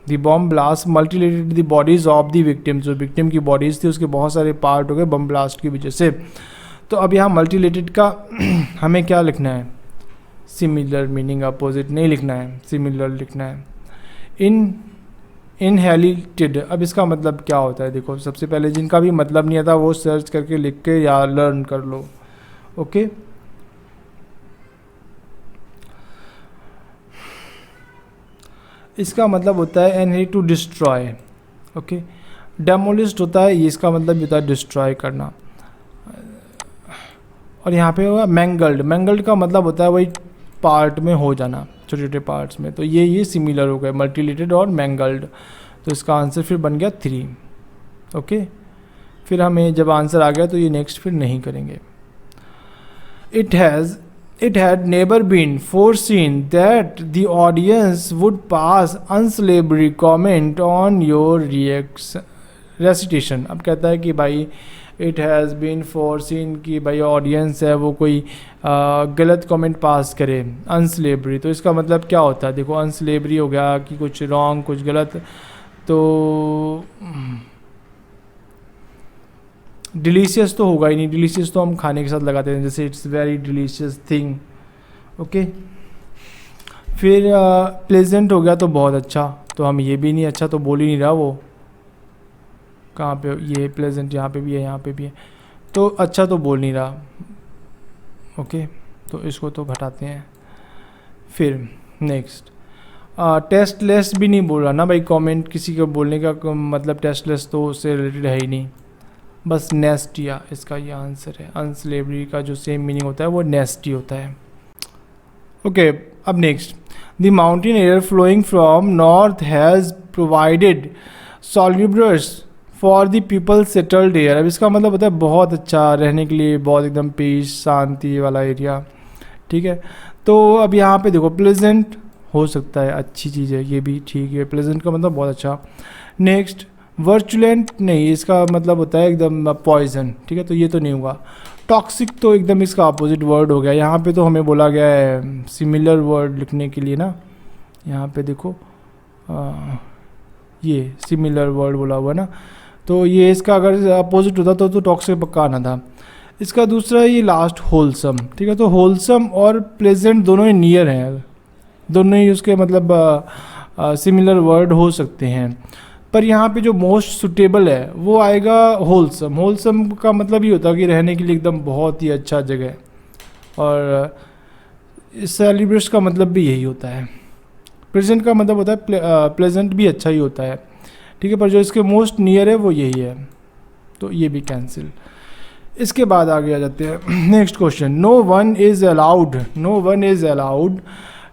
The bomb blast mutilated the bodies of the victim, जो विक्टिम की बॉडीज़ थी उसके बहुत सारे पार्ट हो गए बम ब्लास्ट की वजह से। तो अब यहाँ मल्टीलेटेड का हमें क्या लिखना है, सिमिलर, मीनिंग अपोजिट नहीं लिखना है, सिमिलर लिखना है। इनहेलिटेड, अब इसका मतलब क्या होता है, देखो सबसे पहले जिनका भी मतलब नहीं आता वो सर्च करके लिख के या लर्न कर लो, ओके। इसका मतलब होता है इनहेरिट टू डिस्ट्रॉय, ओके। डेमोलिस्ड होता है, ये इसका मतलब भी होता है डिस्ट्रॉय करना। और यहाँ पे होगा मैंगल्ड। मैंगल्ड का मतलब होता है वही पार्ट में हो जाना, छोटे छोटे पार्ट्स में। तो ये सिमिलर हो गए, मल्टीलेटेड और मैंगल्ड। तो इसका आंसर फिर बन गया 3, ओके। फिर हमें जब आंसर आ गया तो ये नेक्स्ट फिर नहीं करेंगे। It had never been foreseen that the audience would pass unsavory comment on your recitation। अब कहता है कि भाई इट हैज़ बीन फोरसीन कि भाई ऑडियंस है वो कोई गलत कमेंट पास करे, अनस्लेबरी। तो इसका मतलब क्या होता है, देखो अनस्लेबरी हो गया कि कुछ रॉन्ग कुछ गलत। तो डिलीशियस तो होगा ही नहीं, डिलीशियस तो हम खाने के साथ लगाते हैं, जैसे it's very delicious thing, okay. फिर प्लेजेंट हो गया तो बहुत अच्छा, तो हम ये भी नहीं अच्छा तो बोल ही नहीं रहा वो, कहाँ पे ये प्लेजेंट, यहाँ पे भी है यहाँ पे भी है, तो अच्छा तो बोल नहीं रहा, ओके। तो इसको तो घटाते हैं। फिर नेक्स्ट टेस्टलेस भी नहीं बोल रहा ना भाई, कमेंट किसी को बोलने का मतलब टेस्टलेस तो उससे रिलेटेड है ही नहीं, बस नेस्टिया इसका ये आंसर है। अनस्लेवरी का जो सेम मीनिंग होता है वो नेस्टी होता है, ओके। अब next, the mountain air flowing from north has provided salubrious for the people settled air. अब इसका मतलब होता है बहुत अच्छा रहने के लिए, बहुत एकदम पीस शांति वाला एरिया, ठीक है। तो अब यहाँ पे देखो प्लेजेंट हो सकता है, अच्छी चीज़ है, ये भी ठीक है, प्लेजेंट का मतलब बहुत अच्छा। नेक्स्ट वर्चुलेंट नहीं, इसका मतलब होता है एकदम पॉइजन, ठीक है, तो ये तो नहीं हुआ। टॉक्सिक तो एकदम इसका अपोजिट वर्ड हो गया। यहाँ पे तो हमें बोला गया है सिमिलर वर्ड लिखने के लिए ना, यहाँ पे देखो ये सिमिलर वर्ड बोला हुआ ना, तो ये इसका अगर अपोजिट होता तो टॉक्सिक पक्का आना था। इसका दूसरा ये लास्ट होलसम, ठीक है, तो होलसम और प्लेजेंट दोनों ही नियर हैं, दोनों ही उसके मतलब सिमिलर वर्ड हो सकते हैं, पर यहाँ पे जो मोस्ट सुटेबल है वो आएगा होलसम। होलसम का मतलब ये होता है कि रहने के लिए एकदम बहुत ही अच्छा जगह, और सेलिब्रेट का मतलब भी यही होता है। प्रेजेंट का मतलब होता है प्लेजेंट भी अच्छा ही होता है, ठीक है, पर जो इसके मोस्ट नियर है वो यही है, तो ये भी कैंसिल। इसके बाद आगे आ जाते हैं next question. No one is allowed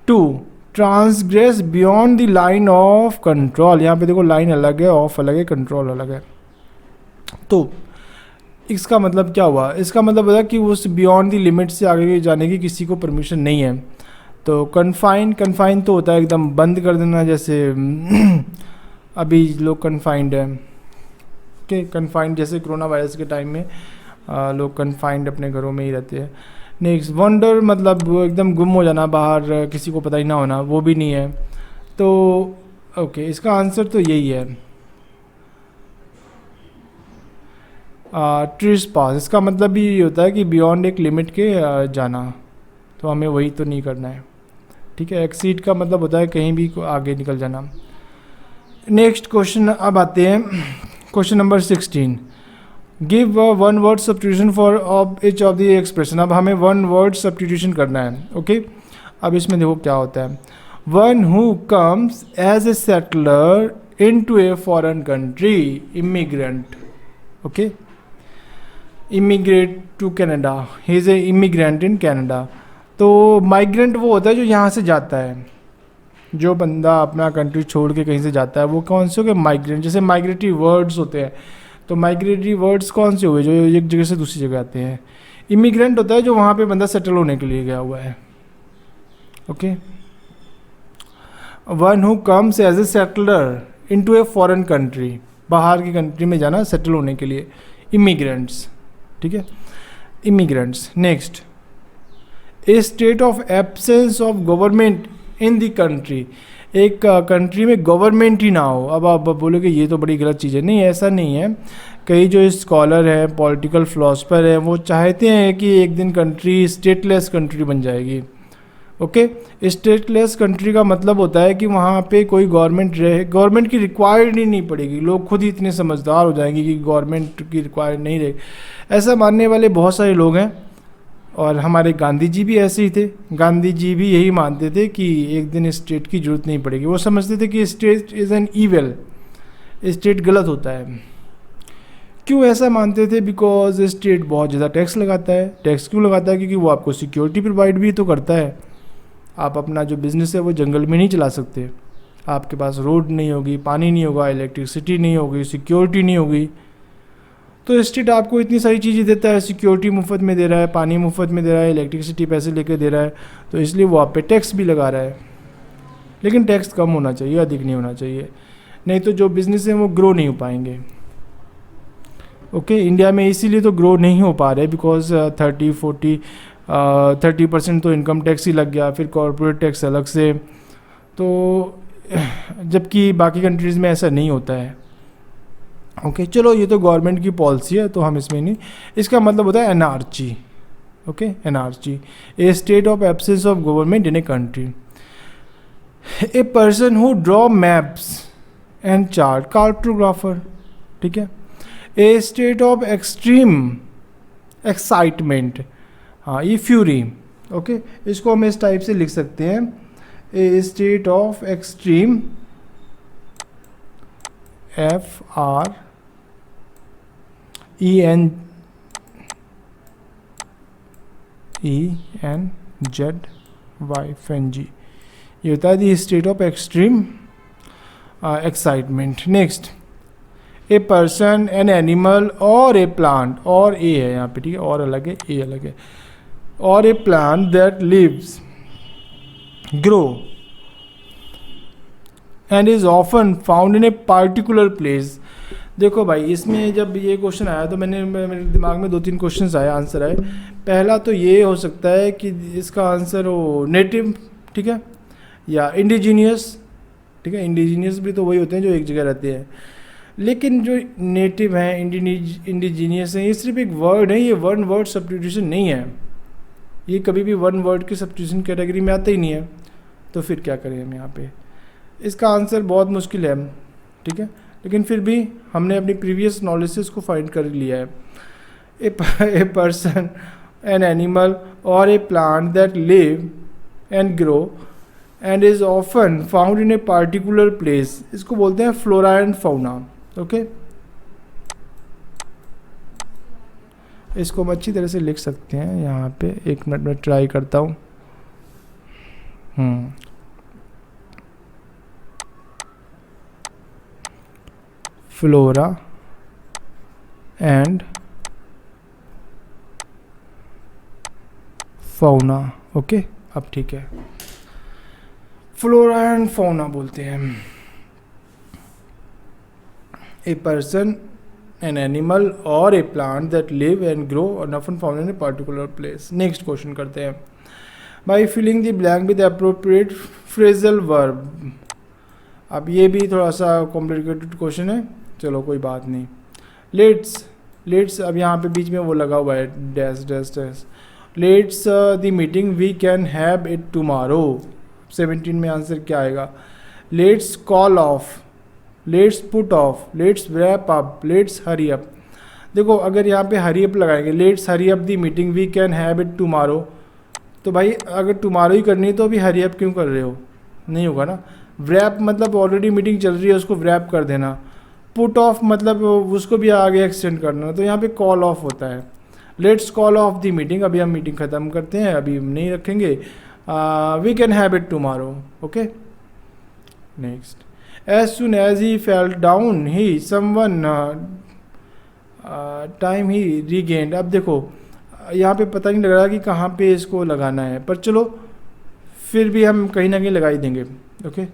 to transgress beyond the line of control. यहाँ पे देखो लाइन अलग है, ऑफ अलग है, कंट्रोल अलग है। तो इसका मतलब क्या हुआ, इसका मतलब होता है कि उस बियॉन्ड द लिमिट से आगे जाने की किसी को परमिशन नहीं है। तो कन्फाइन तो होता है एकदम बंद कर देना, जैसे अभी लोग कन्फाइंड है, ओके, कन्फाइंड जैसे कोरोना वायरस के टाइम में लोग कन्फाइंड अपने घरों में ही रहते हैं। नेक्स्ट वंडर मतलब वो एकदम गुम हो जाना, बाहर किसी को पता ही ना होना, वो भी नहीं है। तो ओके, इसका आंसर तो यही है ट्रिस पास। इसका मतलब भी ये होता है कि बियॉन्ड एक लिमिट के जाना, तो हमें वही तो नहीं करना है, ठीक है। एक्सीड का मतलब होता है कहीं भी आगे निकल जाना। नेक्स्ट क्वेश्चन अब आते हैं, question number 16। Give one word substitution for each of the expression. अब हमें वन वर्ड सब्स्टिट्यूशन करना है, ओके। अब इसमें देखो क्या होता है, one who comes as a settler into a foreign country, immigrant, okay. Immigrate to Canada, he is a immigrant in Canada. तो माइग्रेंट वो होता है जो यहाँ से जाता है, जो बंदा अपना कंट्री छोड़ के कहीं से जाता है, वो कौन से हो गए, माइग्रेंट। जैसे माइग्रेटरी वर्ड्स होते हैं, तो माइग्रेटरी वर्ड्स कौन से हुए, जो एक जगह से दूसरी जगह आते हैं। इमिग्रेंट होता है जो वहाँ पे बंदा सेटल होने के लिए गया हुआ है, okay. One who comes as a settler into a foreign country, बाहर की कंट्री में जाना सेटल होने के लिए, इमिग्रेंट्स, ठीक है, immigrants. Next, A state of absence of government in the country, एक कंट्री में गवर्नमेंट ही ना हो। अब आप बोलोगे ये तो बड़ी गलत चीज़ है, नहीं ऐसा नहीं है। कई जो स्कॉलर हैं, पॉलिटिकल फिलोसफर हैं, वो चाहते हैं कि एक दिन कंट्री स्टेटलेस कंट्री बन जाएगी, ओके। स्टेटलेस कंट्री का मतलब होता है कि वहाँ पे कोई गवर्नमेंट रहे, गवर्नमेंट की रिक्वायर्ड ही नहीं पड़ेगी, लोग खुद ही इतने समझदार हो जाएंगे कि गवर्नमेंट की रिक्वायर्ड नहीं रहे। ऐसा मानने वाले बहुत सारे लोग हैं, और हमारे गांधी जी भी ऐसे ही थे। गांधी जी भी यही मानते थे कि एक दिन स्टेट की ज़रूरत नहीं पड़ेगी। वो समझते थे कि state is an evil, state गलत होता है। क्यों ऐसा मानते थे? बिकॉज स्टेट बहुत ज़्यादा टैक्स लगाता है। टैक्स क्यों लगाता है? क्योंकि वो आपको सिक्योरिटी प्रोवाइड भी तो करता है। आप अपना जो बिज़नेस है वो जंगल में नहीं चला सकते, आपके पास रोड नहीं होगी, पानी नहीं होगा, इलेक्ट्रिसिटी नहीं होगी, सिक्योरिटी नहीं होगी। तो स्टेट आपको इतनी सारी चीज़ें देता है, सिक्योरिटी मुफ्त में दे रहा है, पानी मुफ्त में दे रहा है, इलेक्ट्रिसिटी पैसे लेके दे रहा है, तो इसलिए वो आप पे टैक्स भी लगा रहा है। लेकिन टैक्स कम होना चाहिए, अधिक नहीं होना चाहिए, नहीं तो जो बिज़नेस है वो ग्रो नहीं हो पाएंगे। ओके, इंडिया में इसीलिए तो ग्रो नहीं हो पा रहे, बिकॉज 30% तो इनकम टैक्स ही लग गया, फिर कॉर्पोरेट टैक्स अलग से, तो जबकि बाकी कंट्रीज़ में ऐसा नहीं होता है। ओके, चलो ये तो गवर्नमेंट की पॉलिसी है तो हम इसमें नहीं, इसका मतलब होता है anarchy. Okay, anarchy, a state of absence of government in a country. A person who draw maps and chart, cartographer, ठीक है। A state of extreme excitement, हाँ ये फ्यूरी। ओके, इसको हम इस टाइप से लिख सकते हैं, ए स्टेट ऑफ एक्सट्रीम, FRENZYFNG, ये होता है दी state of extreme excitement. Next, a person, an animal और ए प्लांट, और ए है यहाँ पे, ठीक है, और अलग है, ए अलग है, और a plant that lives, grow and is often found in a particular place. देखो भाई, इसमें जब ये क्वेश्चन आया तो मेरे दिमाग में 2-3 क्वेश्चन आए, आंसर आए। पहला तो ये हो सकता है कि इसका आंसर हो नेटिव, ठीक है, या इंडिजीनियस, ठीक है। इंडिजीनियस भी तो वही होते हैं जो एक जगह रहते हैं, लेकिन जो नेटिव हैं, इंडिजीनियस हैं, ये सिर्फ एक वर्ड है, ये वन वर्ड सब्स्टिट्यूशन नहीं है, ये कभी भी वन वर्ड की सब्स्टिट्यूशन कैटेगरी में आता ही नहीं है। तो फिर क्या करें हम यहाँ पे? इसका आंसर बहुत मुश्किल है, ठीक है, लेकिन फिर भी हमने अपनी प्रीवियस नॉलेज से इसको फाइंड कर लिया है। ए पर्सन, एन एनिमल और a plant that live and grow and is often found in a particular place, इसको बोलते हैं फ्लोरा एंड फाउना। ओके, इसको हम अच्छी तरह से लिख सकते हैं यहाँ पे, 1 मिनट में ट्राई करता हूँ। Flora and fauna. ओके, अब ठीक है, फ्लोरा एंड फाउना बोलते हैं। A person, an animal or a plant that live and grow and often found in a particular place. Next question करते हैं. By filling the blank with appropriate phrasal verb. अब ये भी थोड़ा सा complicated question है, चलो कोई बात नहीं. लेट्स अब यहाँ पे बीच में वो लगा हुआ है dash dash dash. Let's the meeting we can have it tomorrow. 17 में आंसर क्या आएगा? Let's call off, let's put off, let's wrap up, let's hurry up. देखो अगर यहाँ पे हरी अप लगाएंगे, let's hurry up the meeting we can have it tomorrow, तो भाई अगर टुमारो ही करनी है तो अभी हरी अप क्यों कर रहे हो? नहीं होगा ना. रैप मतलब ऑलरेडी मीटिंग चल रही है उसको रैप कर देना. पुट ऑफ मतलब उसको भी आगे एक्सटेंड करना. तो यहाँ पे कॉल ऑफ होता है. Let's call off the meeting, अभी हम मीटिंग ख़त्म करते हैं, अभी नहीं रखेंगे. We can have it tomorrow. Okay next. As soon as he fell down, time he regained. अब देखो यहाँ पे पता नहीं लग रहा कि कहाँ पे इसको लगाना है, पर चलो फिर भी हम कहीं ना कहीं लगा ही देंगे. ओके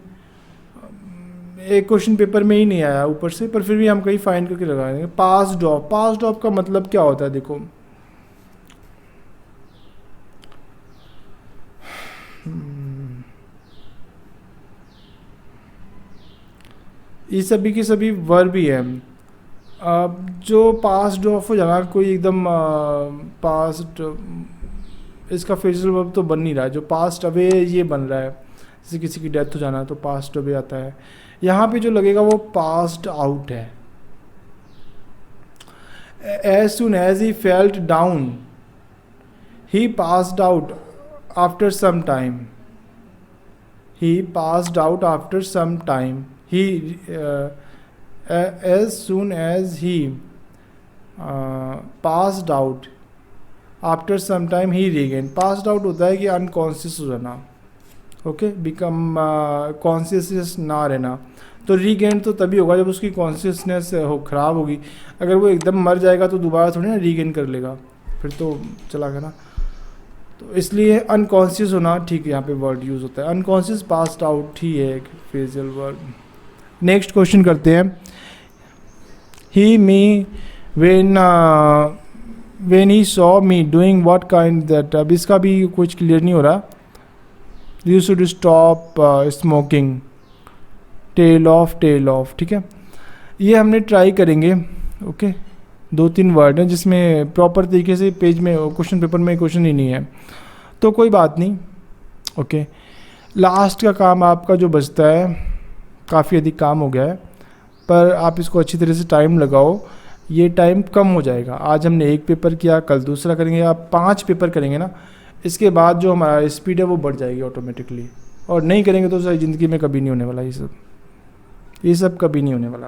एक क्वेश्चन पेपर में ही नहीं आया ऊपर से, पर फिर भी हम कहीं फाइंड करके लगा देंगे. Passed of. पास्ड ऑफ का मतलब क्या होता है? देखो ये सभी के सभी वर्ब ही है. जो पास्ट ऑफ हो जाना कोई एकदम पास्ट, इसका फ्रेजल वर्ब तो बन नहीं रहा है. जो पास्ट अवे ये बन रहा है, जैसे किसी की डेथ हो जाना तो पास्ट अवे आता है. यहाँ पे जो लगेगा वो पास्ट आउट है. As soon as he felt down, he passed out after some time. He passed out after some time. He as soon as he passed out after some time he regained. passed out होता है कि unconscious हो जाना. Okay become consciousness ना रहना. तो regain तो तभी होगा जब उसकी consciousness हो ख़राब होगी. अगर वो एकदम मर जाएगा तो दोबारा थोड़ी ना regain कर लेगा, फिर तो चला गया ना. तो इसलिए unconscious होना ठीक है, यहाँ पे वर्ड यूज़ होता है. unconscious passed out ही है एक फ्रेजल वर्ड. नेक्स्ट क्वेश्चन करते हैं. He me when he saw me doing what kind that. अब इसका भी कुछ क्लियर नहीं हो रहा. You should stop smoking. Tell off. ठीक है, ये हमने ट्राई करेंगे. ओके 2-3 वर्ड हैं जिसमें प्रॉपर तरीके से पेज में क्वेश्चन पेपर में क्वेश्चन ही नहीं है, तो कोई बात नहीं. ओके लास्ट का काम आपका जो बचता है, काफ़ी अधिक काम हो गया है, पर आप इसको अच्छी तरह से टाइम लगाओ. ये टाइम कम हो जाएगा. आज हमने एक पेपर किया, कल दूसरा करेंगे, आप 5 पेपर करेंगे ना, इसके बाद जो हमारा स्पीड है वो बढ़ जाएगी ऑटोमेटिकली. और नहीं करेंगे तो सारी ज़िंदगी में कभी नहीं होने वाला ये सब कभी नहीं होने वाला.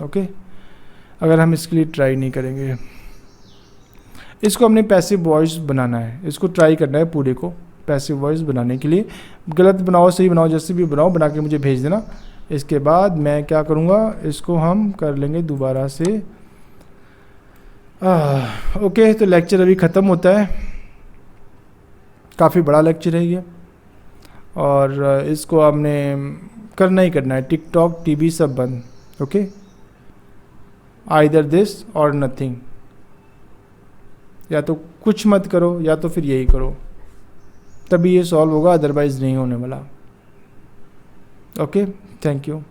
ओके अगर हम इसके लिए ट्राई नहीं करेंगे. इसको हमने पैसिव वॉइस बनाना है, इसको ट्राई करना है पूरे को पैसिव वॉइस बनाने के लिए. गलत बनाओ सही बनाओ जैसे भी बनाओ, बना के मुझे भेज देना. इसके बाद मैं क्या करूँगा, इसको हम कर लेंगे दोबारा से. ओके तो लेक्चर अभी ख़त्म होता है. काफ़ी बड़ा लेक्चर है ये, और इसको हमने करना ही करना है. टिकटॉक टीवी सब बंद. ओके आइदर दिस और नथिंग. या तो कुछ मत करो या तो फिर यही करो, तभी ये सॉल्व होगा, अदरवाइज़ नहीं होने वाला. Okay thank you.